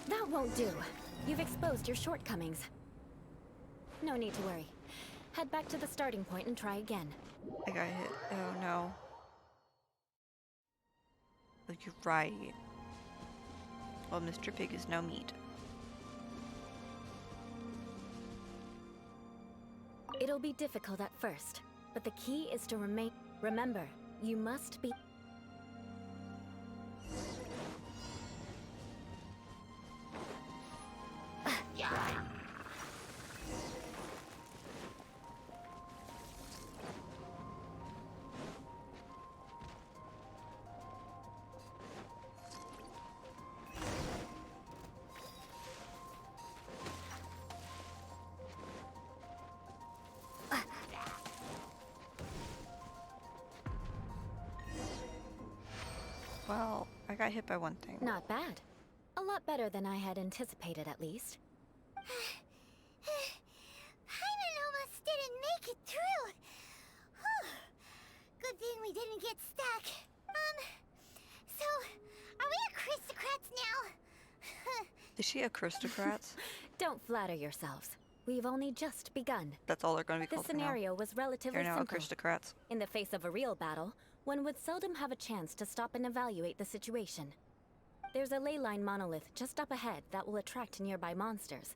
That won't do. You've exposed your shortcomings. No need to worry. Head back to the starting point and try again. I got hit. Oh no. Oh, you're right. Well, Mr. Pig is now meat. It'll be difficult at first, but the key is to remain... Remember, you must be... Well, I got hit by one thing. Not bad. A lot better than I had anticipated, at least. Paimon almost didn't make it through. Whew. Good thing we didn't get stuck. So, are we aristocrats now? Is she aristocrats? Don't flatter yourselves. We've only just begun. That's all they're going to be This called for now. scenario was relatively They're now simple. aristocrats. In the face of a real battle, one would seldom have a chance to stop and evaluate the situation. There's a ley line monolith just up ahead that will attract nearby monsters.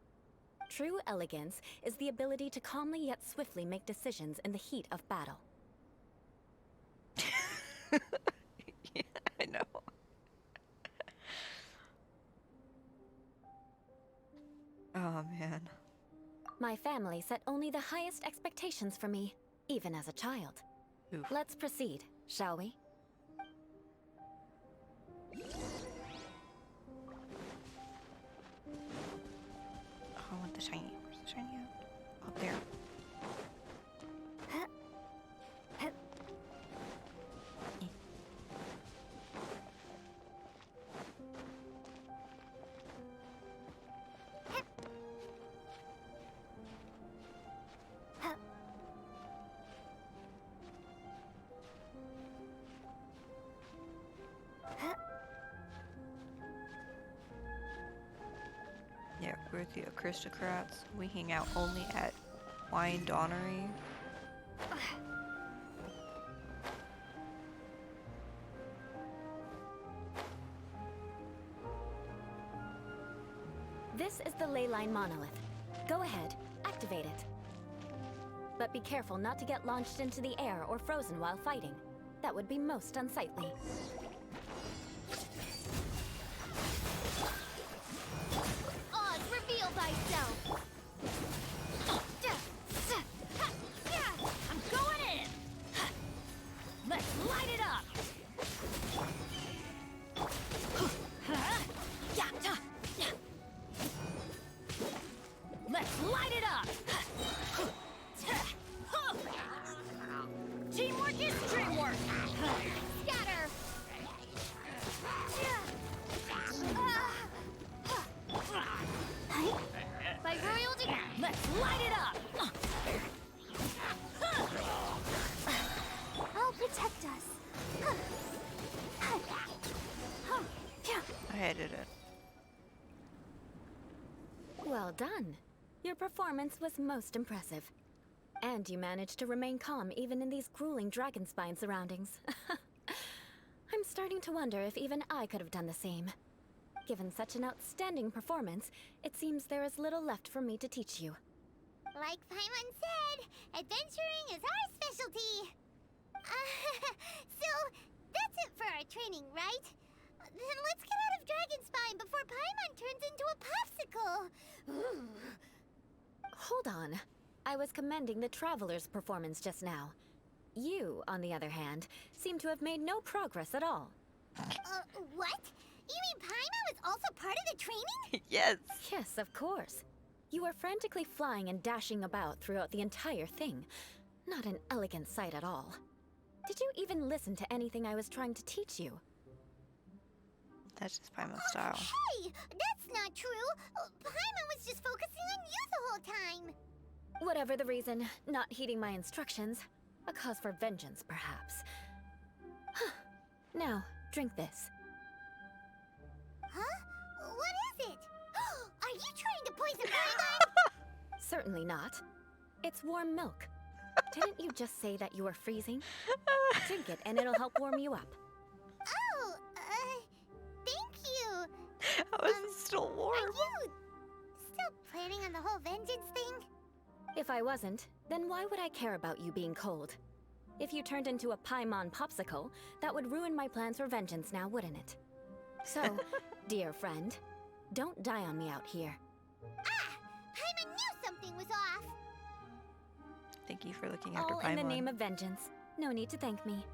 True elegance is the ability to calmly yet swiftly make decisions in the heat of battle. Yeah, I know. Oh man. My family set only the highest expectations for me, even as a child. Oof. Let's proceed, shall we? I want the shiny. Where's the shiny at? Up there. Yeah, we're the aristocrats. We hang out only at Wine Donnery. This is the ley line monolith. Go ahead, activate it. But be careful not to get launched into the air or frozen while fighting. That would be most unsightly. Oz, reveal thyself! I'm going in! Let's light it up! Let's light it up! Teamwork is dreamwork! Scatter! hated it. Well done. Your performance was most impressive. And you managed to remain calm even in these grueling dragon spine surroundings. I'm starting to wonder if even I could have done the same. Given such an outstanding performance, it seems there is little left for me to teach you. Like Paimon said, adventuring is our specialty. So, that's it for our training, right? Then let's get out of Dragonspine before Paimon turns into a popsicle. Hold on. I was commending the Traveler's performance just now. You, on the other hand, seem to have made no progress at all. What? You mean Paimon was also part of the training? Yes. Yes, of course. You were frantically flying and dashing about throughout the entire thing. Not an elegant sight at all. Did you even listen to anything I was trying to teach you? That's just Paimon's style. Hey, that's not true. Paimon was just focusing on you the whole time. Whatever the reason, not heeding my instructions. A cause for vengeance, perhaps. Now, drink this. Huh? What is it? Are you trying to poison Paimon? Certainly not. It's warm milk. Didn't you just say that you were freezing? Drink it and it'll help warm you up. Oh, thank you. How is it still warm? Are you still planning on the whole vengeance thing? If I wasn't, then why would I care about you being cold? If you turned into a Paimon popsicle, that would ruin my plans for vengeance now, wouldn't it? So, dear friend, don't die on me out here. Ah! Paimon knew something was off. Thank you for looking after All Paimon. in the name of vengeance. No need to thank me.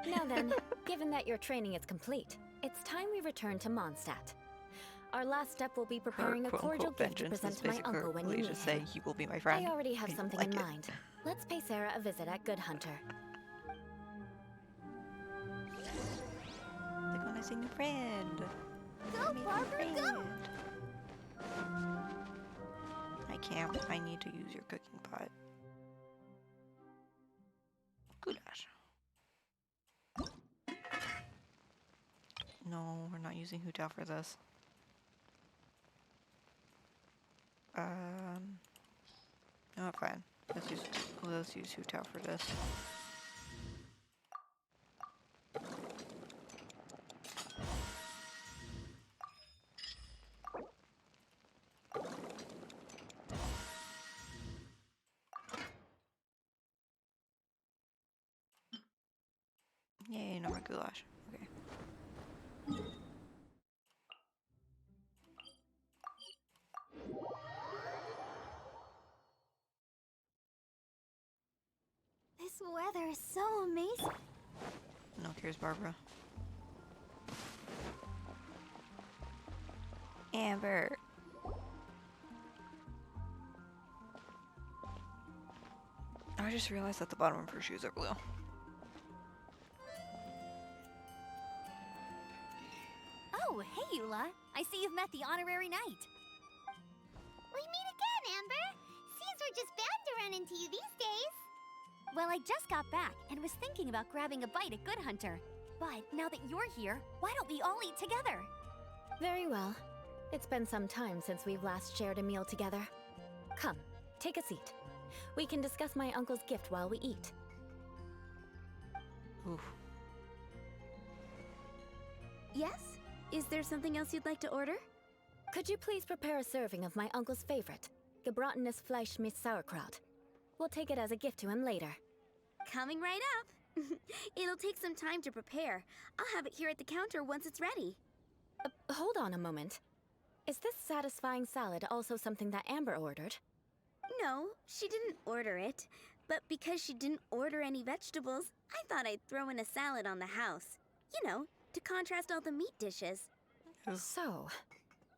Now then, given that your training is complete, it's time we return to Mondstadt. Our last step will be preparing Her a cordial quote-unquote gift to vengeance present is to my basically uncle when you really meet just him. saying he will be my friend. I already have I something like in it. mind. Let's pay Sarah a visit at Good Hunter. They're gonna sing a friend. Go, Make a Barbara, go! friend. I can't. I need to use your cooking pot. Goulash. No, we're not using Hu Tao for this. No, fine. Let's use Hu Tao for this. Yay, no more goulash. Okay. This weather is so amazing. No cares, Barbara. Amber. I just realized that the bottom of her shoes are blue. Oh, hey, Eula. I see you've met the honorary knight. We meet again, Amber. Seems we're just bound to run into you these days. Well, I just got back and was thinking about grabbing a bite at Good Hunter. But now that you're here, why don't we all eat together? Very well. It's been some time since we've last shared a meal together. Come, take a seat. We can discuss my uncle's gift while we eat. Oof. Yes? Is there something else you'd like to order? Could you please prepare a serving of my uncle's favorite, gebratenes Fleisch mit Sauerkraut? We'll take it as a gift to him later. Coming right up. It'll take some time to prepare. I'll have it here at the counter once it's ready. Hold on a moment. Is this satisfying salad also something that Amber ordered? No, she didn't order it. But because she didn't order any vegetables, I thought I'd throw in a salad on the house. You know, to contrast all the meat dishes. So,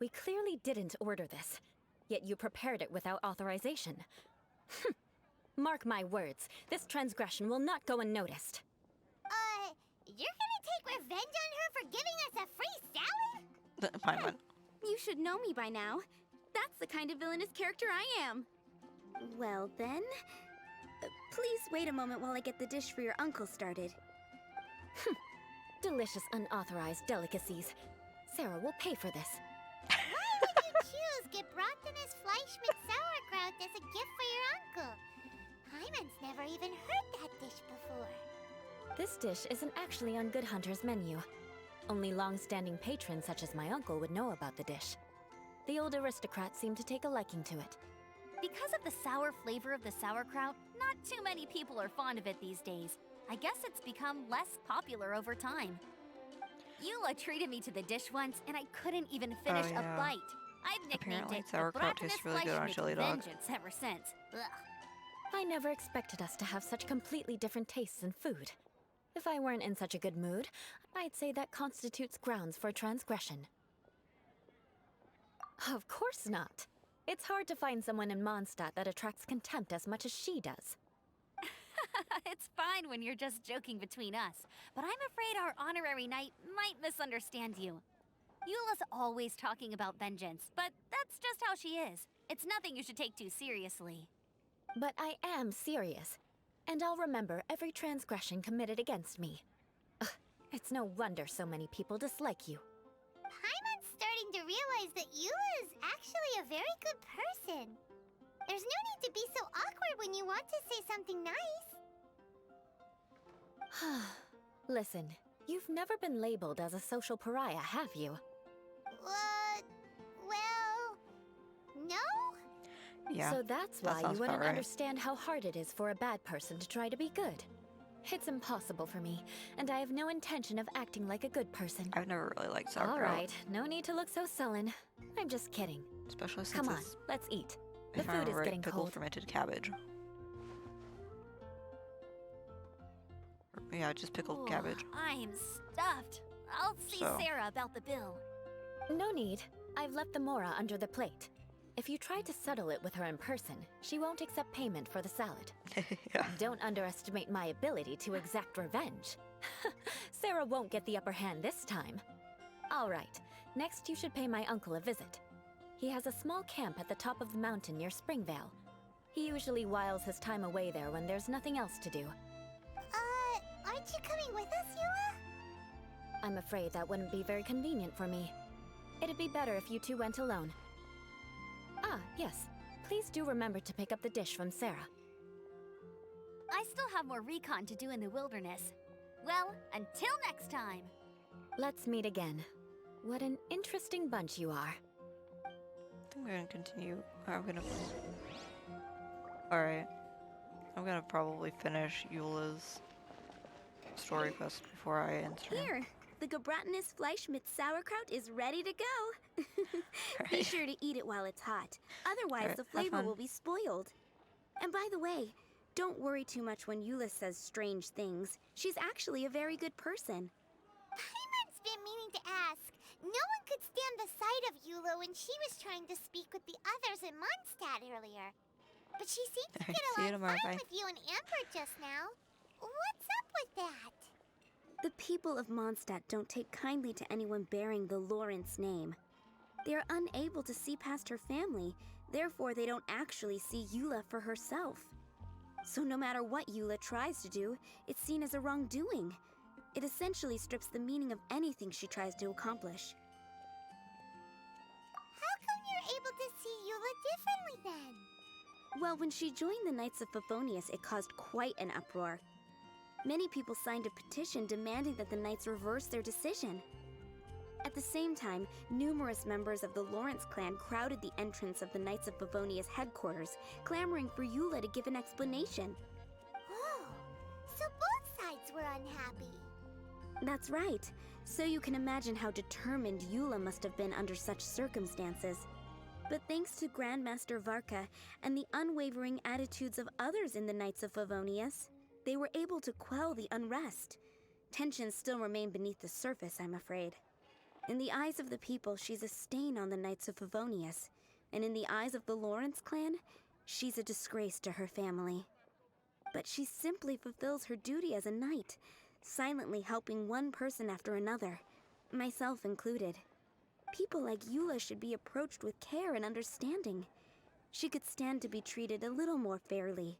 we clearly didn't order this, yet you prepared it without authorization. Mark my words, this transgression will not go unnoticed. You're gonna take revenge on her for giving us a free salad? Paimon. You should know me by now. That's the kind of villainous character I am. Well then, please wait a moment while I get the dish for your uncle started. Delicious unauthorized delicacies. Sarah will pay for this. Why would you choose Gebrattenes Fleischmit sauerkraut as a gift for your uncle? Hyman's never even heard that dish before. This dish isn't actually on Good Hunter's menu. Only long-standing patrons such as my uncle would know about the dish. The old aristocrats seem to take a liking to it. Because of the sour flavor of the sauerkraut, not too many people are fond of it these days. I guess it's become less popular over time. Eula treated me to the dish once, and I couldn't even finish a bite. I've nicknamed Apparently it sauerkraut Gebrattenes tastes really good on Fleischmit chili dog. Vengeance ever since. Ugh. I never expected us to have such completely different tastes in food. If I weren't in such a good mood, I'd say that constitutes grounds for transgression. Of course not. It's hard to find someone in Mondstadt that attracts contempt as much as she does. It's fine when you're just joking between us, but I'm afraid our honorary knight might misunderstand you. Eula's always talking about vengeance, but that's just how she is. It's nothing you should take too seriously. But I am serious, and I'll remember every transgression committed against me. Ugh, it's no wonder so many people dislike you. Paimon's starting to realize that Eula is actually a very good person. There's no need to be so awkward when you want to say something nice. Listen, you've never been labeled as a social pariah, have you? Well, no? Yeah. So that's that why sounds you wouldn't about right. understand how hard it is for a bad person to try to be good. It's impossible for me, and I have no intention of acting like a good person. I've never really liked sauerkraut. All right, no need to look so sullen. I'm just kidding. Especially since Come on, it's, let's eat. The if I food is remember right, getting pickled cold. fermented cabbage. Yeah, just pickled Oh, cabbage. I'm stuffed. I'll see So. Sarah about the bill. No need. I've left the mora under the plate. If you try to settle it with her in person, she won't accept payment for the salad. Yeah. Don't underestimate my ability to exact revenge. Sarah won't get the upper hand this time. All right, next you should pay my uncle a visit. He has a small camp at the top of the mountain near Springvale. He usually whiles his time away there when there's nothing else to do. Aren't you coming with us, Eula? I'm afraid that wouldn't be very convenient for me. It'd be better if you two went alone. Ah, yes. Please do remember to pick up the dish from Sarah. I still have more recon to do in the wilderness. Well, until next time. Let's meet again. What an interesting bunch you are. I think we're gonna continue. Alright. I'm gonna probably finish Eula's story quest before I end stream. Here, the Gebrattenes Fleischmit sauerkraut is ready to go. Be Alright. sure to eat it while it's hot. Otherwise, Alright, the have flavor fun. will be spoiled. And by the way, don't worry too much when Eula says strange things. She's actually a very good person. Paimon's been meaning to ask. No one could stand the sight of Eula when she was trying to speak with the others in Mondstadt earlier. But she seemed to Alright, get see you along tomorrow, fine bye. with you and Amber just now. What's up with that? The people of Mondstadt don't take kindly to anyone bearing the Lawrence name. They are unable to see past her family, therefore they don't actually see Eula for herself. So no matter what Eula tries to do, it's seen as a wrongdoing. It essentially strips the meaning of anything she tries to accomplish. How come you're able to see Eula differently then? Well, when she joined the Knights of Favonius, it caused quite an uproar. Many people signed a petition demanding that the Knights reverse their decision. At the same time, numerous members of the Lawrence clan crowded the entrance of the Knights of Favonius headquarters, clamoring for Eula to give an explanation. Oh, so both sides were unhappy. That's right. So you can imagine how determined Eula must have been under such circumstances. But thanks to Grandmaster Varka and the unwavering attitudes of others in the Knights of Favonius, they were able to quell the unrest. Tensions still remain beneath the surface, I'm afraid. In the eyes of the people, she's a stain on the Knights of Favonius, and in the eyes of the Lawrence clan, she's a disgrace to her family. But she simply fulfills her duty as a knight, silently helping one person after another, myself included. People like Eula should be approached with care and understanding. She could stand to be treated a little more fairly.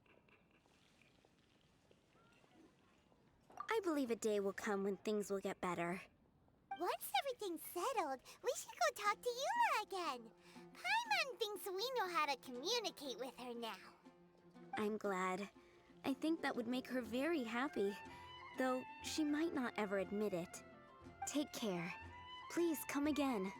I believe a day will come when things will get better. Once everything's settled, we should go talk to Yula again. Paimon thinks we know how to communicate with her now. I'm glad. I think that would make her very happy, though she might not ever admit it. Take care. Please come again.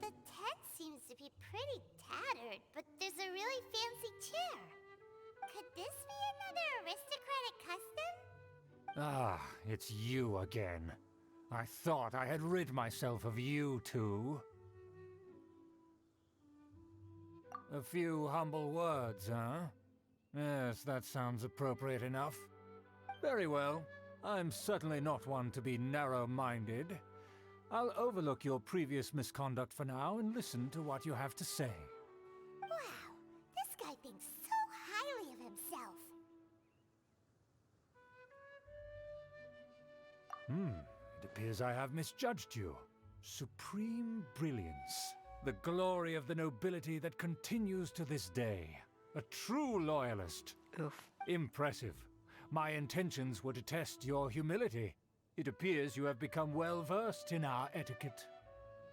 The tent seems to be pretty tattered, but there's a really fancy chair. Could this be another aristocratic custom? Ah, it's you again. I thought I had rid myself of you two. A few humble words, huh? Yes, that sounds appropriate enough. Very well. I'm certainly not one to be narrow-minded. I'll overlook your previous misconduct for now and listen to what you have to say. Wow, this guy thinks so highly of himself. It appears I have misjudged you. Supreme brilliance. The glory of the nobility that continues to this day. A true loyalist. Oof. Impressive. My intentions were to test your humility. It appears you have become well-versed in our etiquette.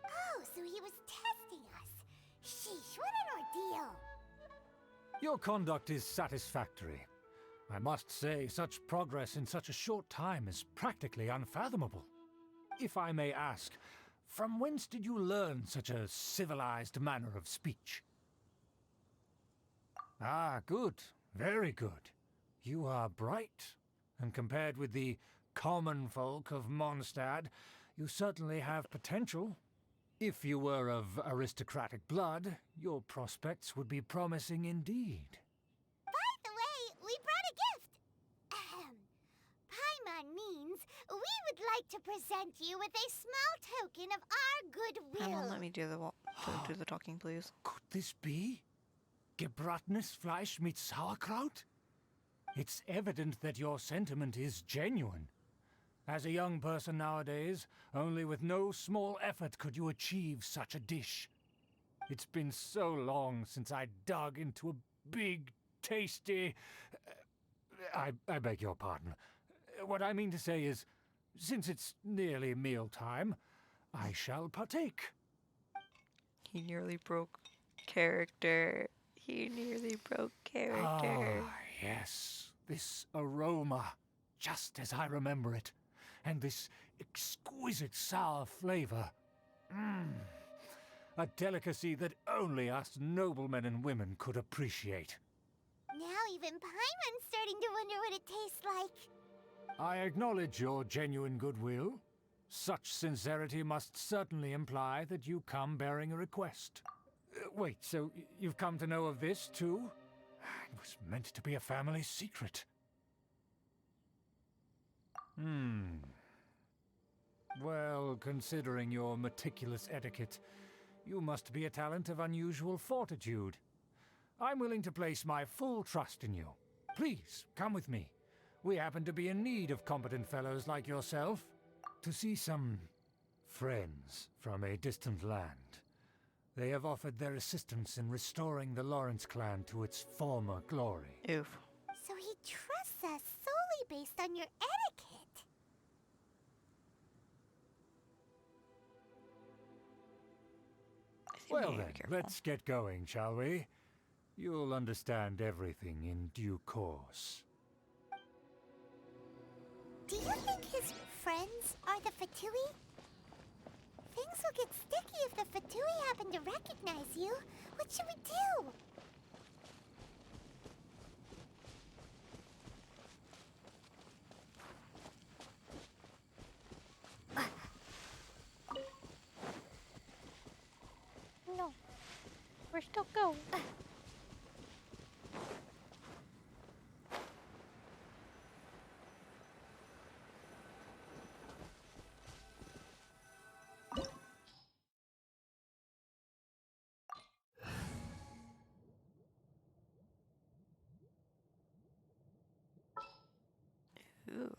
Oh, so he was testing us. Sheesh, what an ordeal. Your conduct is satisfactory. I must say, such progress in such a short time is practically unfathomable. If I may ask, from whence did you learn such a civilized manner of speech? Ah, good. Very good. You are bright, and compared with the common folk of Mondstadt, you certainly have potential. If you were of aristocratic blood, your prospects would be promising indeed. By the way, we brought a gift. Paimon means we would like to present you with a small token of our goodwill. Paimon, let me do the talking, please. Could this be? Gebratenes Fleisch mit Sauerkraut? It's evident that your sentiment is genuine. As a young person nowadays, only with no small effort could you achieve such a dish. It's been so long since I dug into a big, tasty... I beg your pardon. What I mean to say is, since it's nearly mealtime, I shall partake. He nearly broke character. He nearly broke character. Ah, yes. This aroma, just as I remember it. And this exquisite sour flavor. A delicacy that only us noblemen and women could appreciate. Now even Paimon's starting to wonder what it tastes like. I acknowledge your genuine goodwill. Such sincerity must certainly imply that you come bearing a request. Wait, so you've come to know of this, too? It was meant to be a family secret. Well, considering your meticulous etiquette, you must be a talent of unusual fortitude. I'm willing to place my full trust in you. Please, come with me. We happen to be in need of competent fellows like yourself. To see some friends from a distant land. They have offered their assistance in restoring the Lawrence clan to its former glory. Oof. So he trusts us solely based on your etiquette. I think we Well need to then, be careful. let's get going, shall we? You'll understand everything in due course. Do you think his friends are the Fatui? Things will get sticky if the Fatui happen to recognize you. What should we do? No. We're still going. Ooh.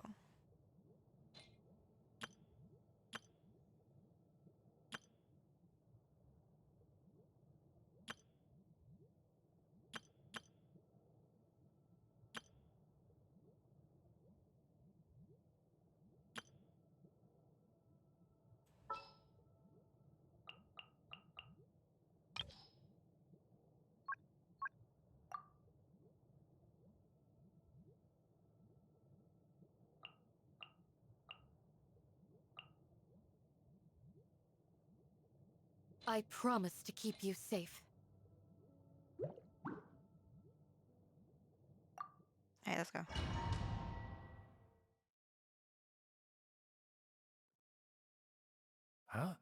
I promise to keep you safe. Hey, let's go. Huh?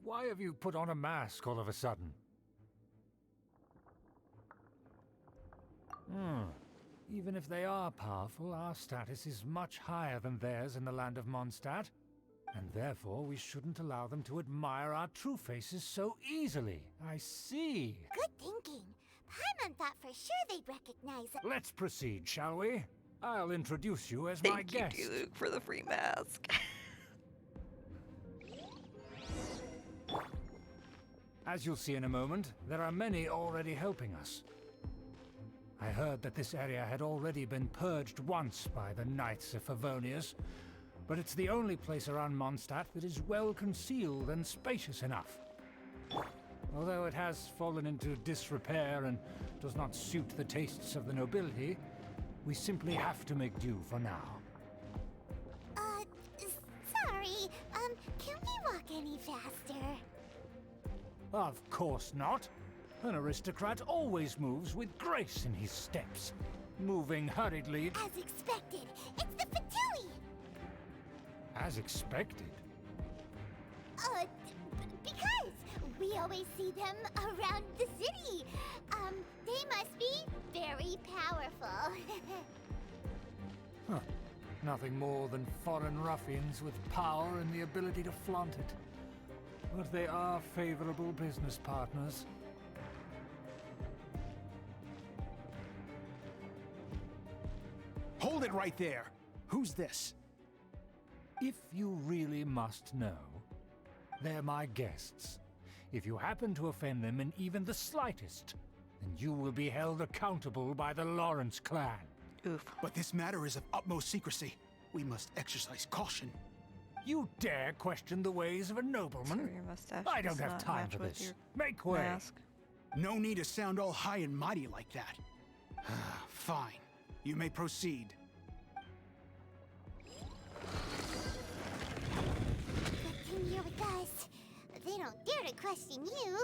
Why have you put on a mask all of a sudden? Even if they are powerful, our status is much higher than theirs in the land of Mondstadt. And therefore, we shouldn't allow them to admire our true faces so easily. I see. Good thinking. Paimon thought for sure they'd recognize it. Let's proceed, shall we? I'll introduce you as my Thank you, guest. Luke, for the free mask. As you'll see in a moment, there are many already helping us. I heard that this area had already been purged once by the Knights of Favonius, but it's the only place around Mondstadt that is well concealed and spacious enough. Although it has fallen into disrepair and does not suit the tastes of the nobility, we simply have to make do for now. Sorry. Can we walk any faster? Of course not. An aristocrat always moves with grace in his steps. Moving hurriedly... As expected, it's the Fatui! As expected. Because we always see them around the city. They must be very powerful. Huh. Nothing more than foreign ruffians with power and the ability to flaunt it. But they are favorable business partners. Hold it right there. Who's this? If you really must know, they're my guests. If you happen to offend them in even the slightest, then you will be held accountable by the Lawrence clan. Oof. But this matter is of utmost secrecy. We must exercise caution. You dare question the ways of a nobleman? Sorry, your mustache I don't does have not time match for with this. your Make way. mask. No need to sound all high and mighty like that. Fine. You may proceed. Good thing you're with us. They don't dare to question you.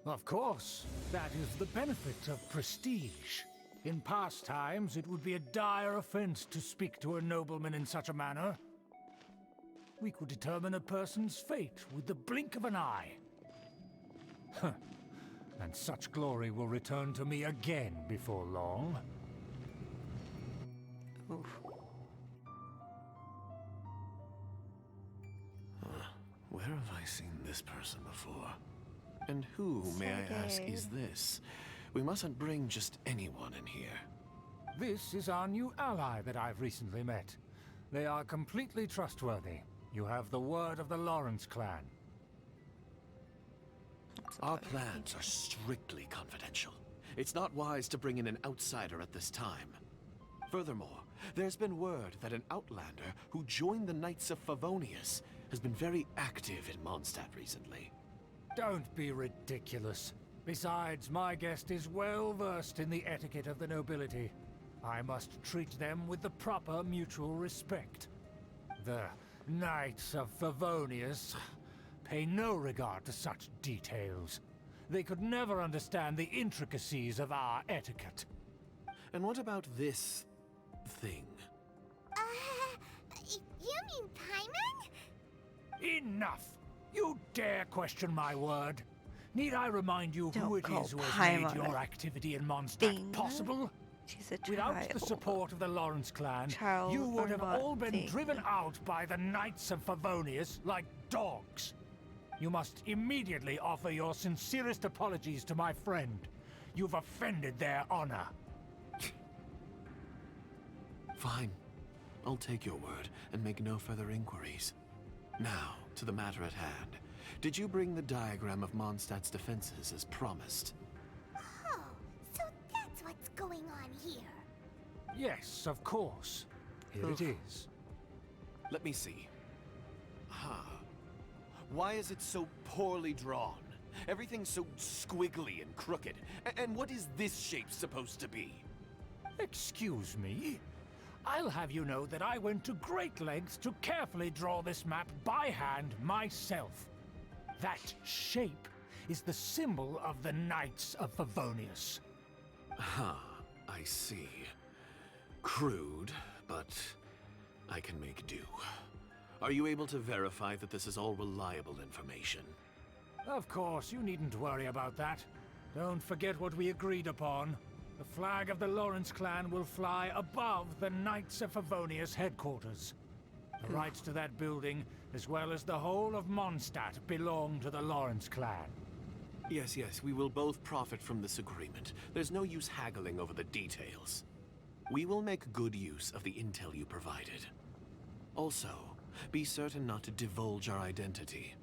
Of course. That is the benefit of prestige. In past times, it would be a dire offense to speak to a nobleman in such a manner. We could determine a person's fate with the blink of an eye. Huh. And such glory will return to me again before long. Oof. Where have I seen this person before? And who, may I ask, is this? We mustn't bring just anyone in here. This is our new ally that I've recently met. They are completely trustworthy. You have the word of the Lawrence clan. Our plans are strictly confidential. It's not wise to bring in an outsider at this time. Furthermore, there's been word that an outlander who joined the Knights of Favonius has been very active in Mondstadt recently. Don't be ridiculous. Besides, my guest is well versed in the etiquette of the nobility. I must treat them with the proper mutual respect. The Knights of Favonius pay no regard to such details. They could never understand the intricacies of our etiquette. And what about this thing? You mean Paimon? Enough! You dare question my word? Need I remind you who it is who has Paimon made your activity in Mondstadt thing. possible? She's a child. Without the support of the Lawrence clan, Child you would or have not all been thing. driven out by the Knights of Favonius like dogs. You must immediately offer your sincerest apologies to my friend. You've offended their honor. Fine. I'll take your word and make no further inquiries. Now, to the matter at hand. Did you bring the diagram of Mondstadt's defenses as promised? Oh, so that's what's going on here. Yes, of course. Here it is. Let me see. Why is it so poorly drawn? Everything's so squiggly and crooked. And what is this shape supposed to be? Excuse me? I'll have you know that I went to great lengths to carefully draw this map by hand myself. That shape is the symbol of the Knights of Favonius. I see. Crude, but I can make do. Are you able to verify that this is all reliable information? Of course, you needn't worry about that. Don't forget what we agreed upon. The flag of the Lawrence clan will fly above the Knights of Favonius headquarters. The rights to that building, as well as the whole of Mondstadt, belong to the Lawrence clan. Yes, we will both profit from this agreement. There's no use haggling over the details. We will make good use of the intel you provided. Also, be certain not to divulge our identity.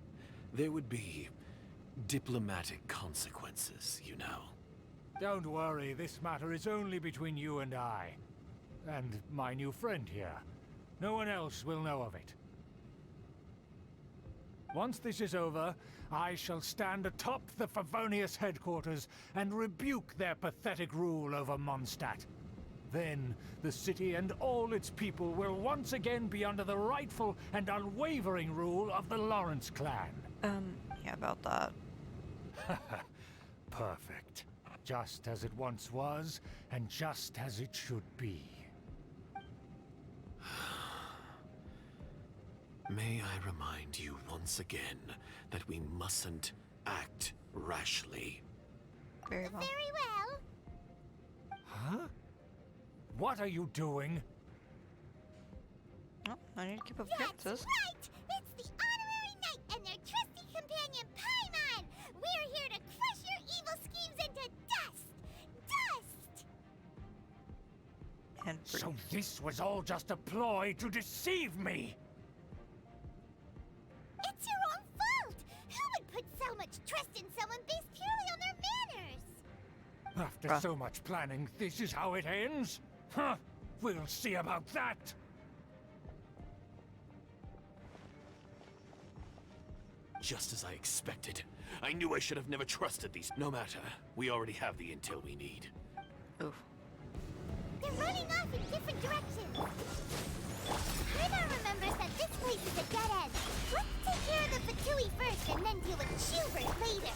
There would be diplomatic consequences, you know. Don't worry, this matter is only between you and I. And my new friend here. No one else will know of it. Once this is over, I shall stand atop the Favonius headquarters and rebuke their pathetic rule over Mondstadt. Then, the city and all its people will once again be under the rightful and unwavering rule of the Lawrence clan. Yeah, about that. Perfect. Just as it once was, and just as it should be. May I remind you once again that we mustn't act rashly. Very well. Very well. Huh? What are you doing? Oh, I need to keep up That's appearances. right! It's the Honorary Knight and their trusty companion, Paimon! We're here to crush your evil schemes into dust! Dust! And So this was all just a ploy to deceive me! It's your own fault! Who would put so much trust in someone based purely on their manners? After so much planning, this is how it ends? Huh? We'll see about that! Just as I expected. I knew I should have never trusted these. No matter. We already have the intel we need. Oof. They're running off in different directions. Paimon remembers that this place is a dead end. Let's take care of the Fatui first and then deal with Schubert later.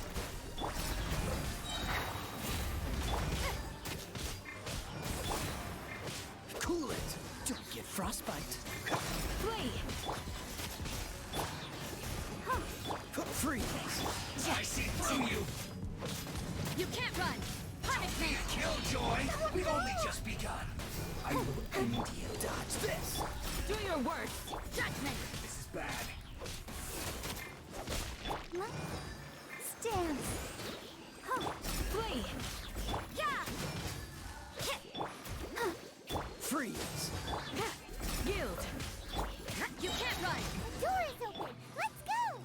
Cool it. Don't get frostbite. Flee! Freeze. I see through you! You can't run! Punish me! Killjoy! We've only just begun. I will end you. Dodge this. Do your worst! Judgment! This is bad. Stance. Flee! Yeah! Freeze. Yield! You can't run! The door is open. Let's go.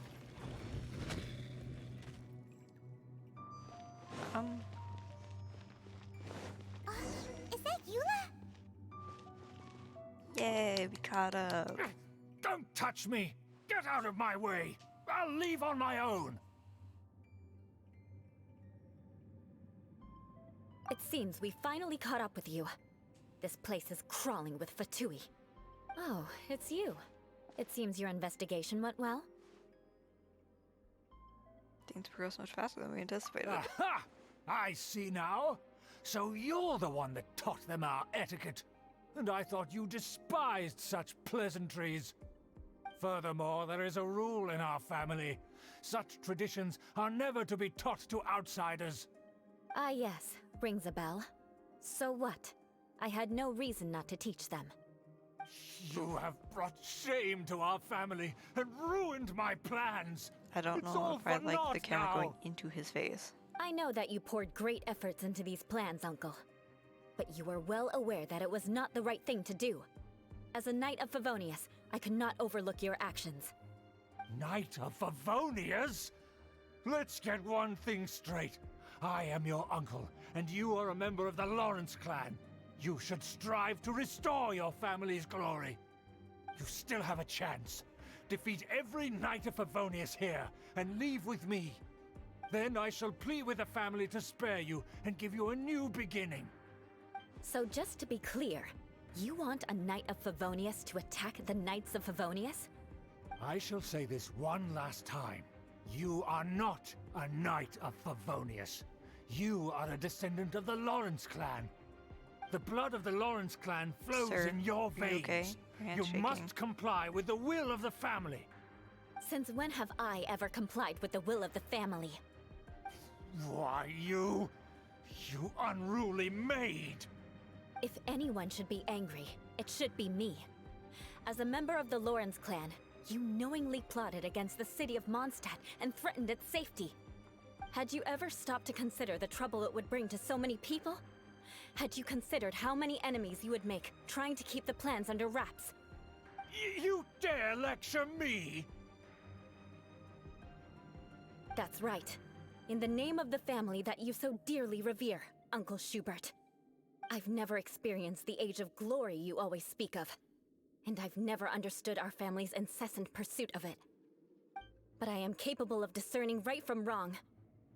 Is that Eula? Yay, we caught up. Don't touch me! Get out of my way! I'll leave on my own! It seems we finally caught up with you. This place is crawling with Fatui. Oh, it's you. It seems your investigation went well. Things progress much faster than we anticipated. Aha! I see now. So you're the one that taught them our etiquette. And I thought you despised such pleasantries. Furthermore, there is a rule in our family. Such traditions are never to be taught to outsiders. Ah yes, rings a bell. So what? I had no reason not to teach them. You have brought shame to our family and ruined my plans. I don't It's know all if I for like naught the camera now. going into his face. I know that you poured great efforts into these plans, Uncle. But you were well aware that it was not the right thing to do. As a Knight of Favonius, I could not overlook your actions. Knight of Favonius? Let's get one thing straight. I am your uncle, and you are a member of the Lawrence clan. You should strive to restore your family's glory. You still have a chance. Defeat every Knight of Favonius here, and leave with me. Then I shall plead with the family to spare you and give you a new beginning. So just to be clear, you want a Knight of Favonius to attack the Knights of Favonius? I shall say this one last time. You are not a Knight of Favonius. You are a descendant of the Lawrence clan. The blood of the Lawrence clan flows Sir, in your are you veins. okay? Your hand's You shaking. must comply with the will of the family. Since when have I ever complied with the will of the family? Why, you unruly maid! If anyone should be angry, it should be me. As a member of the Lawrence clan, you knowingly plotted against the city of Mondstadt and threatened its safety. Had you ever stopped to consider the trouble it would bring to so many people? Had you considered how many enemies you would make trying to keep the plans under wraps? You dare lecture me? That's right. In the name of the family that you so dearly revere, Uncle Schubert. I've never experienced the age of glory you always speak of. And I've never understood our family's incessant pursuit of it. But I am capable of discerning right from wrong.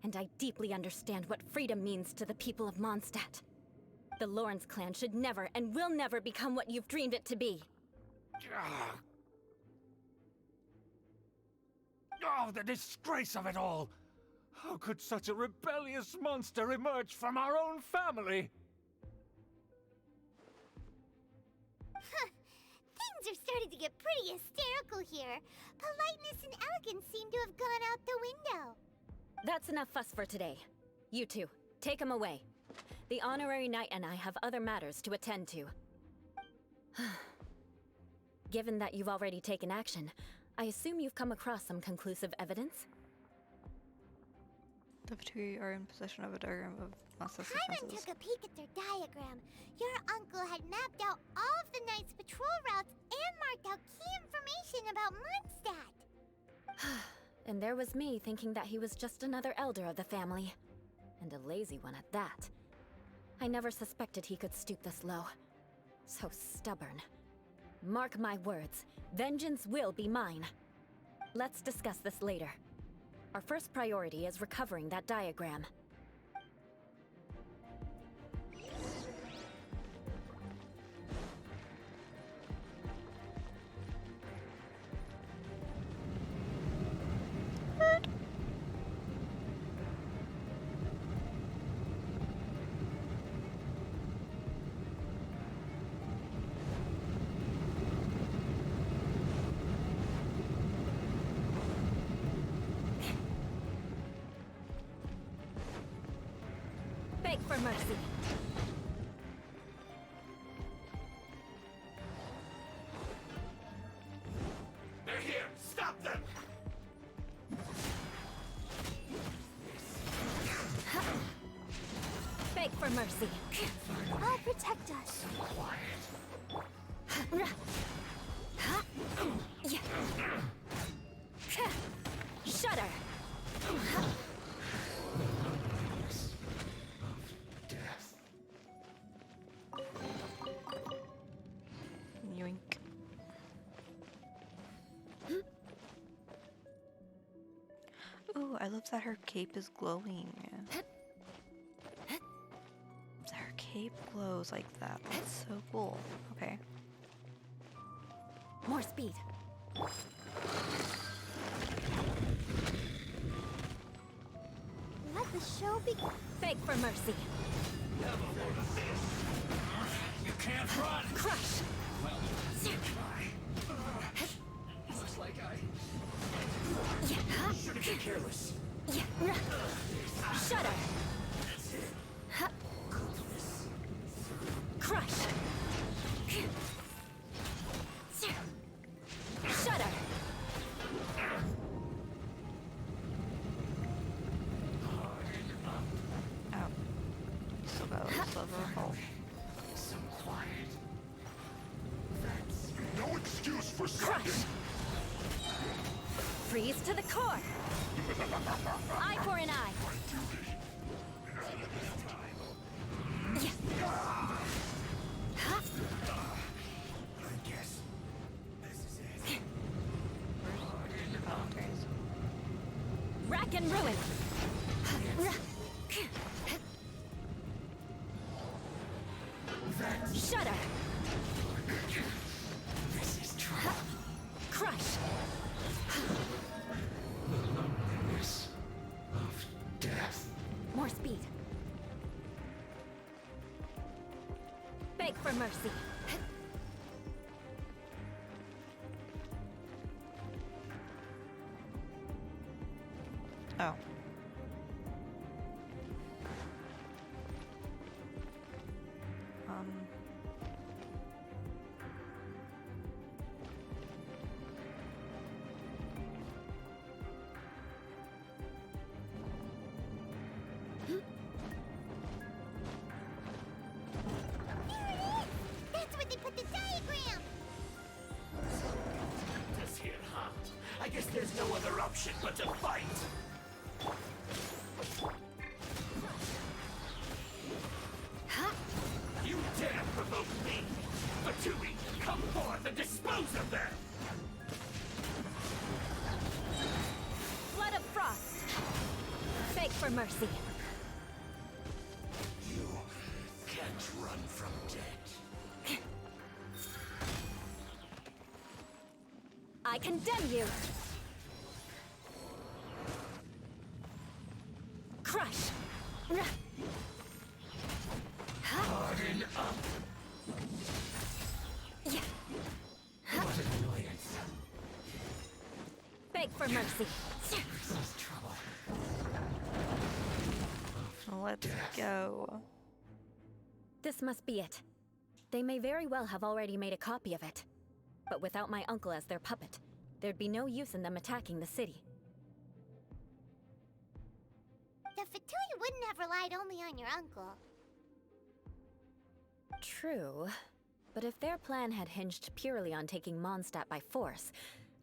And I deeply understand what freedom means to the people of Mondstadt. The Lawrence clan should never and will never become what you've dreamed it to be. Oh, the disgrace of it all! How could such a rebellious monster emerge from our own family? Things are starting to get pretty hysterical here. Politeness and elegance seem to have gone out the window. That's enough fuss for today. You two, take him away. The honorary knight and I have other matters to attend to. Given that you've already taken action, I assume you've come across some conclusive evidence? The Fatui are in possession of a diagram of Monsta's Hyman defenses. took a peek at their diagram. Your uncle had mapped out all of the Knight's patrol routes and marked out key information about Mondstadt. And there was me thinking that he was just another elder of the family. And a lazy one at that. I never suspected he could stoop this low. So stubborn. Mark my words, vengeance will be mine. Let's discuss this later. Our first priority is recovering that diagram. mercy. I'll protect us. Shudder. Yoink. Ooh, I love that her cape is glowing. That her cape glows like that. That's so cool. Okay. More speed. Let the show begin. Beg for mercy. You can't run! Crush. Looks like I shouldn't be careless. Shudder. Crush. Shudder. Oh. Still got a silver hole. Some quiet. That's no excuse for Crush. Freeze to the core. Eye for an eye. I guess this is it. Volunteers. Rack and ruin. Shudder. This is trouble. Crush. This of death. More speed. Beg for mercy. Oh. That's where they put the diagram. This here, huh? I guess there's no other option but to fight. You dare provoke me! Fatui, come forth and dispose of them! Flood of frost. Beg for mercy. You can't run from death. I condemn you. Crush. Harden up! Yeah. What an annoyance. Beg for mercy. This is trouble. Let's go. This must be it. They may very well have already made a copy of it. But without my uncle as their puppet, there'd be no use in them attacking the city. The Fatui wouldn't have relied only on your uncle. True. But if their plan had hinged purely on taking Mondstadt by force,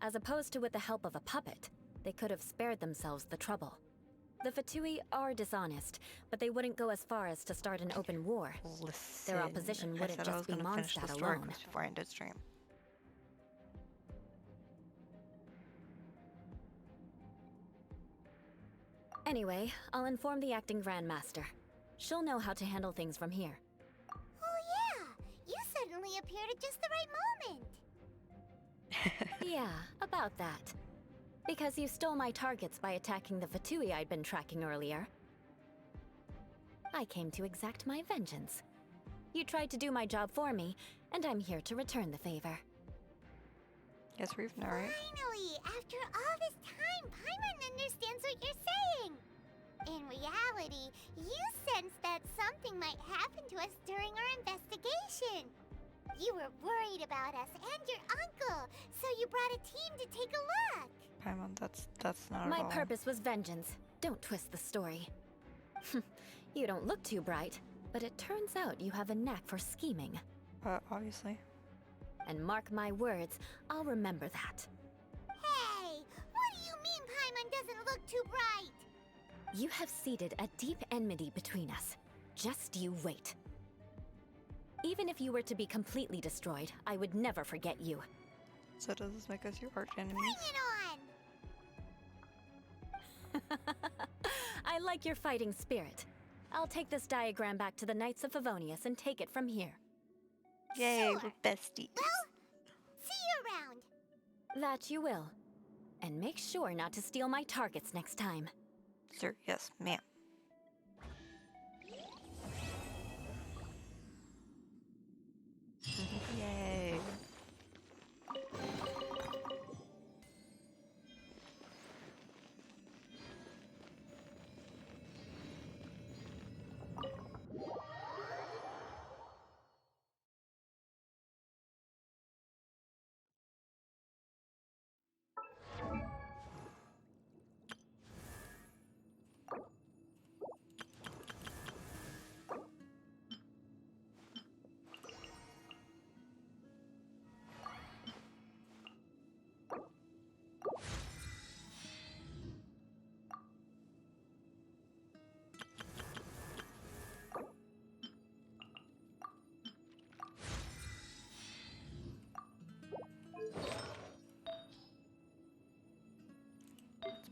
as opposed to with the help of a puppet, they could have spared themselves the trouble. The Fatui are dishonest, but they wouldn't go as far as to start an open war. Their opposition I wouldn't said I was just be gonna finish the Mondstadt story alone. before I ended stream. Anyway, I'll inform the acting Grand Master. She'll know how to handle things from here. Oh yeah, you suddenly appeared at just the right moment. Yeah, about that. Because you stole my targets by attacking the Fatui I'd been tracking earlier. I came to exact my vengeance. You tried to do my job for me, and I'm here to return the favor. Yes, we've now, right? Finally, after all this time, Paimon understands what you're saying. In reality, you sensed that something might happen to us during our investigation. You were worried about us and your uncle, so you brought a team to take a look. Paimon, that's not My at all. purpose was vengeance. Don't twist the story. You don't look too bright, but it turns out you have a knack for scheming. Obviously. And mark my words, I'll remember that. Hey, what do you mean Paimon doesn't look too bright? You have seeded a deep enmity between us. Just you wait. Even if you were to be completely destroyed, I would never forget you. So does this make us your arch enemies? Bring it on! I like your fighting spirit. I'll take this diagram back to the Knights of Favonius and take it from here. Yay, Sure. we're besties. Well, see you around. That you will. And make sure not to steal my targets next time. Sir, yes, ma'am. Yay.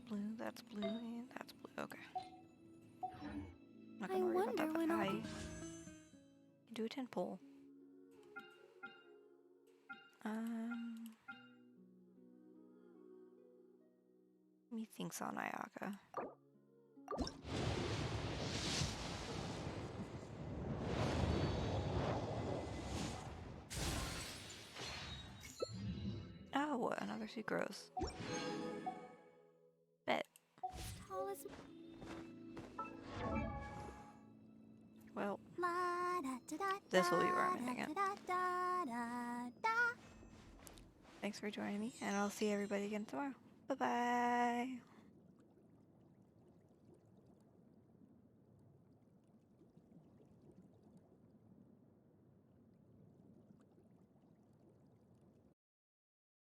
Blue, that's blue, and that's blue. Okay. Not I gonna worry about wonder that, when but I'll I be... do a 10 pull. Methinks on Ayaka. Oh, another sucrose. Bet. Tall as... Well, La, da, da, da, this will be where I'm da, ending it. da, da, da, da. Thanks for joining me, and I'll see everybody again tomorrow. Bye-bye!